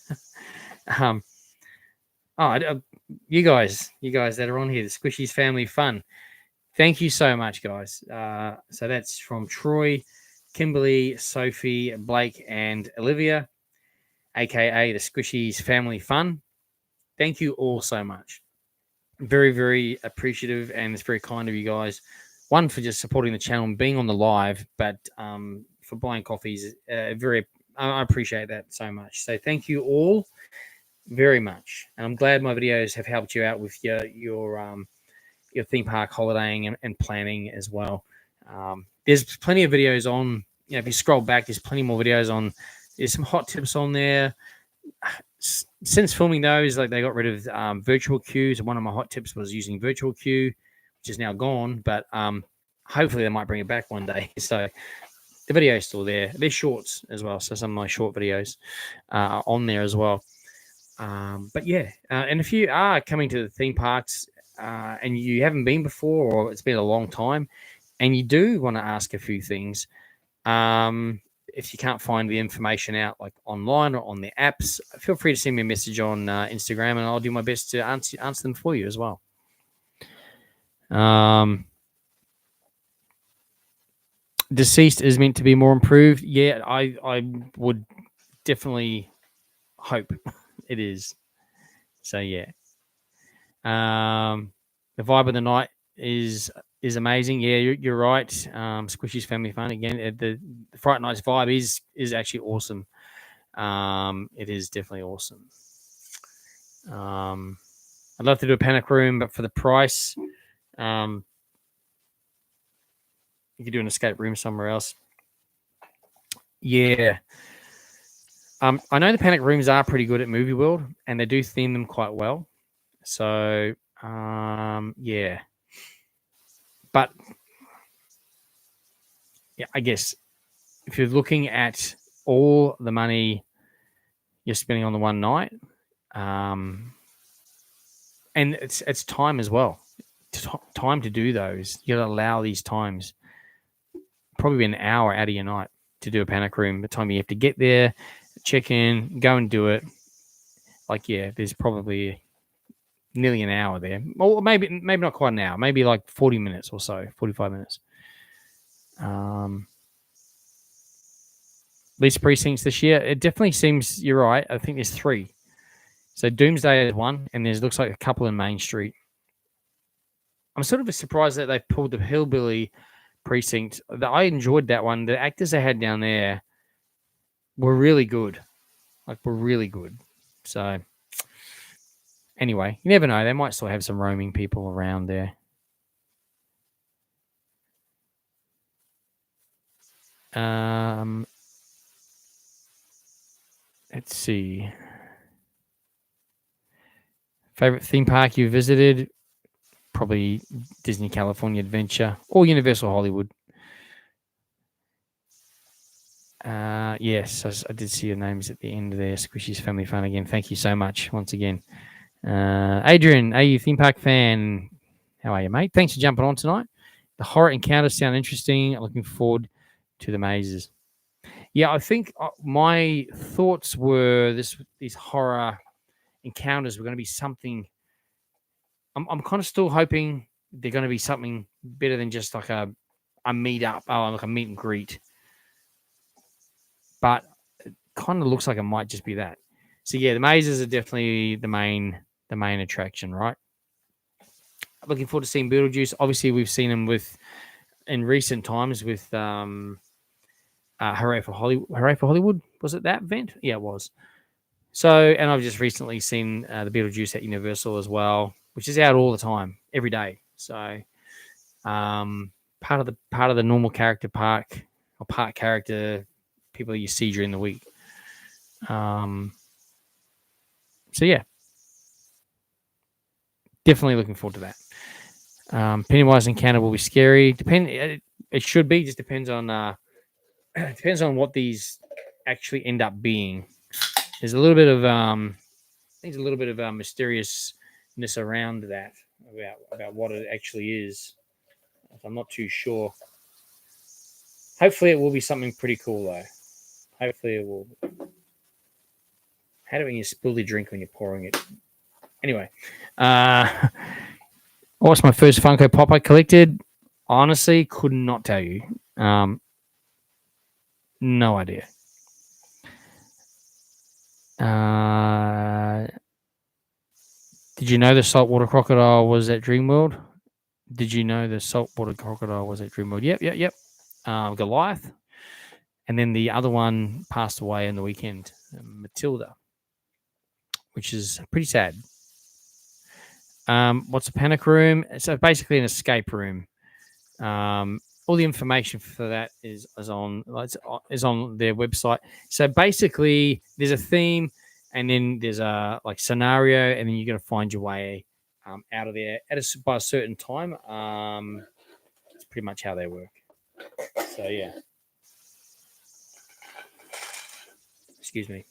you guys that are on here, the Squishies Family Fun. Thank you so much, guys. So that's from Troy, Kimberly, Sophie, Blake, and Olivia, aka the Squishies Family Fun. Thank you all so much. Very, very appreciative, and it's very kind of you guys. One, for just supporting the channel and being on the live, but for buying coffees. I appreciate that so much. So thank you all very much, and I'm glad my videos have helped you out with your theme park holidaying and planning as well. There's plenty of videos on. If you scroll back, there's plenty more videos on. There's some hot tips on there. Since filming those, like they got rid of virtual queues. One of my hot tips was using virtual queue, which is now gone. But hopefully they might bring it back one day. So the video is still there. They're shorts as well, so some of my short videos are on there as well. But yeah, and if you are coming to the theme parks and you haven't been before, or it's been a long time, and you do want to ask a few things, if you can't find the information out like online or on the apps, feel free to send me a message on Instagram, and I'll do my best to answer them for you as well. Deceased is meant to be more improved. Yeah, I would definitely hope it is. So yeah. The vibe of the night is amazing. Yeah, you're right. Squishy's Family Fun again. The Fright Nights vibe is actually awesome. It is definitely awesome. I'd love to do a panic room, but for the price, you could do an escape room somewhere else. Yeah. I know the panic rooms are pretty good at Movie World, and they do theme them quite well. So, yeah. But yeah, I guess if you're looking at all the money you're spending on the one night, and it's time as well, time to do those. You got to allow these times, probably an hour out of your night to do a panic room. The time you have to get there, check in, go and do it. Like, yeah, there's probably nearly an hour there, or maybe not quite an hour, maybe like 40 minutes or so, 45 minutes. Least precincts this year, it definitely seems you're right. I think there's 3. So Doomsday is 1, and there's looks like a couple in Main Street. I'm sort of surprised that they pulled the Hillbilly precinct. I enjoyed that one. The actors they had down there were really good. So anyway, you never know. They might still have some roaming people around there. Let's see. Favorite theme park you visited? Probably Disney California Adventure or Universal Hollywood. Yes, I did see your names at the end there. Squishy's Family Fun again. Thank you so much once again. Adrian, are you a theme park fan? How are you, mate? Thanks for jumping on tonight. The horror encounters sound interesting. I'm looking forward to the mazes. Yeah, I think my thoughts were these horror encounters were going to be something. I'm kind of still hoping they're going to be something better than just like a meet up, like a meet and greet. But it kind of looks like it might just be that. So yeah, the mazes are definitely the main attraction, right? Looking forward to seeing Beetlejuice. Obviously, we've seen him in recent times with Hooray for Hollywood. Was it that event? Yeah, it was. So, and I've just recently seen the Beetlejuice at Universal as well, which is out all the time, every day. So, part of the normal character park or park character people you see during the week. So yeah, definitely looking forward to that. Pennywise encounter will be scary. It should be. Just depends on what these actually end up being. There's a little bit of mysteriousness around that about what it actually is. I'm not too sure. Hopefully, it will be something pretty cool though. Hopefully, it will. How do you spill the drink when you're pouring it? Anyway, what's my first Funko Pop I collected? Honestly, could not tell you. No idea. Did you know the saltwater crocodile was at Dreamworld? Did you know the saltwater crocodile was at Dreamworld? Yep. Goliath. And then the other one passed away in the weekend, Matilda, which is pretty sad. What's a panic room? So basically an escape room. All the information for that is on their website. So basically, there's a theme, and then there's a scenario, and then you got to find your way out of there by a certain time. It's pretty much how they work. So yeah. Excuse me.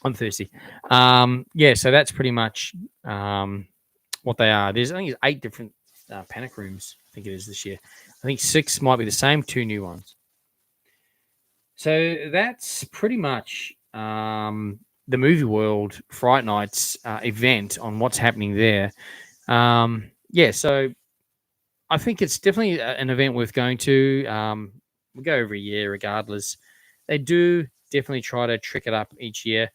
I'm thirsty. Yeah, so that's pretty much what they are. I think there's 8 different panic rooms. I think it is this year. I think 6 might be the same, 2 new ones. So that's pretty much the Movie World Fright Nights event on what's happening there. Yeah, so I think it's definitely an event worth going to. We go every year regardless. They do definitely try to trick it up each year.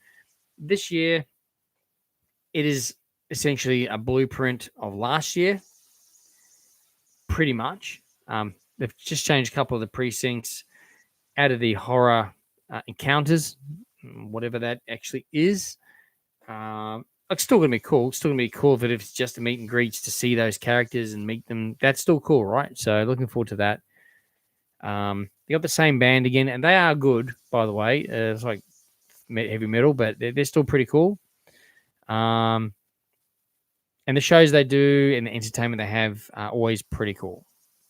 This year, it is essentially a blueprint of last year, pretty much. They've just changed a couple of the precincts out of the horror encounters, whatever that actually is. It's still going to be cool. It's still going to be cool if it's just a meet and greets to see those characters and meet them. That's still cool, right? So looking forward to that. They got the same band again, and they are good, by the way. It's like heavy metal, but they're still pretty cool. And the shows they do and the entertainment they have are always pretty cool.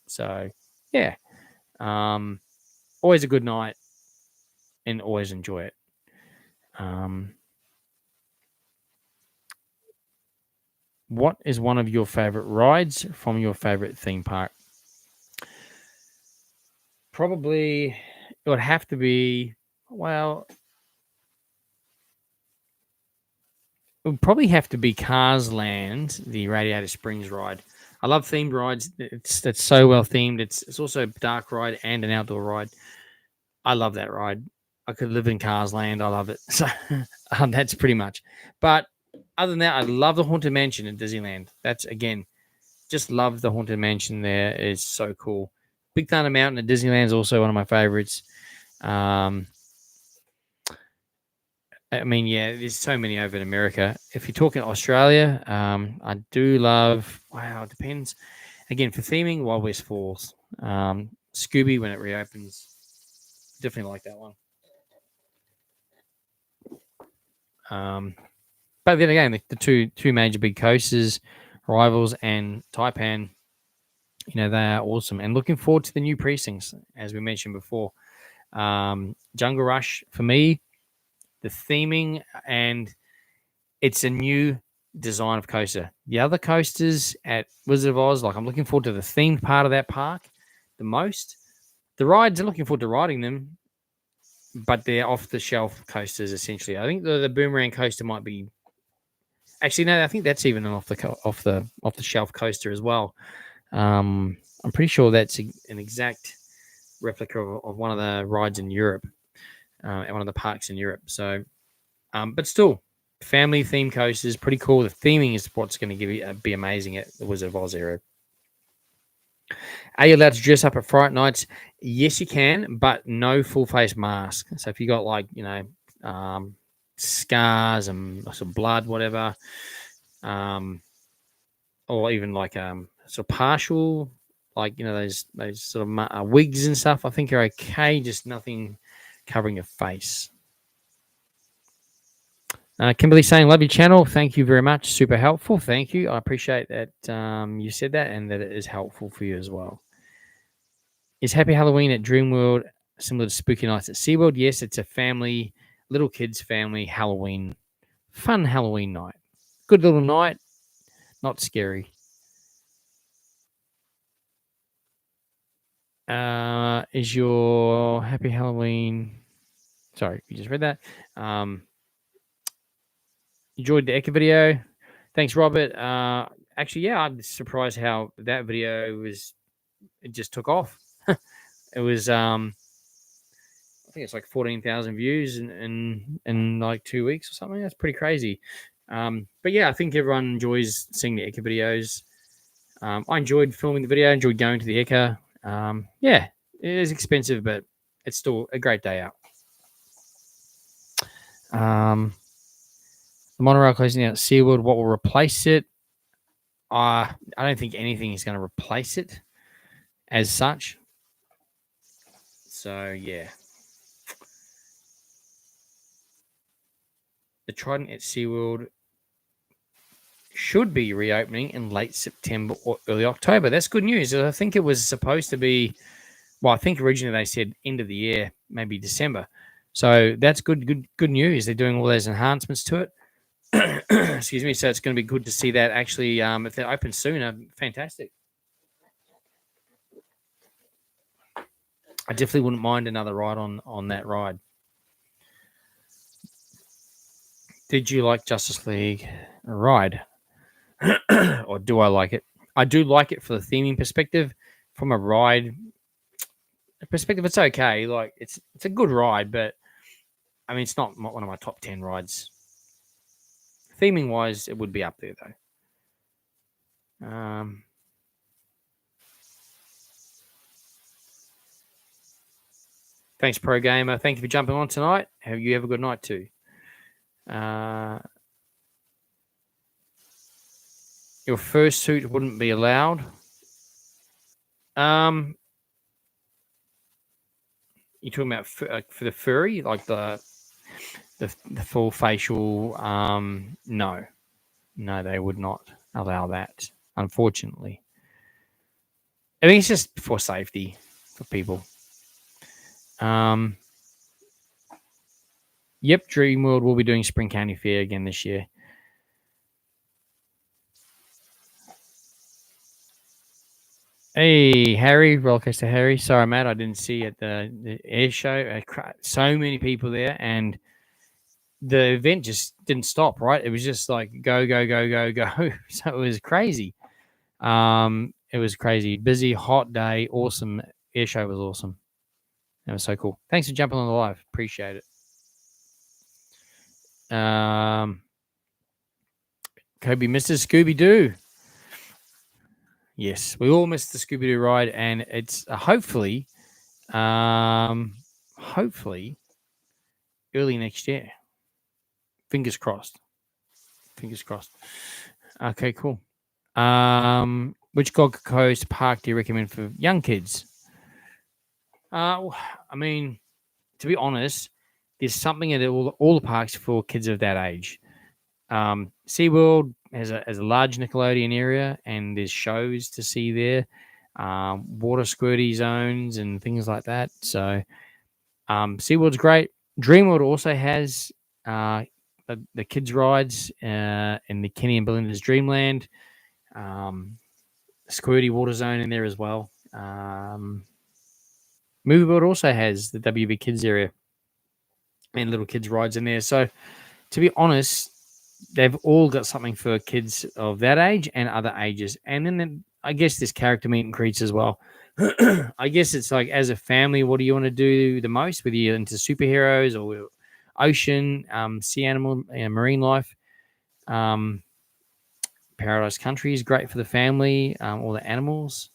So, yeah. Always a good night and always enjoy it. What is one of your favorite rides from your favorite theme park? Probably it would have to be, well, it would probably have to be Cars Land, the Radiator Springs ride. I love themed rides. That's so well themed. It's also a dark ride and an outdoor ride. I love that ride. I could live in Cars Land. I love it. So that's pretty much. But other than that, I love the Haunted Mansion in Disneyland. That's, again, just love the Haunted Mansion there. It's so cool. Big Thunder Mountain at Disneyland is also one of my favorites. I mean, yeah, there's so many over in America. If you're talking Australia, I do love, it depends. Again, for theming, Wild West Falls. Scooby when it reopens. Definitely like that one. But then again, the two major big coasters, Rivals and Taipan, they are awesome. And looking forward to the new precincts, as we mentioned before. Jungle Rush, for me, the theming, and it's a new design of coaster. The other coasters at Wizard of Oz, I'm looking forward to the themed part of that park the most. The rides, I'm looking forward to riding them, but they're off-the-shelf coasters, essentially. I think the Boomerang coaster might be... Actually, no, I think that's even an off-the-shelf coaster as well. I'm pretty sure that's an exact replica of one of the rides in Europe, at one of the parks in Europe. So, but still, family theme coasters, pretty cool. The theming is what's going to be amazing at the Wizard of Oz era. Are you allowed to dress up at Fright Nights? Yes, you can, but no full face mask. So if you got scars and some blood, whatever, or even sort of partial, those sort of wigs and stuff, I think are okay. Just nothing covering your face. Kimberly saying, love your channel. Thank you very much. Super helpful. Thank you. I appreciate that you said that and that it is helpful for you as well. Is Happy Halloween at Dreamworld similar to Spooky Nights at SeaWorld? Yes, it's a family, little kids family Halloween, fun Halloween night. Good little night, not scary. Is your Happy Halloween... Sorry, you just read that. Enjoyed the Eka video. Thanks, Robert. Actually, yeah, I'm surprised how that video it just took off. It was, I think it's 14,000 views in 2 weeks or something. That's pretty crazy. But yeah, I think everyone enjoys seeing the Eka videos. I enjoyed filming the video, enjoyed going to the Eka. Yeah, it is expensive, but it's still a great day out. The monorail closing out at SeaWorld, what will replace it? I don't think anything is going to replace it as such. So, yeah. The Trident at SeaWorld should be reopening in late September or early October. That's good news. I think it was supposed to be... Well, I think originally they said end of the year, maybe December. So that's good news. They're doing all those enhancements to it. Excuse me. So it's going to be good to see that actually, if they're open sooner, fantastic. I definitely wouldn't mind another ride on that ride. Did you like Justice League ride? Or do I like it? I do like it for the theming perspective. From a ride perspective, it's okay. It's a good ride, but I mean, it's not one of my top 10 rides. Theming wise, it would be up there though. Thanks, Pro Gamer. Thank you for jumping on tonight. Have a good night too. Your fursuit wouldn't be allowed. You're talking about for the furry, like the full facial? No, they would not allow that. Unfortunately, I think it's just for safety for people. Yep, Dreamworld will be doing Spring County Fair again this year. Hey, Harry, Rollercoaster Harry. Sorry, Matt, I didn't see at the air show. So many people there, and the event just didn't stop, right? It was just like go, go, go, go, go. So it was crazy. It was crazy. Busy, hot day. Awesome. Air show was awesome. That was so cool. Thanks for jumping on the live. Appreciate it. Kobe, Mr. Scooby-Doo. Yes, we all missed the Scooby-Doo ride, and it's hopefully early next year. Fingers crossed. Okay, cool. Which Gold Coast park do you recommend for young kids? I mean, to be honest, there's something at all the parks for kids of that age. SeaWorld has a large Nickelodeon area, and there's shows to see there, water squirty zones and things like that. So SeaWorld's great. DreamWorld also has the kids' rides in the Kenny and Belinda's Dreamland, squirty water zone in there as well. Movie World also has the WB Kids area and little kids' rides in there. So to be honest, they've all got something for kids of that age and other ages. And then I guess there's character meet and greets as well. I guess it's like, as a family, what do you want to do the most? Whether you're into superheroes or ocean, sea animal, marine life. Paradise Country is great for the family, all the animals.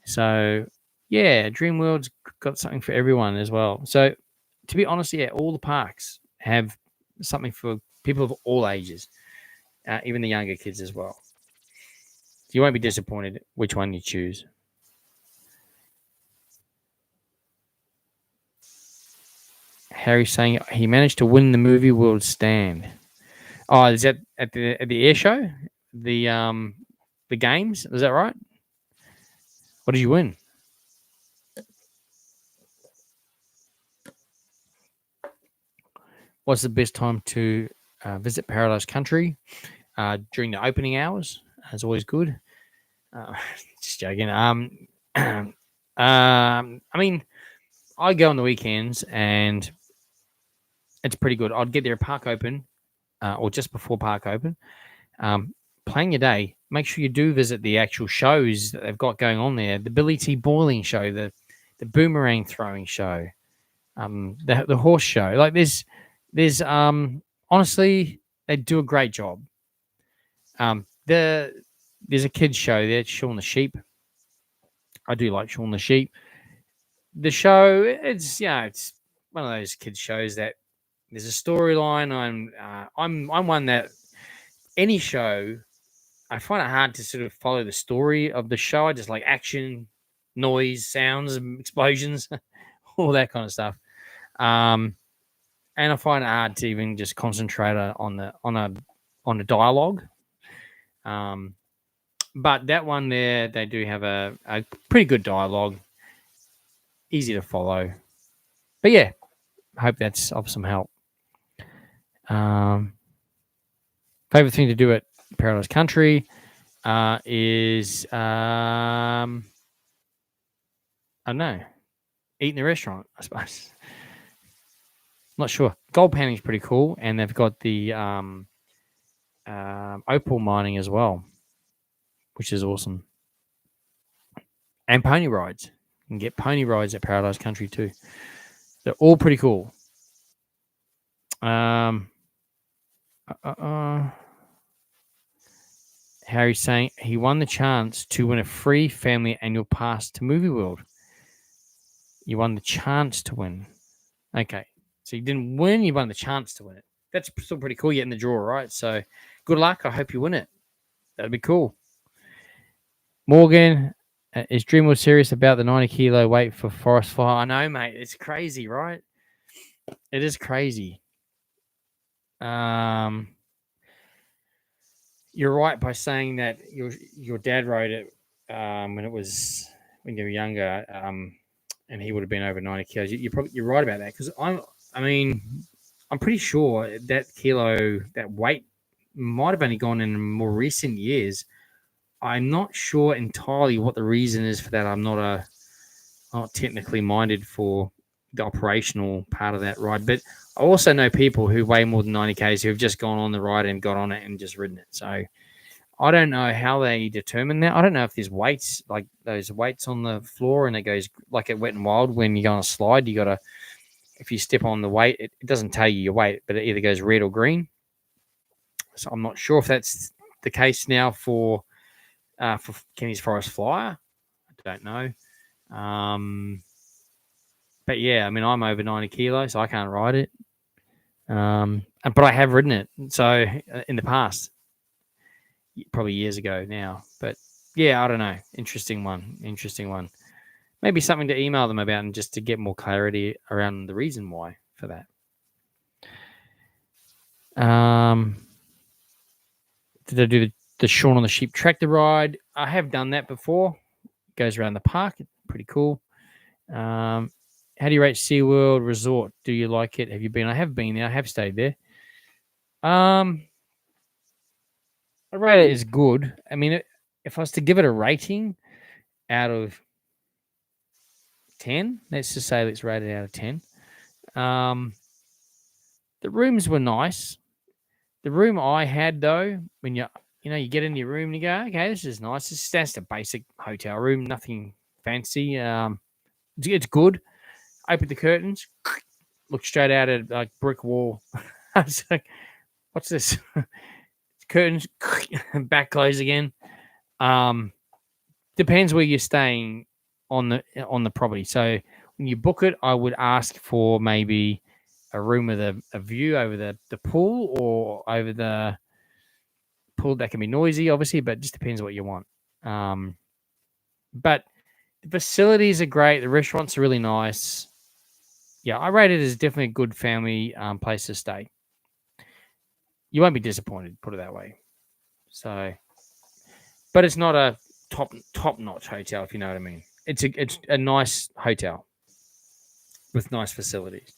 So yeah, Dream World's got something for everyone as well. So to be honest, yeah, all the parks have something for people of all ages, even the younger kids as well. You won't be disappointed which one you choose. Harry's saying he managed to win the movie world stand. Oh, is that at the air show? The games? Is that right? What did you win? What's the best time to visit Paradise Country? During the opening hours. That's always good. Just joking. I mean, I go on the weekends and it's pretty good. I'd get there at park open, or just before park open. Playing your day. Make sure you do visit the actual shows that they've got going on there. The Billy T. Boiling show, the boomerang throwing show, the horse show. Like there's honestly, they do a great job. There's a kids show there, Shaun the Sheep. I do like Shaun the Sheep. The show, it's one of those kids shows that there's a storyline. I'm one that any show, I find it hard to sort of follow the story of the show. I just like action, noise, sounds, explosions, all that kind of stuff. And I find it hard to even just concentrate on the dialogue. But that one there, they do have a pretty good dialogue, easy to follow. But yeah, I hope that's of some help. Favorite thing to do at Paradise Country is I don't know, eat in the restaurant, I suppose. Not sure. Gold panning is pretty cool, and they've got the opal mining as well, which is awesome. And pony rides. You can get pony rides at Paradise Country too. They're all pretty cool. Harry's saying he won the chance to win a free family annual pass to Movie World. You won the chance to win. Okay. So you didn't win, you won the chance to win it. That's still pretty cool. You get in the draw, right? So good luck. I hope you win it. That'd be cool. Morgan, is Dreamworld serious about the 90 kilo weight for Forest Fire? I know, mate. It's crazy, right? It is crazy. You're right by saying that your dad rode it when you were younger, and he would have been over 90 kilos. You're right about that, because I'm pretty sure that weight might have only gone in more recent years. I'm not sure entirely what the reason is for that. I'm not technically minded for the operational part of that ride, but I also know people who weigh more than 90 k's who have just gone on the ride and got on it and just ridden it. So I don't know how they determine that. I don't know if there's weights, like those weights on the floor, and it goes like at Wet and Wild when you go on a slide. If you step on the weight, it doesn't tell you your weight, but it either goes red or green. So I'm not sure if that's the case now for Kenny's Forest Flyer. I don't know. But yeah, I'm over 90 kilos, so I can't ride it. But I have ridden it. So in the past, probably years ago now. But yeah, I don't know. Interesting one. maybe something to email them about and just to get more clarity around the reason why for that. Did I do the Shaun on the Sheep tractor ride? I have done that before. It goes around the park. It's pretty cool. How do you rate SeaWorld Resort? Do you like it? Have you been? I have been there. I have stayed there. I rate it as good. I mean, if I was to give it a rating out of 10, let's just say let's rate it out of 10. The rooms were nice. The room I had, though, when you get in your room and you go, okay, this is nice. That's a basic hotel room, nothing fancy. It's good. Open the curtains, look straight out at like brick wall. I was like, what's this? Curtains, back close again. Depends where you're staying on the property. So when you book it, I would ask for maybe a room with a view over the pool or over the pool. That can be noisy, obviously, but it just depends what you want. But the facilities are great. The restaurants are really nice. Yeah, I rate it as definitely a good family place to stay. You won't be disappointed, put it that way. So, but it's not a top notch hotel, if you know what I mean. It's a nice hotel with nice facilities.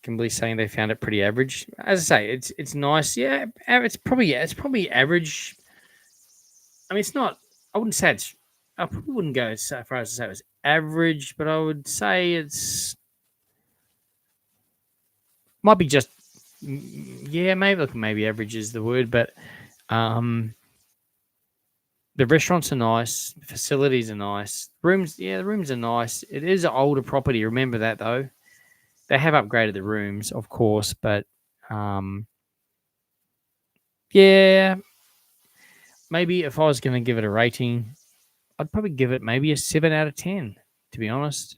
Kimberly's saying they found it pretty average. As I say, it's nice. Yeah, it's probably average. I mean, it's not. I wouldn't say it's. I probably wouldn't go so far as to say it was average, but I would say it's might be just. Yeah, maybe average is the word, but the restaurants are nice, facilities are nice, rooms. Yeah, the rooms are nice. It is an older property. Remember that though. They have upgraded the rooms, of course, but yeah, maybe if I was going to give it a rating, I'd probably give it maybe a 7 out of 10, to be honest,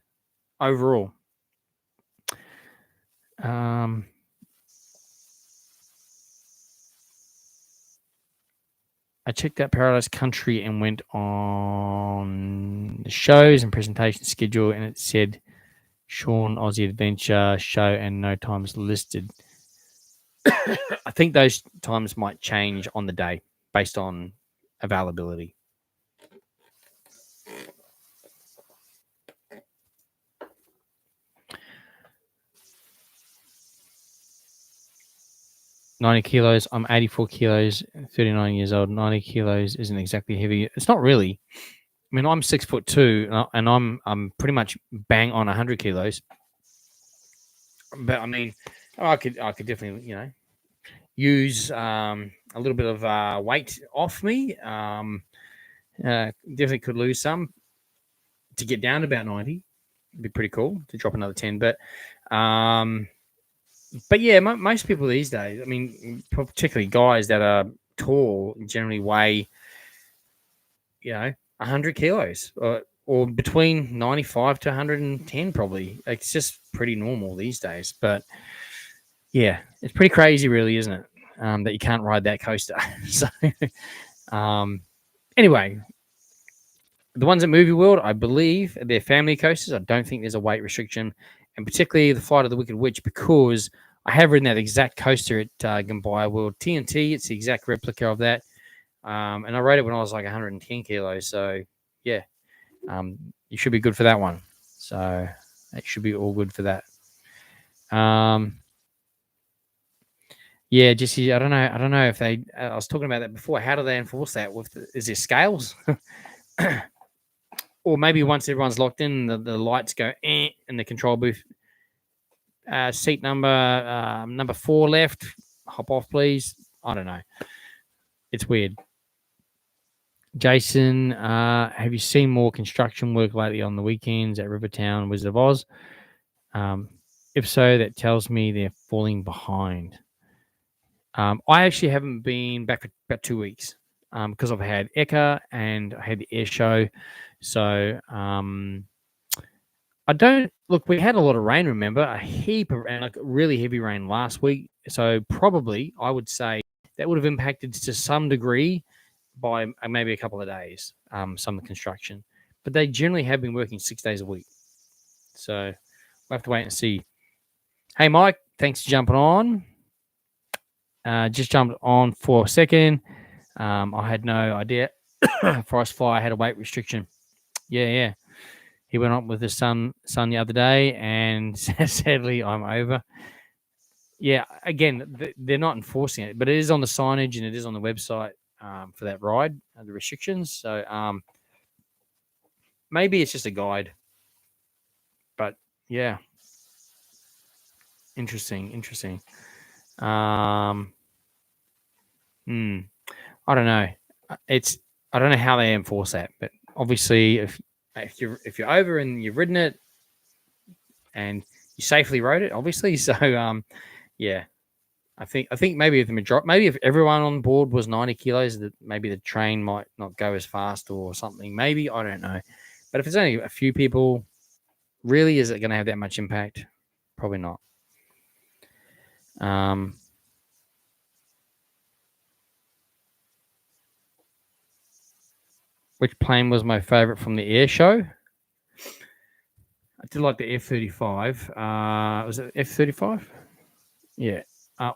overall. I checked out Paradise Country and went on the shows and presentation schedule, and it said Shaun Aussie Adventure show and no times listed. I think those times might change on the day based on availability. $90 kilos. I'm 84 kilos, 39 years old. 90 kilos isn't exactly heavy. It's not really. I mean, I'm 6'2", and I'm pretty much bang on 100 kilos. But I mean, I could definitely use a little bit of weight off me. Definitely could lose some to get down to about 90. It'd be pretty cool to drop another 10. But yeah, most people these days, I mean, particularly guys that are tall, generally weigh, 100 kilos or between 95 to 110 probably. It's just pretty normal these days. But yeah, it's pretty crazy, really, isn't it? That you can't ride that coaster. So anyway, the ones at Movie World, I believe they're family coasters. I don't think there's a weight restriction, and particularly the Flight of the Wicked Witch, because I have ridden that exact coaster at Gambier World TNT. It's the exact replica of that. And I rode it when I was like 110 kilos. So, yeah, you should be good for that one. So, it should be all good for that. Yeah, Jesse, I don't know if they. I was talking about that before. How do they enforce that? Is there scales? Or maybe once everyone's locked in, the lights go in the control booth. Seat number 4 left. Hop off, please. I don't know. It's weird. Jason, have you seen more construction work lately on the weekends at Rivertown, Wizard of Oz? If so, that tells me they're falling behind. I actually haven't been back for about 2 weeks because I've had Eka and I had the air show. So I don't look. We had a lot of rain. Remember, a heap of rain, like really heavy rain last week. So probably I would say that would have impacted to some degree. by maybe a couple of days, some of the construction. But they generally have been working 6 days a week. So we'll have to wait and see. Hey, Mike, thanks for jumping on. Just jumped on for a second. I had no idea Forest Fire had a weight restriction. Yeah. He went on with his son the other day, and sadly, I'm over. Yeah, again, they're not enforcing it, but it is on the signage and it is on the website for that ride, the restrictions. So maybe it's just a guide. But yeah, interesting. I don't know. I don't know how they enforce that, but obviously, if you're over and you've ridden it and you safely rode it, obviously. So yeah, I think maybe if the majority, maybe if everyone on board was 90 kilos, that maybe the train might not go as fast or something. Maybe, I don't know. But if it's only a few people, really, is it going to have that much impact? Probably not. Which plane was my favorite from the air show? I did like the F-35. Was it F-35? Yeah.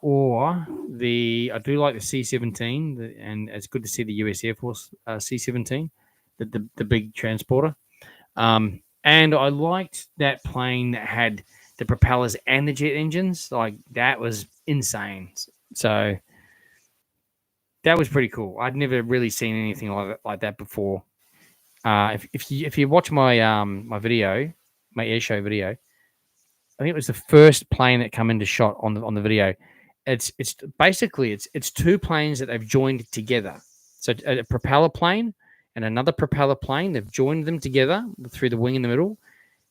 Or I do like the C-17, and it's good to see the US Air Force C-17, the big transporter. And I liked that plane that had the propellers and the jet engines. Like, that was insane. So that was pretty cool. I'd never really seen anything like that before. If you watch my my video, my air show video, I think it was the first plane that come into shot on the video. It's basically two planes that they've joined together. So a propeller plane and another propeller plane. They've joined them together through the wing in the middle.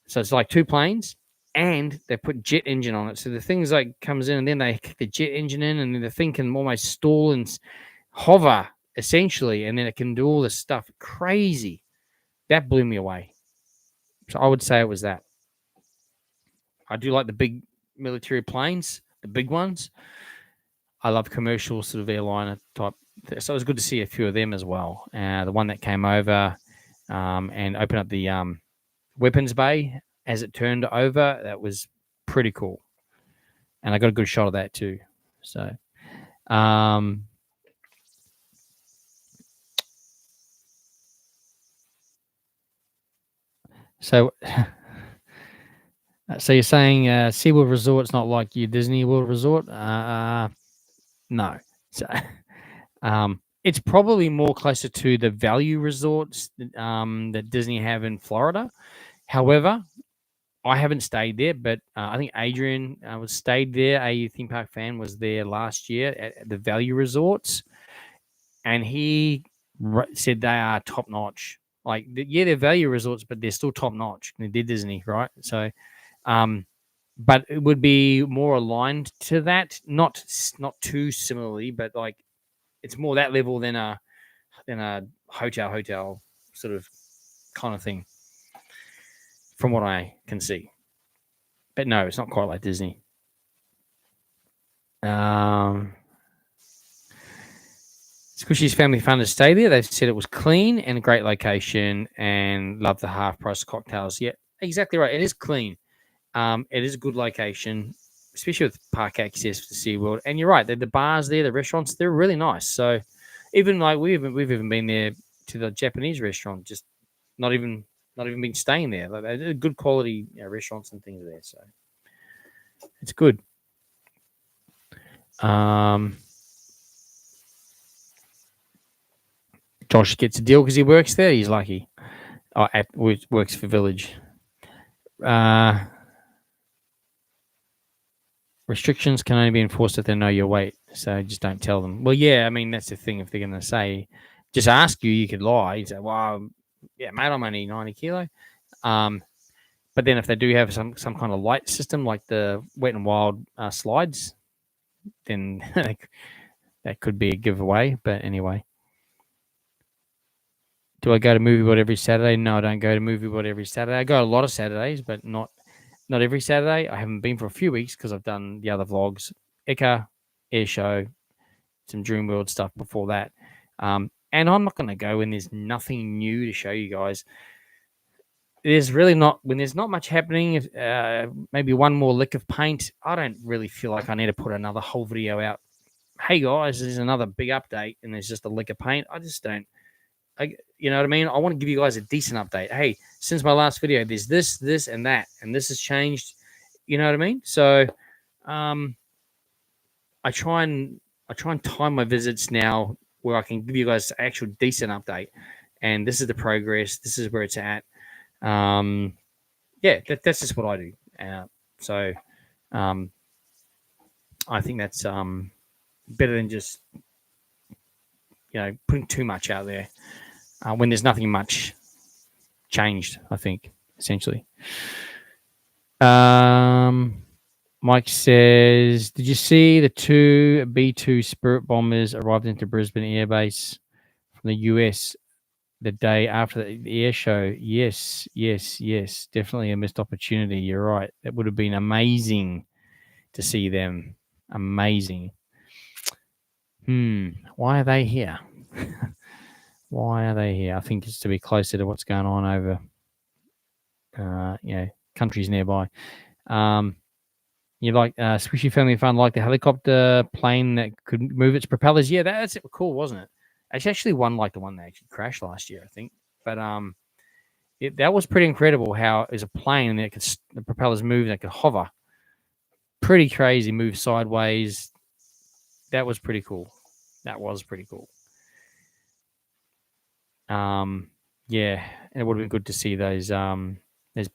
So it's like two planes, and they put jet engine on it. So the thing's like comes in, and then they kick the jet engine in, and then the thing can almost stall and hover essentially, and then it can do all this stuff. Crazy. That blew me away. So I would say it was that. I do like the big military planes, the big ones. I love commercial sort of airliner type. So it was good to see a few of them as well. The one that came over and opened up the weapons bay as it turned over, that was pretty cool. And I got a good shot of that too. So, so you're saying SeaWorld Resort's not like your Disney World Resort? No. So, it's probably more closer to the value resorts that Disney have in Florida. However, I haven't stayed there, but I think Adrian was stayed there. A theme park fan was there last year at the value resorts, and he said they are top notch. Like, yeah, they're value resorts, but they're still top notch. They're Disney, right? So, but it would be more aligned to that, not too similarly, but like it's more that level than a hotel sort of kind of thing, from what I can see. But no, it's not quite like Disney. Squishy's family fun to stay there. They said it was clean and a great location, and love the half price cocktails. Yeah, exactly right. It is clean. It is a good location, especially with park access to SeaWorld. And you're right, the bars there, the restaurants, they're really nice. So even like we've even been there to the Japanese restaurant, just not even been staying there. Like, they're good quality restaurants and things there. So it's good. Josh gets a deal because he works there. He's lucky. Works for Village. Restrictions can only be enforced if they know your weight. So just don't tell them. Well, yeah, I mean, that's the thing. If they're going to say, just ask you, you could lie. You say, well, yeah, mate, I'm only 90 kilo. But then if they do have some kind of light system like the Wet and Wild slides, then that could be a giveaway. But anyway. Do I go to Movie World every Saturday? No, I don't go to Movie World every Saturday. I go a lot of Saturdays, but not every Saturday. I haven't been for a few weeks because I've done the other vlogs, Eka, Air Show, some Dream World stuff before that. And And I'm not going to go when there's nothing new to show you guys. There's really not, when there's not much happening, maybe one more lick of paint, I don't really feel like I need to put another whole video out. Hey guys, there's another big update and there's just a lick of paint. I just don't, you know what I mean? I want to give you guys a decent update. Hey, since my last video, there's this, and that, and this has changed. You know what I mean? So, I try and time my visits now where I can give you guys an actual decent update. And this is the progress. This is where it's at. Yeah, that's just what I do. So, I think that's better than just putting too much out there when there's nothing much changed. I think essentially. Mike says, did you see the two B-2 Spirit bombers arrived into Brisbane Air Base from the US the day after the air show? Yes. Definitely a missed opportunity. You're right. That would have been amazing to see them. Amazing. Why are they here? Why are they here? I think it's to be closer to what's going on over, countries nearby. You like Squishy Family Fun, like the helicopter plane that could move its propellers? Yeah, that's cool, wasn't it? It's actually one like the one that actually crashed last year, I think. But that was pretty incredible. How it was a plane that the propellers move, that could hover. Pretty crazy, move sideways. That was pretty cool. Yeah, and it would have been good to see those. There's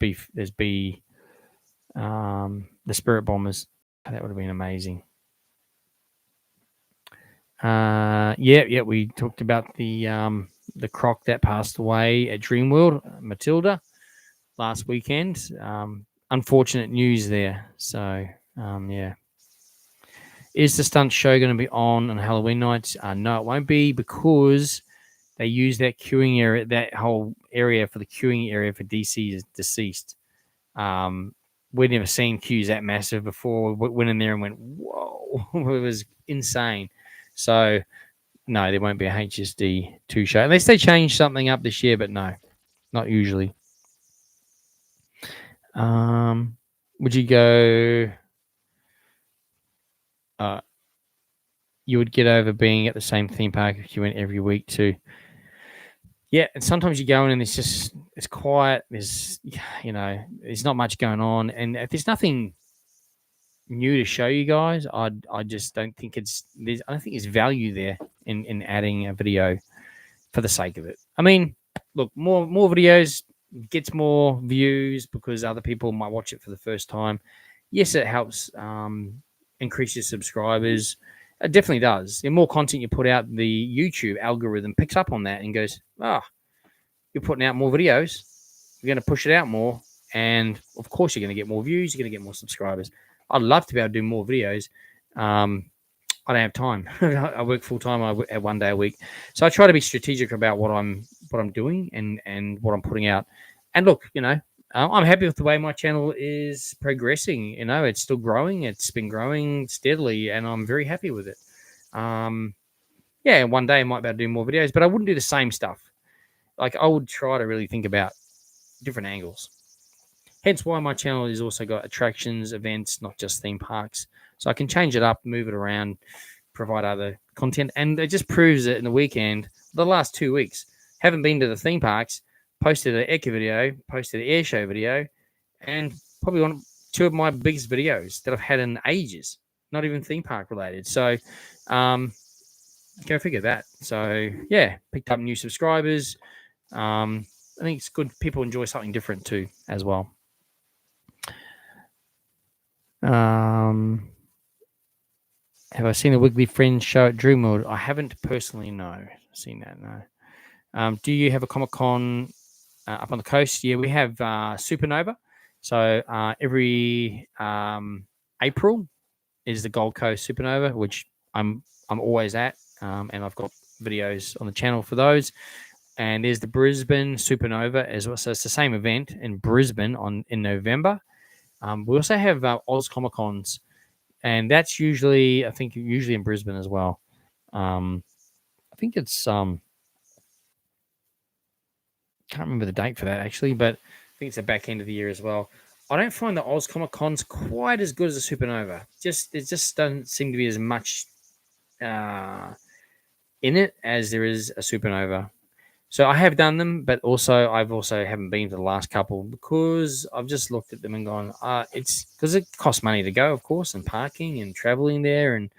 the Spirit bombers. That would have been amazing. We talked about the croc that passed away at Dreamworld, Matilda, last weekend. Unfortunate news there. So, Is the stunt show going to be on Halloween nights? No, it won't be, because they use that queuing area, that whole area for the queuing area for DC deceased. We'd never seen queues that massive before. We went in there and went, whoa, it was insane. So, no, there won't be a HSD 2 show. Unless they change something up this year, but no, not usually. Would you go... you would get over being at the same theme park if you went every week too. Yeah, and sometimes you go in and it's quiet. There's not much going on, and if there's nothing new to show you guys, I just don't think I don't think there's value there in adding a video for the sake of it. I mean, look, more videos gets more views because other people might watch it for the first time. Yes, it helps increase your subscribers. It definitely does. The more content you put out, the YouTube algorithm picks up on that and goes, you're putting out more videos. You're going to push it out more. And, of course, you're going to get more views. You're going to get more subscribers. I'd love to be able to do more videos. I don't have time. I work full-time. I work at 1 day a week. So I try to be strategic about what I'm doing and what I'm putting out. And, look, I'm happy with the way my channel is progressing. It's still growing. It's been growing steadily, and I'm very happy with it. One day I might be able to do more videos, but I wouldn't do the same stuff. Like, I would try to really think about different angles. Hence why my channel has also got attractions, events, not just theme parks. So I can change it up, move it around, provide other content. And it just proves that in the weekend, the last 2 weeks, haven't been to the theme parks, posted an Eka video, posted an air show video, and probably two of my biggest videos that I've had in ages, not even theme park related. So, go figure that. So, picked up new subscribers. I think it's good. People enjoy something different too, as well. Have I seen the Wiggly Friends show at Dreamworld? I haven't personally, no. Seen that, no. Do you have a Comic-Con up on the coast? Yeah, we have Supernova. So every April is the Gold Coast Supernova, which I'm always at, and I've got videos on the channel for those. And there's the Brisbane Supernova as well. So it's the same event in Brisbane in November. We also have Oz Comic Cons, and that's usually in Brisbane as well. I think it's Can't remember the date for that actually, but I think it's the back end of the year as well. I don't find the Oz Comic Cons quite as good as the Supernova. It just doesn't seem to be as much in it as there is a Supernova. So I have done them, but I've also haven't been to the last couple because I've just looked at them and gone, it's because it costs money to go, of course, and parking and traveling there and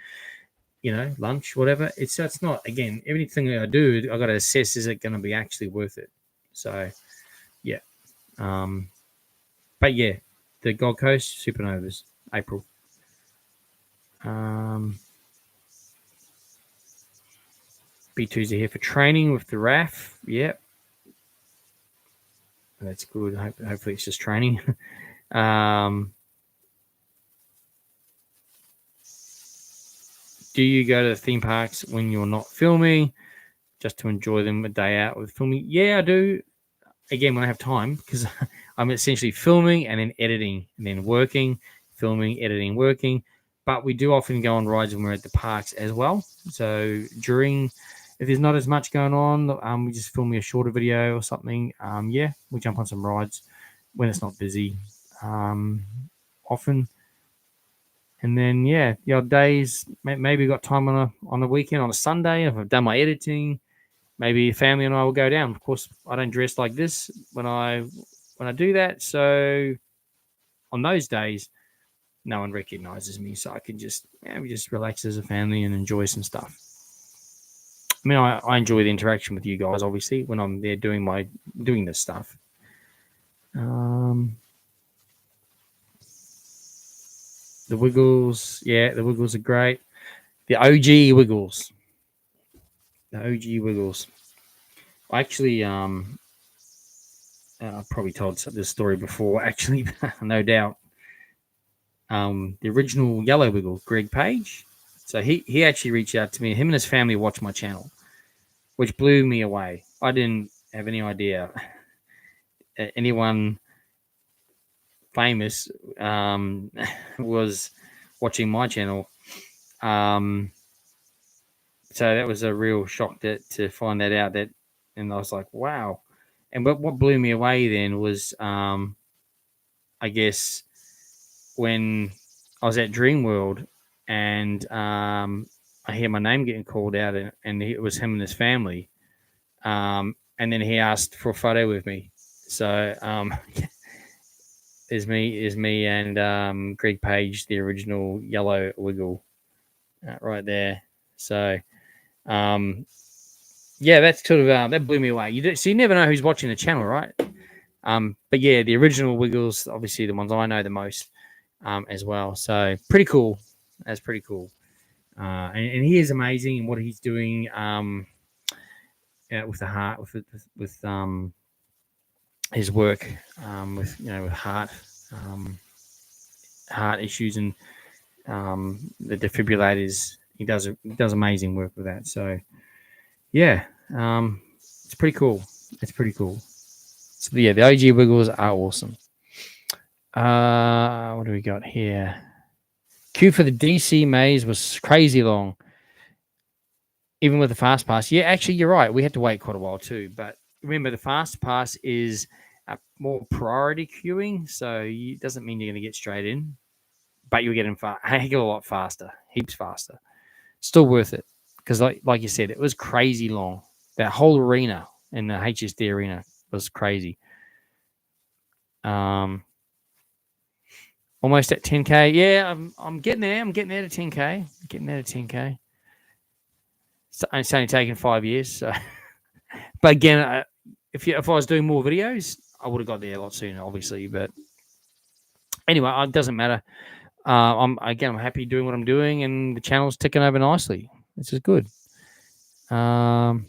lunch, whatever. It's not, again, everything I do, I got to assess, is it going to be actually worth it? So yeah. But yeah, the Gold Coast Supernovas, April. B2s are here for training with the RAF. Yep. That's good. Hopefully it's just training. Do you go to the theme parks when you're not filming just to enjoy them a day out with filming? Yeah, I do. Again, when I have time, because I'm essentially filming and then editing and then working, filming, editing, working. But we do often go on rides when we're at the parks as well. So if there's not as much going on, we just film me a shorter video or something. We jump on some rides when it's not busy, often. And then the odd days, maybe got time on a weekend, on a Sunday, if I've done my editing. Maybe family and I will go down. Of course, I don't dress like this when I do that. So on those days, no one recognizes me. So I can we just relax as a family and enjoy some stuff. I mean, I enjoy the interaction with you guys, obviously, when I'm there doing this stuff. The Wiggles, the Wiggles are great. The OG Wiggles. I actually, I've probably told this story before, actually, no doubt. The original Yellow Wiggle, Greg Page. So he actually reached out to me. Him and his family watched my channel, which blew me away. I didn't have any idea anyone famous was watching my channel. So that was a real shock to find that out. And I was like, wow. And what blew me away then was, I guess, when I was at Dreamworld and I hear my name getting called out, and it was him and his family. And then he asked for a photo with me. So is me and Greg Page, the original Yellow Wiggle, right there. So that's sort of that blew me away. So you never know who's watching the channel, right? But yeah, the original Wiggles, obviously the ones I know the most, as well. So pretty cool. That's pretty cool. And he is amazing in what he's doing with the heart, with his work, with heart issues and the defibrillators. He does amazing work with that. So it's pretty cool. So the OG Wiggles are awesome. What do we got here? Queue for the DC maze was crazy long, even with the fast pass. Yeah, actually, you're right. We had to wait quite a while too. But remember, the fast pass is more priority queuing, so it doesn't mean you're going to get straight in, but you'll get in a heck of a lot faster, heaps faster. Still worth it because, like you said, it was crazy long. That whole arena in the HSD arena was crazy. Almost at 10K. Yeah, I'm getting there. I'm getting there to 10K. It's only taken 5 years. So, but again, if I was doing more videos, I would have got there a lot sooner, obviously. But anyway, it doesn't matter. I'm happy doing what I'm doing, and the channel's ticking over nicely. This is good. Josh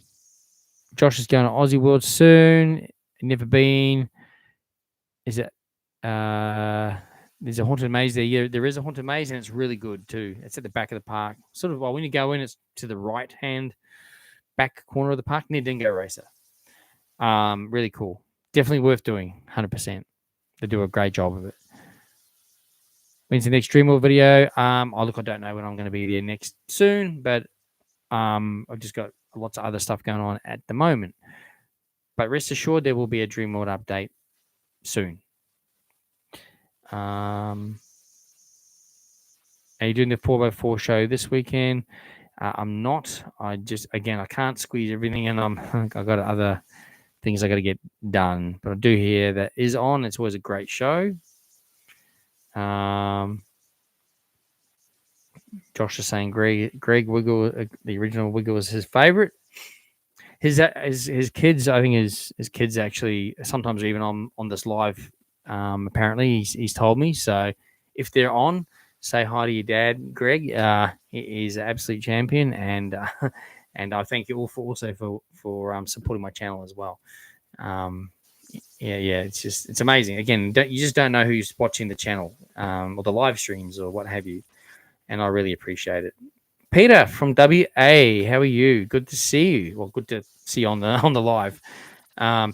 is going to Aussie World soon. Never been. Is it? There's a haunted maze there. Yeah, there is a haunted maze, and it's really good too. It's at the back of the park. Sort of, when you go in, it's to the right-hand back corner of the park near Dingo Racer. Really cool. Definitely worth doing. 100%. They do a great job of it. When's the next Dreamworld video? I don't know when I'm going to be there next soon, but I've just got lots of other stuff going on at the moment. But rest assured, there will be a Dream World update soon. Are you doing the 4x4 show this weekend? I'm not. I can't squeeze everything in. I've got other things I got to get done. But I do hear that is on. It's always a great show. Josh is saying Greg Wiggle, the original Wiggle, is his favorite. His kids, I think his kids actually sometimes are even on this live. Apparently, he's told me. So if they're on, say hi to your dad, Greg. He's an absolute champion, and and I thank you all also for supporting my channel as well. Yeah, it's amazing. Again, you just don't know who's watching the channel or the live streams or what have you, and I really appreciate it. Peter from WA, how are you? Good to see you. Well, good to see you on the live.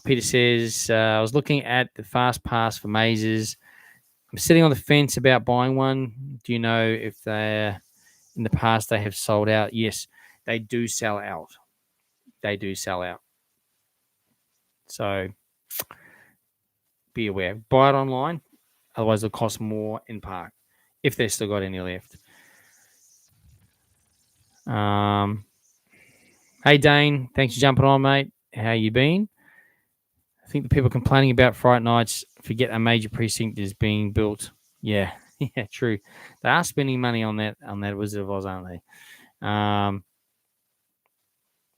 Peter says, I was looking at the fast pass for mazes. I'm sitting on the fence about buying one. Do you know if they're in the past they have sold out? Yes, they do sell out. They do sell out. So be aware. Buy it online. Otherwise, it'll cost more in park if they've still got any left. Hey, Dane. Thanks for jumping on, mate. How you been? I think the people complaining about Fright Nights forget a major precinct is being built. Yeah, yeah, true. They are spending money on that Wizard of Oz, aren't they?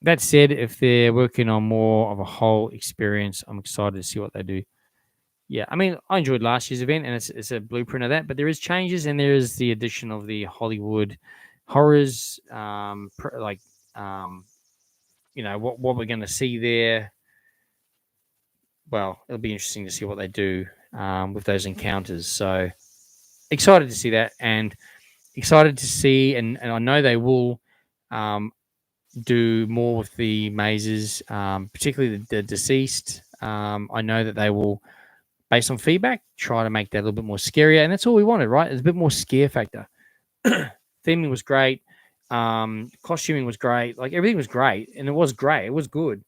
That said, if they're working on more of a whole experience, I'm excited to see what they do. Yeah, I mean, I enjoyed last year's event, and it's a blueprint of that. But there is changes, and there is the addition of the Hollywood horrors, what we're going to see there. Well, it'll be interesting to see what they do with those encounters. So excited to see that, and excited to see, and I know they will do more with the mazes, particularly the deceased. I know that they will, based on feedback, try to make that a little bit more scarier, and that's all we wanted, right? There's a bit more scare factor. Theming was great. Costuming was great. Like, everything was great, and it was great. It was good.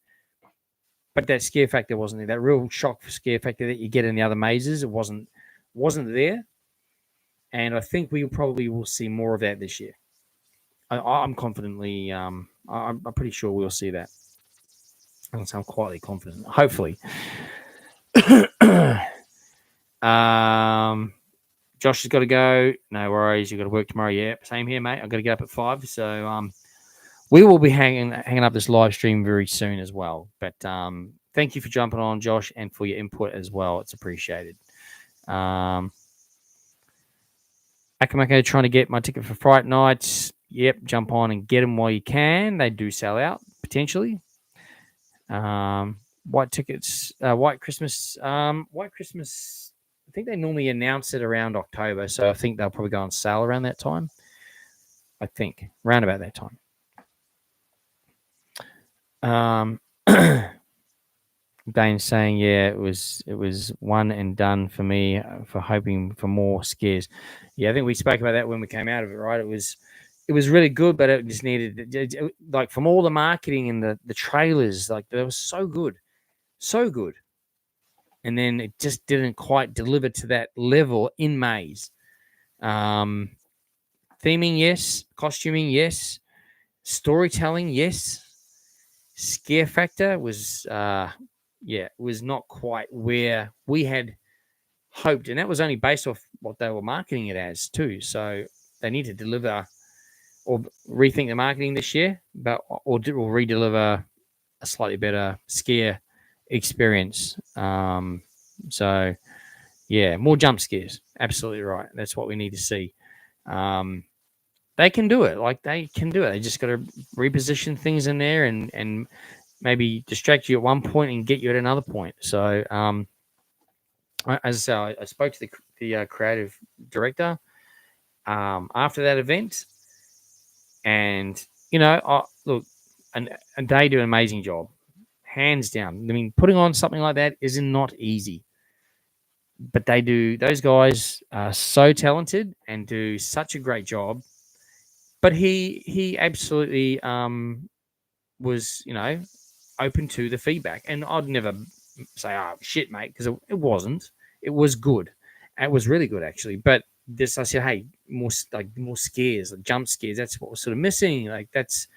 But that scare factor wasn't there. That real shock scare factor that you get in the other mazes, it wasn't there. And I think we probably will see more of that this year. I'm confidently, I'm pretty sure we'll see that. I'm quietly confident. Hopefully. Josh has got to go. No worries. You've got to work tomorrow. Yeah, same here, mate. I've got to get up at 5. So we will be hanging up this live stream very soon as well. But thank you for jumping on, Josh, and for your input as well. It's appreciated. Akamaka trying to get my ticket for Fright Nights. Yep, jump on and get them while you can. They do sell out, potentially. White tickets, White Christmas. White Christmas, I think they normally announce it around October, so I think they'll probably go on sale around that time. I think, around about that time. Dane's saying, yeah, it was one and done for me for hoping for more scares. Yeah, I think we spoke about that when we came out of it, right? It was really good, but it just needed, like, from all the marketing and the trailers, like, they were so good. And then it just didn't quite deliver to that level in Maze. Theming, yes. Costuming, yes. Storytelling, yes. Scare factor was, was not quite where we had hoped. And that was only based off what they were marketing it as too. So they need to deliver or rethink the marketing this year, or redeliver a slightly better scare experience. So yeah, more jump scares. Absolutely right. That's what we need to see. They can do it. They just got to reposition things in there and maybe distract you at one point and get you at another point. So as I said, I spoke to the creative director after that event, and look, and they do an amazing job, hands down. I mean, putting on something like that is not easy, but they do. Those guys are so talented and do such a great job. But he absolutely was, I open to the feedback. And I'd never say, "Oh shit, mate," because it wasn't. It was good. It was really good actually. But this, I said, "Hey, more scares, like jump scares. That's what we're sort of missing." Like that's,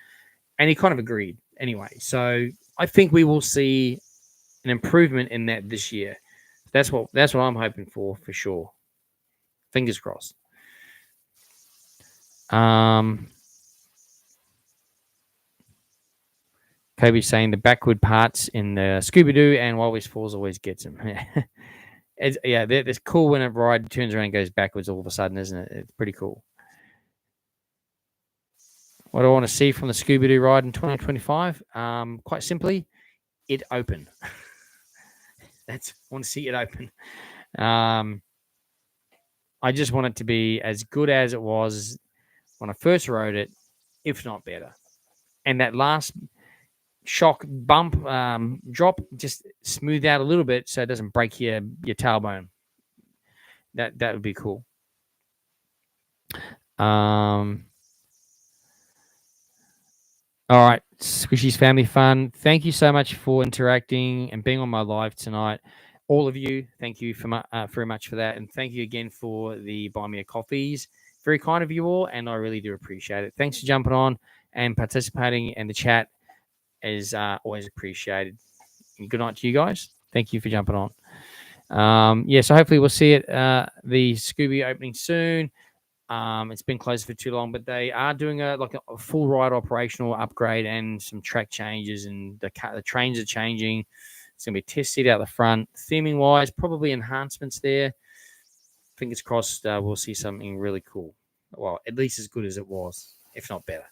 and he kind of agreed anyway. So I think we will see an improvement in that this year. That's what I'm hoping for sure. Fingers crossed. Kobe's saying the backward parts in the Scooby Doo and Walrus Falls always gets him. It's cool when a ride turns around and goes backwards all of a sudden, isn't it? It's pretty cool. What do I want to see from the Scooby Doo ride in 2025? Quite simply, it open. I want to see it open. I just want it to be as good as it was when I first rode it, if not better. And that last shock bump drop, just smooth out a little bit so it doesn't break your tailbone. That would be cool. All right, Squishy's Family Fun. Thank you so much for interacting and being on my live tonight. All of you, thank you very much for that. And thank you again for the Buy Me a Coffees. Very kind of you all, and I really do appreciate it. Thanks for jumping on and participating in the chat. Is always appreciated. And good night to you guys. Thank you for jumping on. So hopefully we'll see it, the Scooby opening soon. It's been closed for too long, but they are doing a full ride operational upgrade and some track changes, and the trains are changing. It's gonna be a test seat out the front. Theming wise, probably enhancements there. Fingers crossed, we'll see something really cool. Well, at least as good as it was, if not better.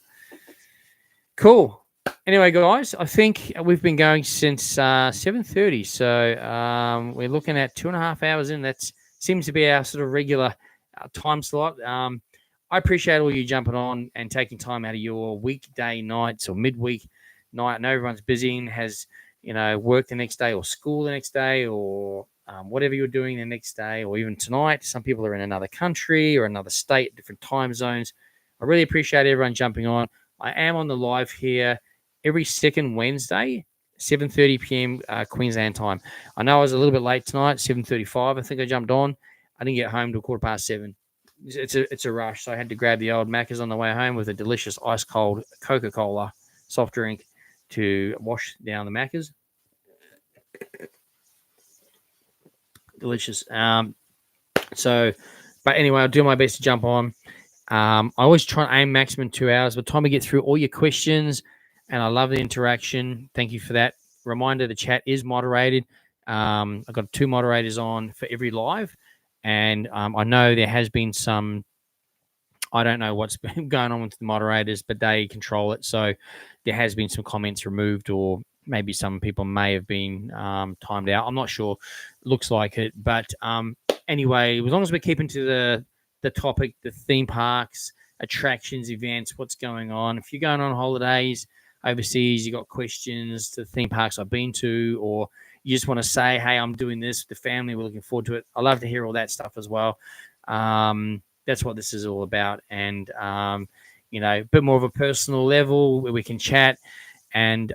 Cool. Anyway, guys, I think we've been going since 7:30, so we're looking at 2.5 hours in. That seems to be our sort of regular time slot. I appreciate all you jumping on and taking time out of your weekday nights or midweek night. I know everyone's busy and has work the next day or school the next day or whatever you're doing the next day or even tonight. Some people are in another country or another state, different time zones. I really appreciate everyone jumping on. I am on the live here every second Wednesday, 7:30 p.m. Queensland time. I know I was a little bit late tonight, 7:35. I think I jumped on. I didn't get home till 7:15. It's a rush, so I had to grab the old Macca's on the way home with a delicious ice cold Coca-Cola soft drink to wash down the Macca's. Delicious. But anyway, I'll do my best to jump on. I always try and aim maximum 2 hours. By the time we get through all your questions, and I love the interaction. Thank you for that. Reminder, the chat is moderated. I've got 2 moderators on for every live. And I know there has been some, I don't know what's been going on with the moderators, but they control it. So there has been some comments removed, or maybe some people may have been timed out. I'm not sure. Looks like it. But anyway, as long as we're keeping to the topic, the theme parks, attractions, events, what's going on. If you're going on holidays overseas, you got questions to the theme parks I've been to, or you just want to say, hey, I'm doing this with the family, we're looking forward to it. I love to hear all that stuff as well. That's what this is all about. And, a bit more of a personal level where we can chat. And,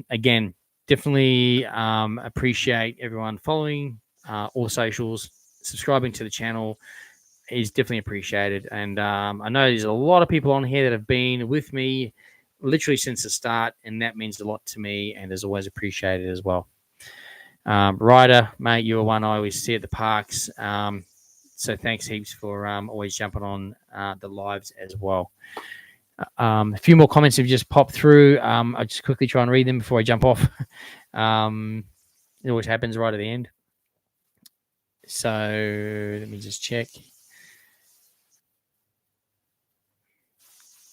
again, definitely appreciate everyone following all the socials, subscribing to the channel is definitely appreciated. And I know there's a lot of people on here that have been with me literally since the start, and that means a lot to me and is always appreciated as well. Ryder, mate, you're one I always see at the parks. So thanks heaps for always jumping on the lives as well. A few more comments have just popped through. I'll just quickly try and read them before I jump off. It always happens right at the end. So let me just check.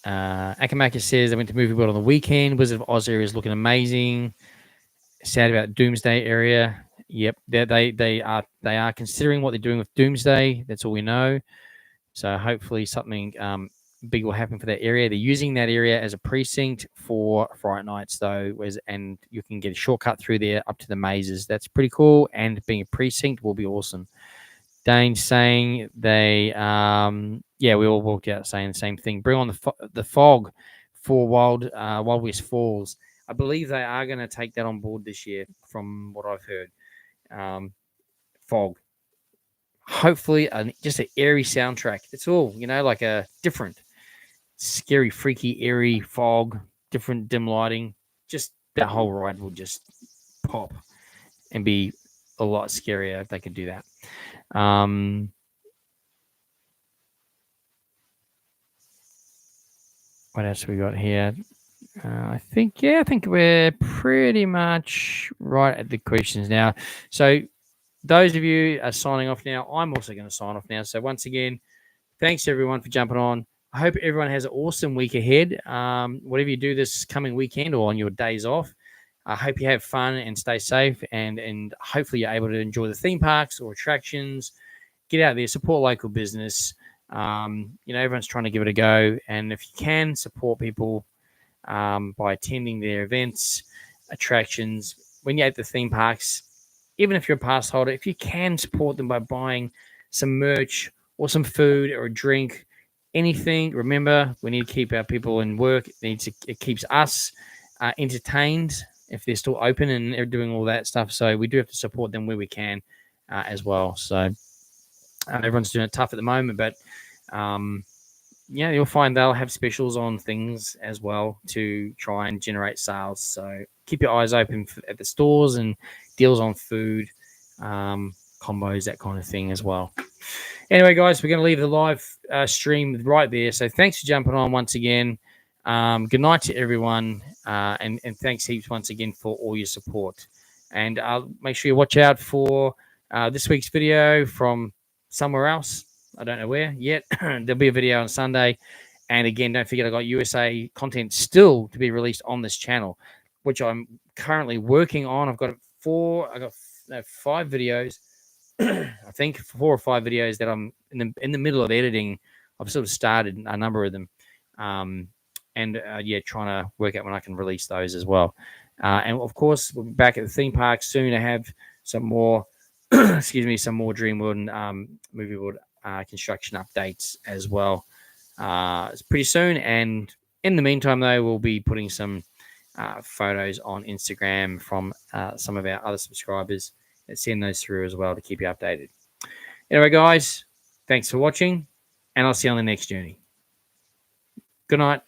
Akamaka says, I went to Movie World on the weekend. Wizard of Oz area is looking amazing. Sad about Doomsday area. Yep, they are considering what they're doing with Doomsday. That's all we know. So hopefully something big will happen for that area. They're using that area as a precinct for Fright Nights, though, and you can get a shortcut through there up to the mazes. That's pretty cool, and being a precinct will be awesome. Dane's saying we all walked out saying the same thing. Bring on the fog for Wild West Falls. I believe they are going to take that on board this year, from what I've heard. Fog. Hopefully, just an airy soundtrack. It's all, like a different, scary, freaky, airy fog, different dim lighting. Just that whole ride will just pop and be a lot scarier if they could do that. What else we got here? I think we're pretty much right at the questions now. So those of you are signing off now. I'm also going to sign off now. So once again, thanks everyone for jumping on. I hope everyone has an awesome week ahead. Whatever you do this coming weekend or on your days off, I hope you have fun and stay safe, and hopefully you're able to enjoy the theme parks or attractions. Get out there, support local business. Everyone's trying to give it a go, and if you can support people by attending their events, attractions, when you're at the theme parks, even if you're a pass holder, if you can support them by buying some merch or some food or a drink, anything. Remember, we need to keep our people in work. It keeps us entertained if they're still open and they're doing all that stuff. So we do have to support them where we can as well. So everyone's doing it tough at the moment, but you'll find they'll have specials on things as well to try and generate sales. So keep your eyes open at the stores and deals on food, combos, that kind of thing as well. Anyway, guys, we're going to leave the live stream right there. So thanks for jumping on once again. Good night to everyone. And thanks heaps once again for all your support. And make sure you watch out for this week's video from somewhere else. I don't know where yet. There'll be a video on Sunday. And again, don't forget, I got USA content still to be released on this channel, which I'm currently working on. I've got 5 videos. I think 4 or 5 videos that I'm in the middle of editing. I've sort of started a number of them, trying to work out when I can release those as well. And of course, we'll be back at the theme park soon to have some more, some more Dreamworld and Movie World construction updates as well. It's pretty soon. And in the meantime, though, we'll be putting some photos on Instagram from some of our other subscribers. Send those through as well to keep you updated. Anyway, guys, thanks for watching, and I'll see you on the next journey. Good night.